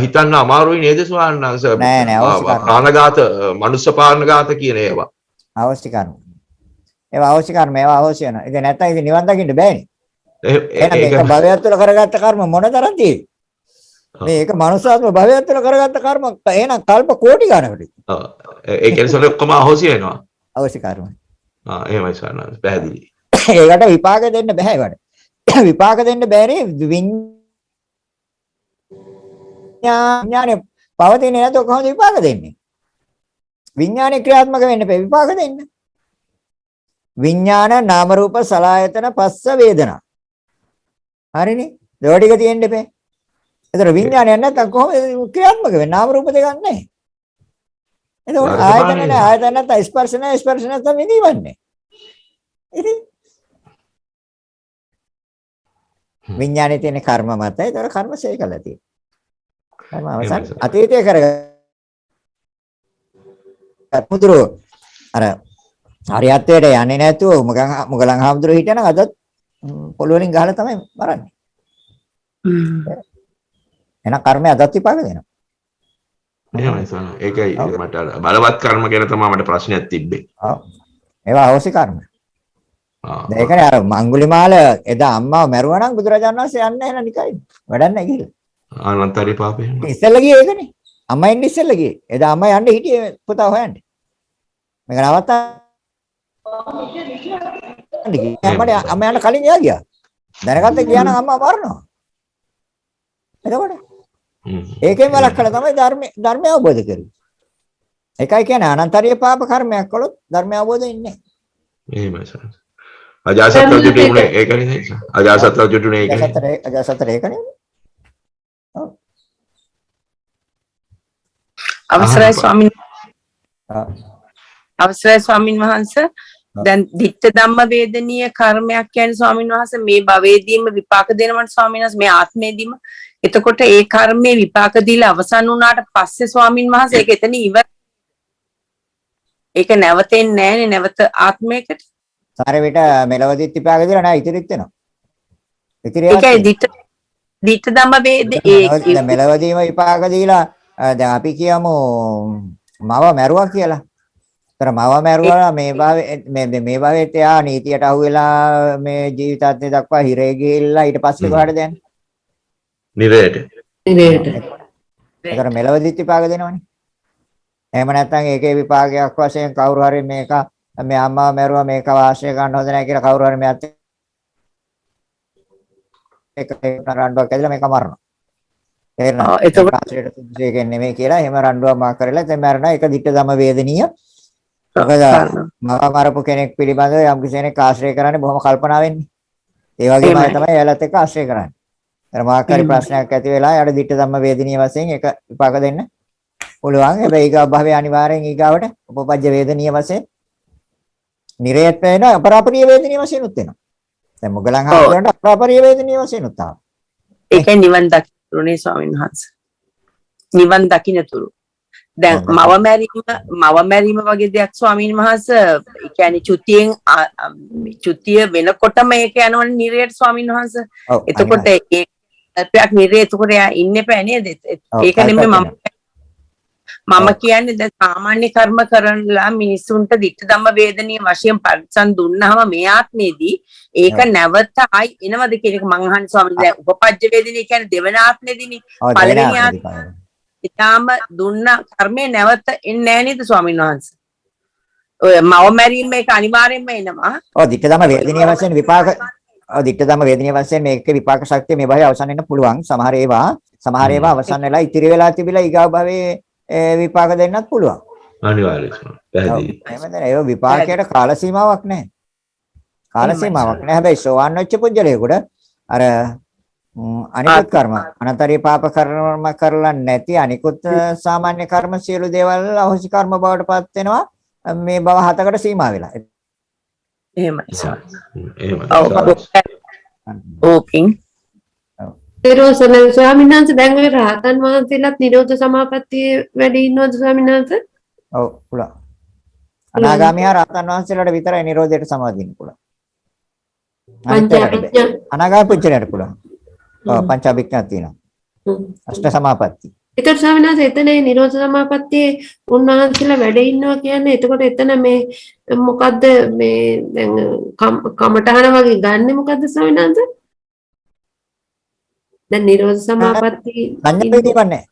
හිතන්න අමාරුයි නේද ස්වාමීන් වහන්සේ? නෑ ප්‍රාණඝාත, මනුස්ස ප්‍රාණඝාත කියන ඒවා. අවශ්‍ය කර්ම. ඒවා අවශ්‍ය කර්ම ඒවා අවශ්‍ය වෙනවා. ඒක නැත්තම් ඉතින් නිවන් දකින්න බෑනේ. එහෙනම් මේක භවයක් තුළ කරගත්ත කර්ම මොන තරම් තියෙන්නේ? මේක මනුස්සාත්ම භවයක් තුළ කරගත්ත කර්ම එහෙනම් කල්ප කෝටි ගණනකට. ඔව්. ඒ කියන්නේ ඔක්කොම අවශ්‍ය වෙනවා. අවශ්‍ය කර්ම. එහෙමයි සානාංශ පැහැදිලි. ඒකට විපාක දෙන්න බෑ ඒකට. විපාක දෙන්න බෑනේ විඥානේ පවතින්නේ නැතොත් කොහොමද විපාක දෙන්නේ? විඥානේ ක්‍රියාත්මක වෙන්න බෑ විපාක දෙන්න. විඥාන නාම රූප සලආයතන පස්ස වේදනා. හරිනේ? ඒවා ටික තියෙන්න බෑ. ඒතර විඥානයක් නැත්නම් කොහොමද ක්‍රියාත්මක වෙන්නේ? නාම රූප දෙකක් නැහැ. එතකොට ආයතන නැහැ ආයතන නැත්නම් ස්පර්ශ නැහැ ස්පර්ශ නැත්නම් විඳින්නේ. ඉතින් විඥානේ තියෙන කර්ම මත ඒතර කර්ම ශේ කළා තියෙනවා. කර්ම අවසන් අතීතයේ කරගත් මුදුරු අර හරියත්වයට යන්නේ නැතුව මොගලන් හාමුදුරුවෝ හිටියනම් අදත් පොළොව වලින් ගහලා තමයි මරන්නේ. එහෙනම් කර්මය අදත් විපාක දෙනවා. එහෙමයි සාන. ඒකයි මට බලවත් කර්ම ගැන තමයි මට ප්‍රශ්නයක් තිබ්බේ. ඔව්. ඒවා අවශ්‍ය කර්ම. ඒකනේ අර අඟුලිමාල එදා අම්මාව මැරුවා නම් බුදුරජාණන් වහන්සේ යන්නේ නැහැ නිකයි. වැඩක් නැහැ ගිහලා. ආනන්තරි පාපේ. ඉස්සෙල්ලා ගියේ ඒකනේ. අම්මා ඉන්නේ ඉස්සෙල්ලා ගියේ. එදා අම්මා යන්නේ හිටියේ පුතා හොයන්න. මේක නවත්තා. අම්මා යන්න කලින් එයා ගියා. දැනගත්ත ගියා නම් අම්මා මරනවා. එතකොට ඒකෙන් වළක්වලා තමයි ධර්මය අවබෝධ කරගන්නේ. ඒකයි කියන්නේ අනන්තරීය පාප කර්මයක් කළොත් ධර්මය අවබෝධ වෙන්නේ නැහැ. එහෙමයි සාන. අජාසත් රජුට උනේ ඒකනේ නේද? අජාසත් රජුට උනේ ඒකනේ. අජාසත් ඒකනේ. ඔව්. අවසරයි ස්වාමීන් වහන්සේ දැන් ditta dhamma වේදනීය කර්මයක් කියන්නේ ස්වාමීන් වහන්සේ මේ භවයේදීම විපාක දෙනවනේ ස්වාමීන් වහන්සේ මේ ආත්මයේදීම එතකොට ඒ කර්මයේ විපාක දීලා අවසන් වුණාට පස්සේ ස්වාමීන් වහන්සේ ඒක එතන ඉවර ඒක නැවතෙන්නේ නැහනේ නැවත ආත්මයකට සාර විට මෙලවදිත් විපාක දීලා නෑ ඉතිරිත් වෙනවා. ඒකයි ditta dhamma වේද ඒ මෙලවදීම විපාක දීලා දැන් අපි කියමු මව මැරුවා කියලා. තර මව මැරුවා මේ භවයේ එයා නීතියට අහු වෙලා මේ ජීවිතාන්තය දක්වා හිරේ ගිහිල්ලා ඊට පස්සේ කොහාටද යන්නේ? නිරයට. ඒතර මෙලවදිත් විපාක දෙනවනේ. එහෙම නැත්නම් ඒකේ විපාකයක් වශයෙන් කවුරු හරි මේක මේ අම්මා මැරුවා මේක වාසිය ගන්න හොඳ නැහැ කියලා කවුරු හරි මෙයාත් ඒක රණ්ඩුවක් ඇදලා මේක මරනවා. එතකොට ආශ්‍රයයට සුදුසුකම් නෙමෙයි කියලා එහෙම රණ්ඩුවක් මා කරලා දැන් මරනවා. ඒක ditta dhamma වේදනීය. මොකද මම මරපු කෙනෙක් පිළිබඳව යම් කෙනෙක් ආශ්‍රය කරන්නේ බොහොම කල්පනාවෙන්නේ. ඒ වගේම තමයි එයාලත් එක්ක ආශ්‍රය කරන්නේ. අර මාකාරී ප්‍රශ්නයක් ඇති වෙලා යාට ditta dhamma වේදනීය වශයෙන් ඒක විපාක දෙන්න පුළුවන්. හැබැයි ඊගා භවයේ අනිවාර්යෙන් ඊගාවට උපපජ්ජ වේදනීය වශයෙන් නිරේත් වෙන අපරාපරිය වේදනීය වශයෙන් උත් වෙනවා. දැන් මොගලන් හාමුදුරන්ට අපරාපරිය වේදනීය වශයෙන් උත් ආවා. ඒකයි නිවන් දකින්නේ ස්වාමීන් වහන්සේ. නිවන් දකින්නතුරු. දැන් මව මැරීම වගේ දෙයක් ස්වාමීන් වහන්සේ ඒ කියන්නේ චුතිය වෙනකොටම ඒක යනවනේ නිරේට ස්වාමීන් වහන්සේ. එතකොට ඒ අල්පයක් නිරේ එතකොට එයා ඉන්නේ පෑ නේද? ඒක නෙමෙයි මම මම කියන්නේ දැන් සාමාන්‍ය කර්ම කරනලා මිනිසුන්ට ditta ධම්ම වේදනීය වශයෙන් පරිසම් දුන්නාම මේ ආත්මේදී ඒක නැවත ආයි එනවද කියන එක මං අහන්නේ ස්වාමීන් වහන්සේ. දැන් උපපජ්ජ වේදනීය කියන්නේ දෙවන ආත්මෙදීනේ. ඔව් පළවෙනි ආත්මේ ඊටාම දුන්න කර්මය නැවත එන්නේ නැහැ නේද ස්වාමීන් වහන්සේ? ඔය මව මැරීම එක අනිවාර්යෙන්ම එනවා. ඔව් ditta ධම්ම වේදනීය වශයෙන් විපාක ditta ධම්ම වේදනීය වශයෙන් මේකේ විපාක ශක්තිය මේ භවයේ අවසන් වෙන්න පුළුවන්. සමහර ඒවා අවසන් වෙලා ඉතිරි වෙලා තිබිලා ඊගාව භවයේ විපාක දෙන්නත් පුළුවන්. අනිවාර්යයෙන්ම පැහැදිලි. එහෙමද? ඒ විපාකයට කාල සීමාවක් නැහැ. කාල සීමාවක් නැහැ. හැබැයි සෝවාන් වෙච්ච පුජ්‍යලයකට අර අනිකුත් කර්ම අනතරී පාප කර්ම කරලා නැති අනිකුත් සාමාන්‍ය කර්ම සියලු දේවල් අහෝසි කර්ම බවට පත් වෙනවා. මේ භව 7කට සීමා වෙලා. එහෙමයි. එහෙමයි. ඕකින්. ඒරෝසන ස්වාමීන් වහන්සේ දැන් ඔය රහතන් වහන්සේලාත් නිරෝධ සමාපත්තිය වැඩි ඉන්නවද ස්වාමීන් වහන්සේ? ඔව් පුළුවන්. අනාගාමී හා රහතන් වහන්සේලාට විතරයි නිරෝධයට සමාදින්න පුළුවන්. පංචාභිඥා. අනාගාමී පුජ්‍යලයට පුළුවන්. ඔව් පංචාභිඥා තියෙනවා. අෂ්ට සමාපatti. ඒතර ස්වාමීන් වහන්සේ එතන නිරෝධ සමාපත්තියේ උන්වහන්සේලා වැඩ ඉන්නවා කියන්නේ එතකොට එතන මේ මොකද්ද මේ දැන් කමඨහන වගේ ගන්නෙ මොකද්ද ස්වාමීන් වහන්සේ? දැන් නිරෝධ සමාපatti සංඥා පිළිබන්නේ.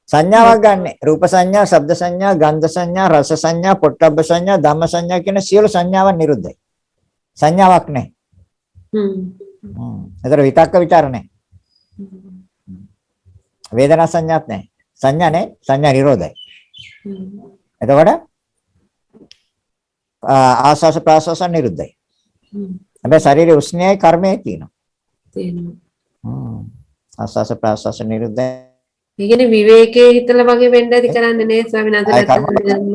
සංඥාවක් ගන්න. රූප සංඥා, ශබ්ද සංඥා, ගන්ධ සංඥා, රස සංඥා, පොට්ටබ්බ සංඥා, ධම්ම සංඥා කියන සියලු සංඥාවන් නිරුද්ධයි. සංඥාවක් නැහැ. ඒතර විතක්ක ਵਿਚාර නැහැ. වේදනා සංඥාත් නැහැ. සංඥා නැහැ. සංඥා නිරෝධයි. එතකොට ආස්වාස ප්‍රාස්වාස නිරුද්ධයි. හැබැයි ශරීරයේ උෂ්ණයයි කර්මයයි තියෙනවා. ආස්වාස ප්‍රාස්වාස නිරුද්ධයි. ඒ කියන්නේ විවේකයේ හිතලා වගේ වෙන්න ඇති කරන්නේ නේ ස්වාමීන් වහන්සේ.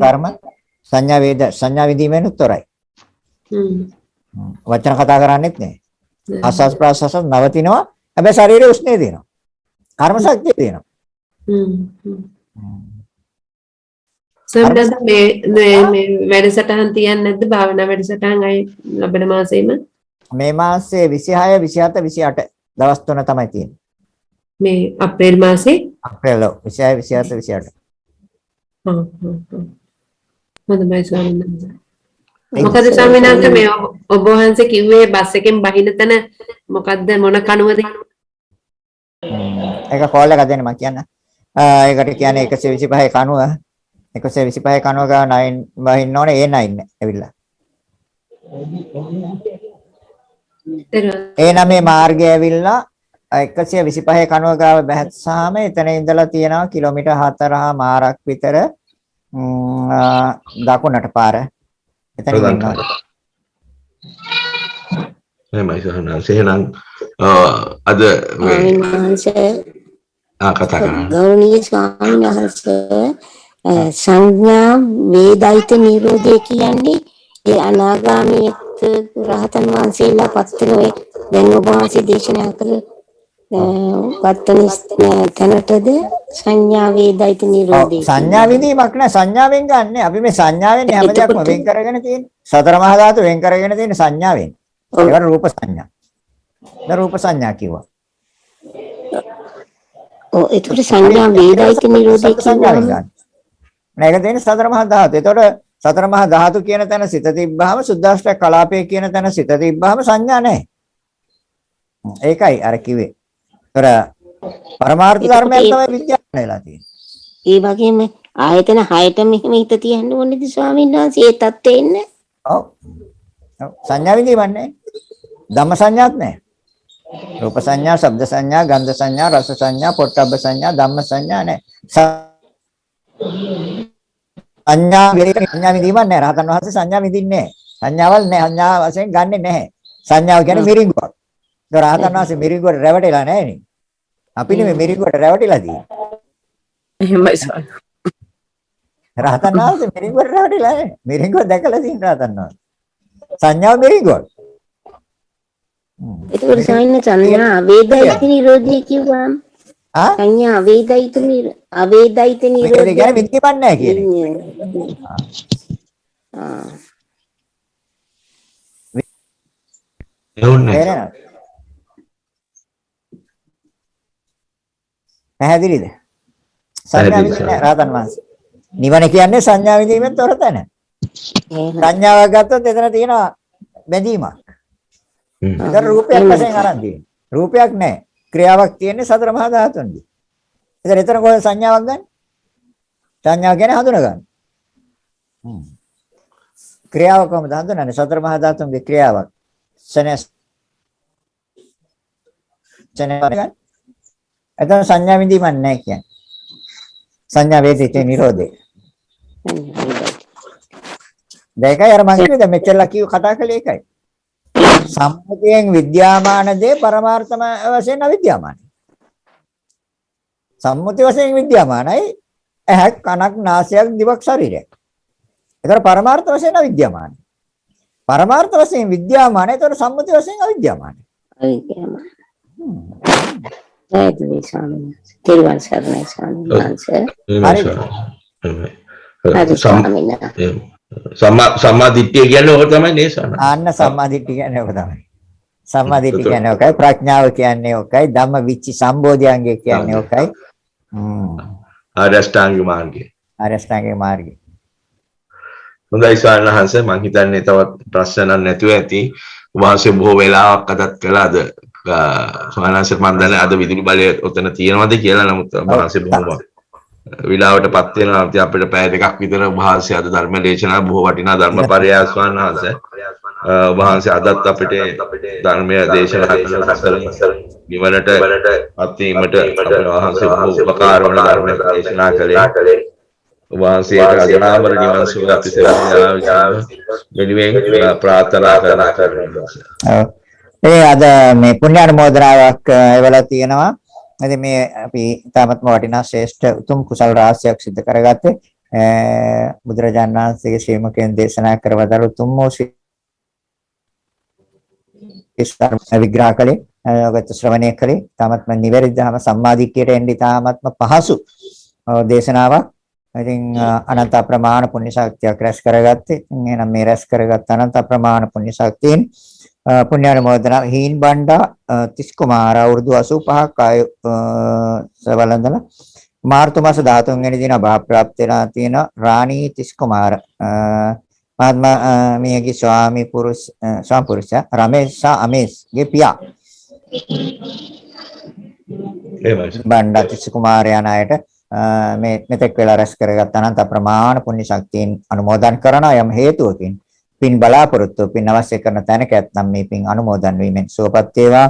කර්ම සංඥා විදීමෙන් උත්තරයි. වචන කතා කරන්නේත් නැහැ. ආස්වාස් ප්‍රාස්වාස් නවතිනවා. හැබැයි ශරීරයේ උෂ්ණය දෙනවා. කර්ම ශක්තිය දෙනවා. සම්බන්ධ මේ වැඩසටහන් තියන්නේ නැද්ද භාවනා වැඩසටහන් අය ලබන මාසෙම? මේ මාසේ 26 27 28 දවස් 3 තමයි තියෙන්නේ. මේ අප්‍රේල් මාසේ? අප්‍රේල් 26 27 28. හොඳයි ස්වාමීන් වහන්සේ. මොකද ස්වාමීන් වහන්සේ මේ ඔබ වහන්සේ කිව්වේ බස් එකෙන් බහින තැන මොකද්ද මොන කණුවද? ඒක කෝල් එකක් දෙන්න මම කියන්න. ඒකට කියන්නේ 125 කණුව. 125 කණුව ගා 9 බහින්න ඕනේ A9 ඇවිල්ලා. A9 මාර්ගය ඇවිල්ලා 125 කණුව ගාව බැහැත්සාම එතන ඉඳලා තියෙනවා කිලෝමීටර් 4.5 විතර දකුණට පාර. එතන ඉන්නවා. එහෙමයි සහනාස. එහෙනම් අද කතා කරන්න. ගෞරවනීය ස්වාමීන් වහන්සේ සංඥා වේදිත නිරෝධය කියන්නේ ඒ අනාගාමී රහතන් වහන්සේලා පස්තර දැන් ඔබ වහන්සේ දේශනා කළ වත්තන තැනටද සංඥා වේදිත නිරෝධය. සංඥා විදීමක් නෑ සංඥාවෙන් ගන්න. අපි මේ සංඥාවෙන් හැම දෙයක්ම වෙන් කරගෙන තියෙන්නේ. සතර මහා ධාතු වෙන් කරගෙන තියෙන්නේ සංඥාවෙන්. ඒකට රූප සංඥා. රූප සංඥා කිව්වා. ඔව් ඒකට සංඥා වේදිත නිරෝධය සංඥාවෙන් ගන්න. මේක දෙන්නේ සතර මහා ධාතු. ඒතකොට සතර මහා ධාතු කියන තැන සිත තිබ්බහම සුද්දාෂ්ටක කලාපය කියන තැන සිත තිබ්බහම සංඥා නැහැ. ඒකයි අර කිව්වේ. ඒතර පරමාර්ථ ධර්මයන් තමයි විද්‍යාව වෙලා තියෙන්නේ. ඒ වගේම ආයතන 6ට මෙහෙම හිත තියන්න ඕනේද ස්වාමීන් වහන්සේ ඒ தත්ත්වෙ ඉන්නේ? ඔව්. සංඥා විදීවන්නේ. ධම්ම සංඥාත් නැහැ. රූප සංඥා, ශබ්ද සංඥා, ගන්ධ සංඥා, රස සංඥා, පොට්ටබ්බ සංඥා, ධම්ම සංඥා නැහැ. සංඥා විදීමක් නැහැ. රහතන් වහන්සේ සංඥා විදින්නේ නැහැ. සංඥාවල් නැහැ. සංඥා වශයෙන් ගන්නෙ නැහැ. සංඥාව කියන්නේ මිරිඟුවක්. ඒක රහතන් වහන්සේ මිරිඟුවට රැවටිලා නැහැ නේ. අපි නෙමෙයි මිරිඟුවට රැවටිලා තියෙන්නේ. එහෙමයි ස්වාමීන්. රහතන් වහන්සේ මිරිඟුවට රැවටිලා නැහැ. මිරිඟුව දැකලා තියෙන රහතන් වහන්සේ. සංඥාව මිරිඟුවක්. ඒකට සංඥා වේදිත නිරෝධය කිව්වම සංඥා අවේදිත නිරෝධය කියන්නේ විදිපක් නැහැ කියන්නේ. පැහැදිලිද? සංඥා විදින්නේ රහතන් වහන්සේ. නිවන කියන්නේ සංඥා විදීමෙන් තොර තැන. සංඥාවක් ගත්තොත් එතන තියෙනවා බැඳීමක්. ඒක රූපයක් වශයෙන් අරන් තියෙන්නේ. රූපයක් නැහැ. ක්‍රියාවක් තියෙන්නේ සතර මහා ධාතුන්ගේ. එතන කොහොමද සංඥාවක් ගන්න? සංඥාව කියන්නේ හඳුනා ගන්න. ක්‍රියාව කොහොමද හඳුනන්නේ? සතර මහා ධාතුන්ගේ ක්‍රියාවක්. එතන සංඥා විදීමක් නැහැ කියන්නේ. සංඥා වේදිතේ නිරෝධේ. දෙකයි අර මම කිව්වේ මෙච්චරලා කිව්ව කතා කළේ ඒකයි. සම්මුතියෙන් විද්‍යාමාන දේ පරමාර්ථ වශයෙන් අවිද්‍යාමානයි. සම්මුති වශයෙන් විද්‍යාමානයි ඇහක් කනක් නාසයක් දිවක් ශරීරයක්. ඒතර පරමාර්ථ වශයෙන් අවිද්‍යාමානයි. පරමාර්ථ වශයෙන් විද්‍යාමානයි. ඒතර සම්මුති වශයෙන් අවිද්‍යාමානයි. අවිද්‍යාමාන. ඒකයි ස්වාමීන් වහන්සේ. තිරුවන් සරණයි ස්වාමීන් වහන්සේ. සම්මා දිට්ඨිය කියන්නේ ඕක තමයි නේ සන. ආන්න සම්මා දිට්ඨිය කියන්නේ ඕක තමයි. සම්මා දිට්ඨිය කියන්නේ ඕකයි. ප්‍රඥාව කියන්නේ ඕකයි. ධම්ම විච්චි සම්බෝධියංගය කියන්නේ ඕකයි. ආරෂ්ඨාංග මාර්ගය. ආරෂ්ඨාංග මාර්ගය. හොඳයි ස්වාමීන් වහන්සේ මම හිතන්නේ තවත් ප්‍රශ්න නැතුව ඇති. වහන්සේ බොහෝ වෙලාවක් අදත් කළාද ස්වාමීන් වහන්සේ මම දන්නේ අද විදුලි බලය ඔතන තියෙනවද කියලා. නමුත් වහන්සේ බොහොම විලාවටපත් වෙනවා. ඉතින් අපිට පැය දෙකක් විතර වහන්සේ අද ධර්ම දේශනා බොහෝ වටිනා ධර්ම පරයය ස්වාමීන් වහන්සේ වහන්සේ අදත් අපිට ධර්මය දේශනා කරන නිවනට පත් වීමට අපේ වහන්සේ බොහෝ උපකාර වන ධර්ම දේශනා කළේ. වහන්සේට අජරාමර නිවන් සුව අපි සේවා වෙනුවෙන් ප්‍රාර්ථනා කරනවා. ඒ අද මේ පුණ්‍යානුමෝදනාවක් එවලා තියෙනවා. ඉතින් මේ අපි තාමත්ම වටිනා ශ්‍රේෂ්ඨ උතුම් කුසල රාශියක් සිදු කරගත්තේ බුදුරජාණන් වහන්සේගේ ශ්‍රී මුඛයෙන් දේශනා කරවදාළ උතුම් වූ විග්‍රහ කලේ ඔබත් ශ්‍රවණය කලේ තාමත්ම නිවැරදිවම සම්මාදිට්ඨියට එන්නේ තාමත්ම පහසු දේශනාවක්. ඉතින් අනන්ත ප්‍රමාණ පුණ්‍ය ශක්තියක් රැස් කරගත්තේ. එහෙනම් මේ රැස් කරගත් අනන්ත ප්‍රමාණ පුණ්‍ය ශක්තියෙන් පුණ්‍යානුමෝදනා හීන් බණ්ඩා තිස් කුමාර අවුරුදු 85ක් ආයු සවලඳන මාර්තු මාස 13 වෙනි දින අභා ප්‍රාප්ත වෙලා තියෙන රාණී තිස් කුමාර මහත්මයා මියගේ ස්වාමි පුරුෂ රමේශ අමේෂ්ගේ පියා බණ්ඩා තිස් කුමාරයන් අයට මේ මෙතෙක් වෙලා රැස් කරගත් අනන්ත ප්‍රමාණ පුණ්‍ය ශක්තියෙන් අනුමෝදන් කරන යම් හේතුවකින් පින් බලාපොරොත්තු පින් අවශ්‍ය කරන තැනක ඇත්නම් මේ පින් අනුමෝදන් වීමෙන් සුවපත් වේවා.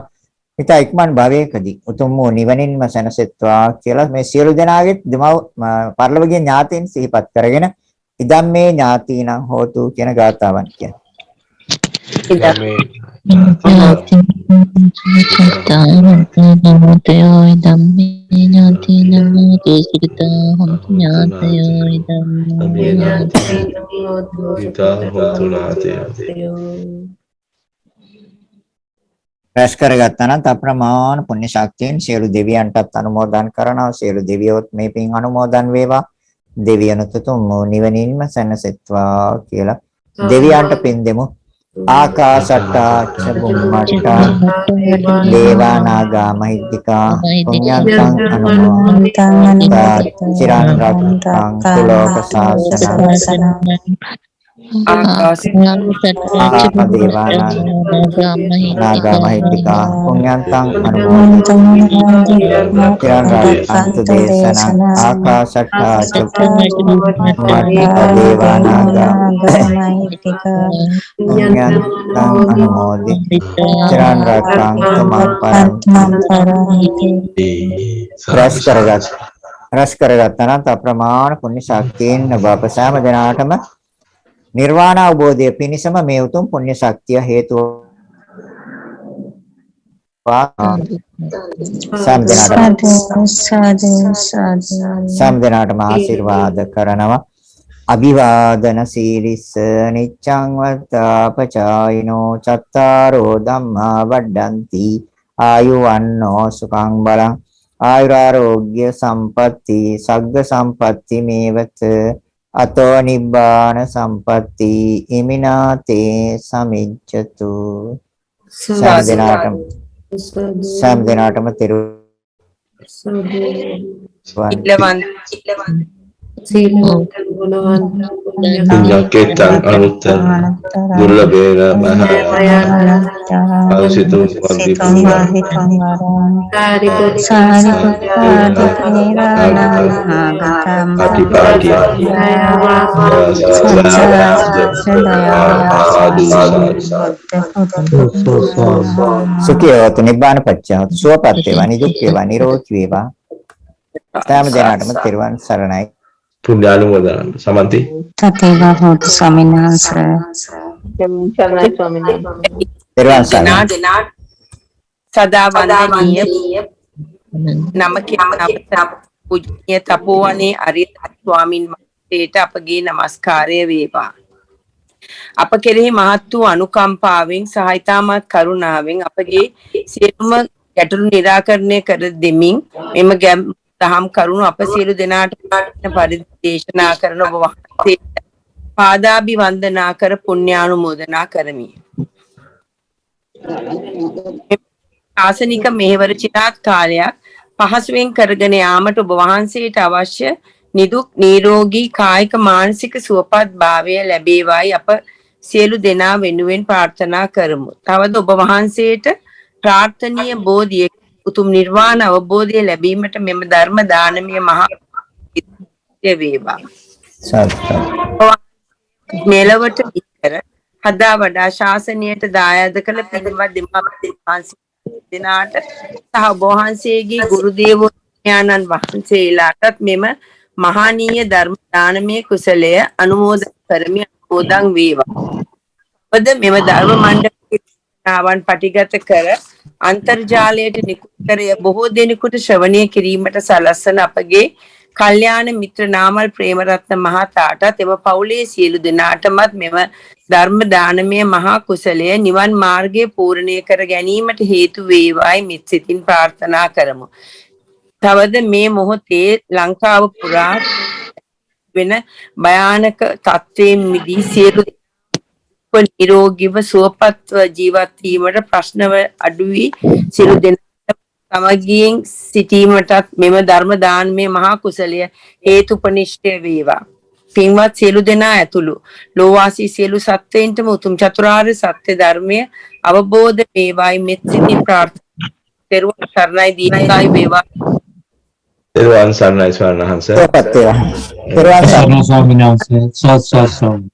හිත ඉක්මන් භවයකදී උතුම් වූ නිවනින්ම සැනසෙත්වා කියලා මේ සියලු දෙනාගේ දෙමව පරිලෝකීය ඥාතීන් සිහිපත් කරගෙන ඉදම් මේ ඥාතීනම් හෝතු කියන ගාථාවන් කියන්නේ. ඥාතයෝ ධම්මේ ඥාතිනං දේශිතා හොන්තු ඥාතයෝ ධම්මේ රැස් කරගත්තා නම් අප්‍රමාණ පුණ්‍ය ශක්තියෙන් සියලු දෙවියන්ටත් අනුමෝදන් කරනවා. සියලු දෙවියොත් මේ පින් අනුමෝදන් වේවා. දෙවියන්ට තුම් නිවනින්ම සැනසෙත්වා කියලා දෙවියන්ට පින් දෙමු. ආකාශට්ටා ච බුම්මට්ටා දේවා නාග මහිද්దికා පුඤ්ඤන්තං අනුමෝදිතා චිරන් රක්ඛන්තු ලෝක ශාසනං ආකාශට්ටා දේවා නාග මහිද්దికා පුඤ්ඤන්තං අනුමෝදිතා චිරන් රක්ඛන්තු දේශනං ආකාශට්ටා ච බුම්මට්ටා දේවා නාග මහිද්దికා අනුමෝදි චරණ රක්ඛන්තු මං රැස් කරගත් අනන්ත අප්‍රමාණ පුණ්‍ය ශක්තියෙන් ඔබ අප සෑම දිනාටම නිර්වාණ අවබෝධය පිණිසම මේ උතුම් පුණ්‍ය ශක්තිය හේතු සෑම දිනාටම ආශිර්වාද කරනවා. අභිවාදන සීලිස නිච්ඡං වත්තාපචායිනෝ චත්තාරෝ ධම්මා වඩ්ඩಂತಿ ආයුවන්නෝ සුඛං බලං ආයුරාෝග්‍ය සම්පatti සග්ග සම්පatti මේවත අතෝ නිබ්බාන සම්පatti ඉමිනාතේ සමිච්ඡතු. සෑම දිනාටම ඉල්ලවන්ත සීලවන්ත ගුණවන්ත පුඤ්ඤකේතං අනුත්තර දුර්ලභේන මහා ආසිතෝ වන්දි සුඛී හෝතු නිබ්බාන පච්චය හෝතු සුවපත් වේවා නිදුක් වේවා නිරෝගී වේවා සෑම දිනකටම තෙරුවන් සරණයි පුණ්‍යානුමෝදන සමන්ති තතේවා හොත් ස්වාමීන් වහන්සේ තෙරුවන් සරණයි දෙනා සදා වන්දනීය නම කියන පූජනීය තපෝවනේ අරියත් ස්වාමින් වහන්සේට අපගේ নমස්කාරය වේවා. අප කෙරෙහි මහත් වූ අනුකම්පාවෙන් සහ ඊටමත් කරුණාවෙන් අපගේ සියලුම ගැටලු निराකරණය කර දෙමින් මෙම දහම් කරුණු අප සියලු දෙනාට පරිදි දේශනා කරන ඔබ වහන්සේට පාදාභි වන්දනා කර පුණ්‍යානුමෝදනා කරමි. ආසනික මෙහෙවර චිරාත් කාලයක් පහසුවෙන් කරගෙන යාමට ඔබ වහන්සේට අවශ්‍ය නිදුක් නිරෝගී කායික මානසික සුවපත් භාවය ලැබේවායි අප සියලු දෙනා වෙනුවෙන් ප්‍රාර්ථනා කරමු. තවද ඔබ වහන්සේට ප්‍රාර්ථනීය බෝධිය උතුම් නිර්වාණ අවබෝධය ලැබීමට මෙම ධර්ම දානමය මහා වේවා. මෙලවට විතර හදා වඩා ශාසනයට දායාද කළ පින්වත් දෙමාපියන් දෙනාට සහ ඔබ වහන්සේගේ ගුරු දේවෝඥානන් වහන්සේලාටත් මෙම මහානීය ධර්ම දානමය කුසලය අනුමෝදන් කරමි අනුමෝදන් වේවා. ඔබද මෙම ධර්ම මණ්ඩලයන් පටිගත කර අන්තර්ජාලයට නිකුත් කර බොහෝ දෙනෙකුට ශ්‍රවණය කිරීමට සලස්වන අපගේ කල්යාණ මිත්‍ර නාමල් ප්‍රේමරත්න මහතාටත් එම පවුලේ සියලු දෙනාටමත් මෙම ධර්ම දානමය මහා කුසලය නිවන් මාර්ගයේ පූර්ණය කර ගැනීමට හේතු වේවායි මෙත් සිතින් ප්‍රාර්ථනා කරමු. තවද මේ මොහොතේ ලංකාව පුරා වෙන භයානක තත්ත්වයෙන් මිදී සියලු නිරෝගීව සුවපත්ව ජීවත් වීමට ප්‍රශ්නව අඩු වී සියලු දෙනාට සමගියෙන් සිටීමටත් මෙම ධර්ම දානමය මහා කුසලය හේතුපනිෂ්ඨ වේවා. පින්වත් සියලු දෙනා ඇතුළු ලෝවාසී සියලු සත්වයින්ටම උතුම් චතුරාර්ය සත්‍ය ධර්මය අවබෝධ වේවායි මෙත් සිතින් ප්‍රාර්ථනා. පෙරවන් සරණයි දීර්ඝායු වේවා. තෙරුවන් සරණයි ස්වාමීන් වහන්සේ. සුවපත් වේවා තෙරුවන් සරණයි ස්වාමීන් වහන්සේ සත්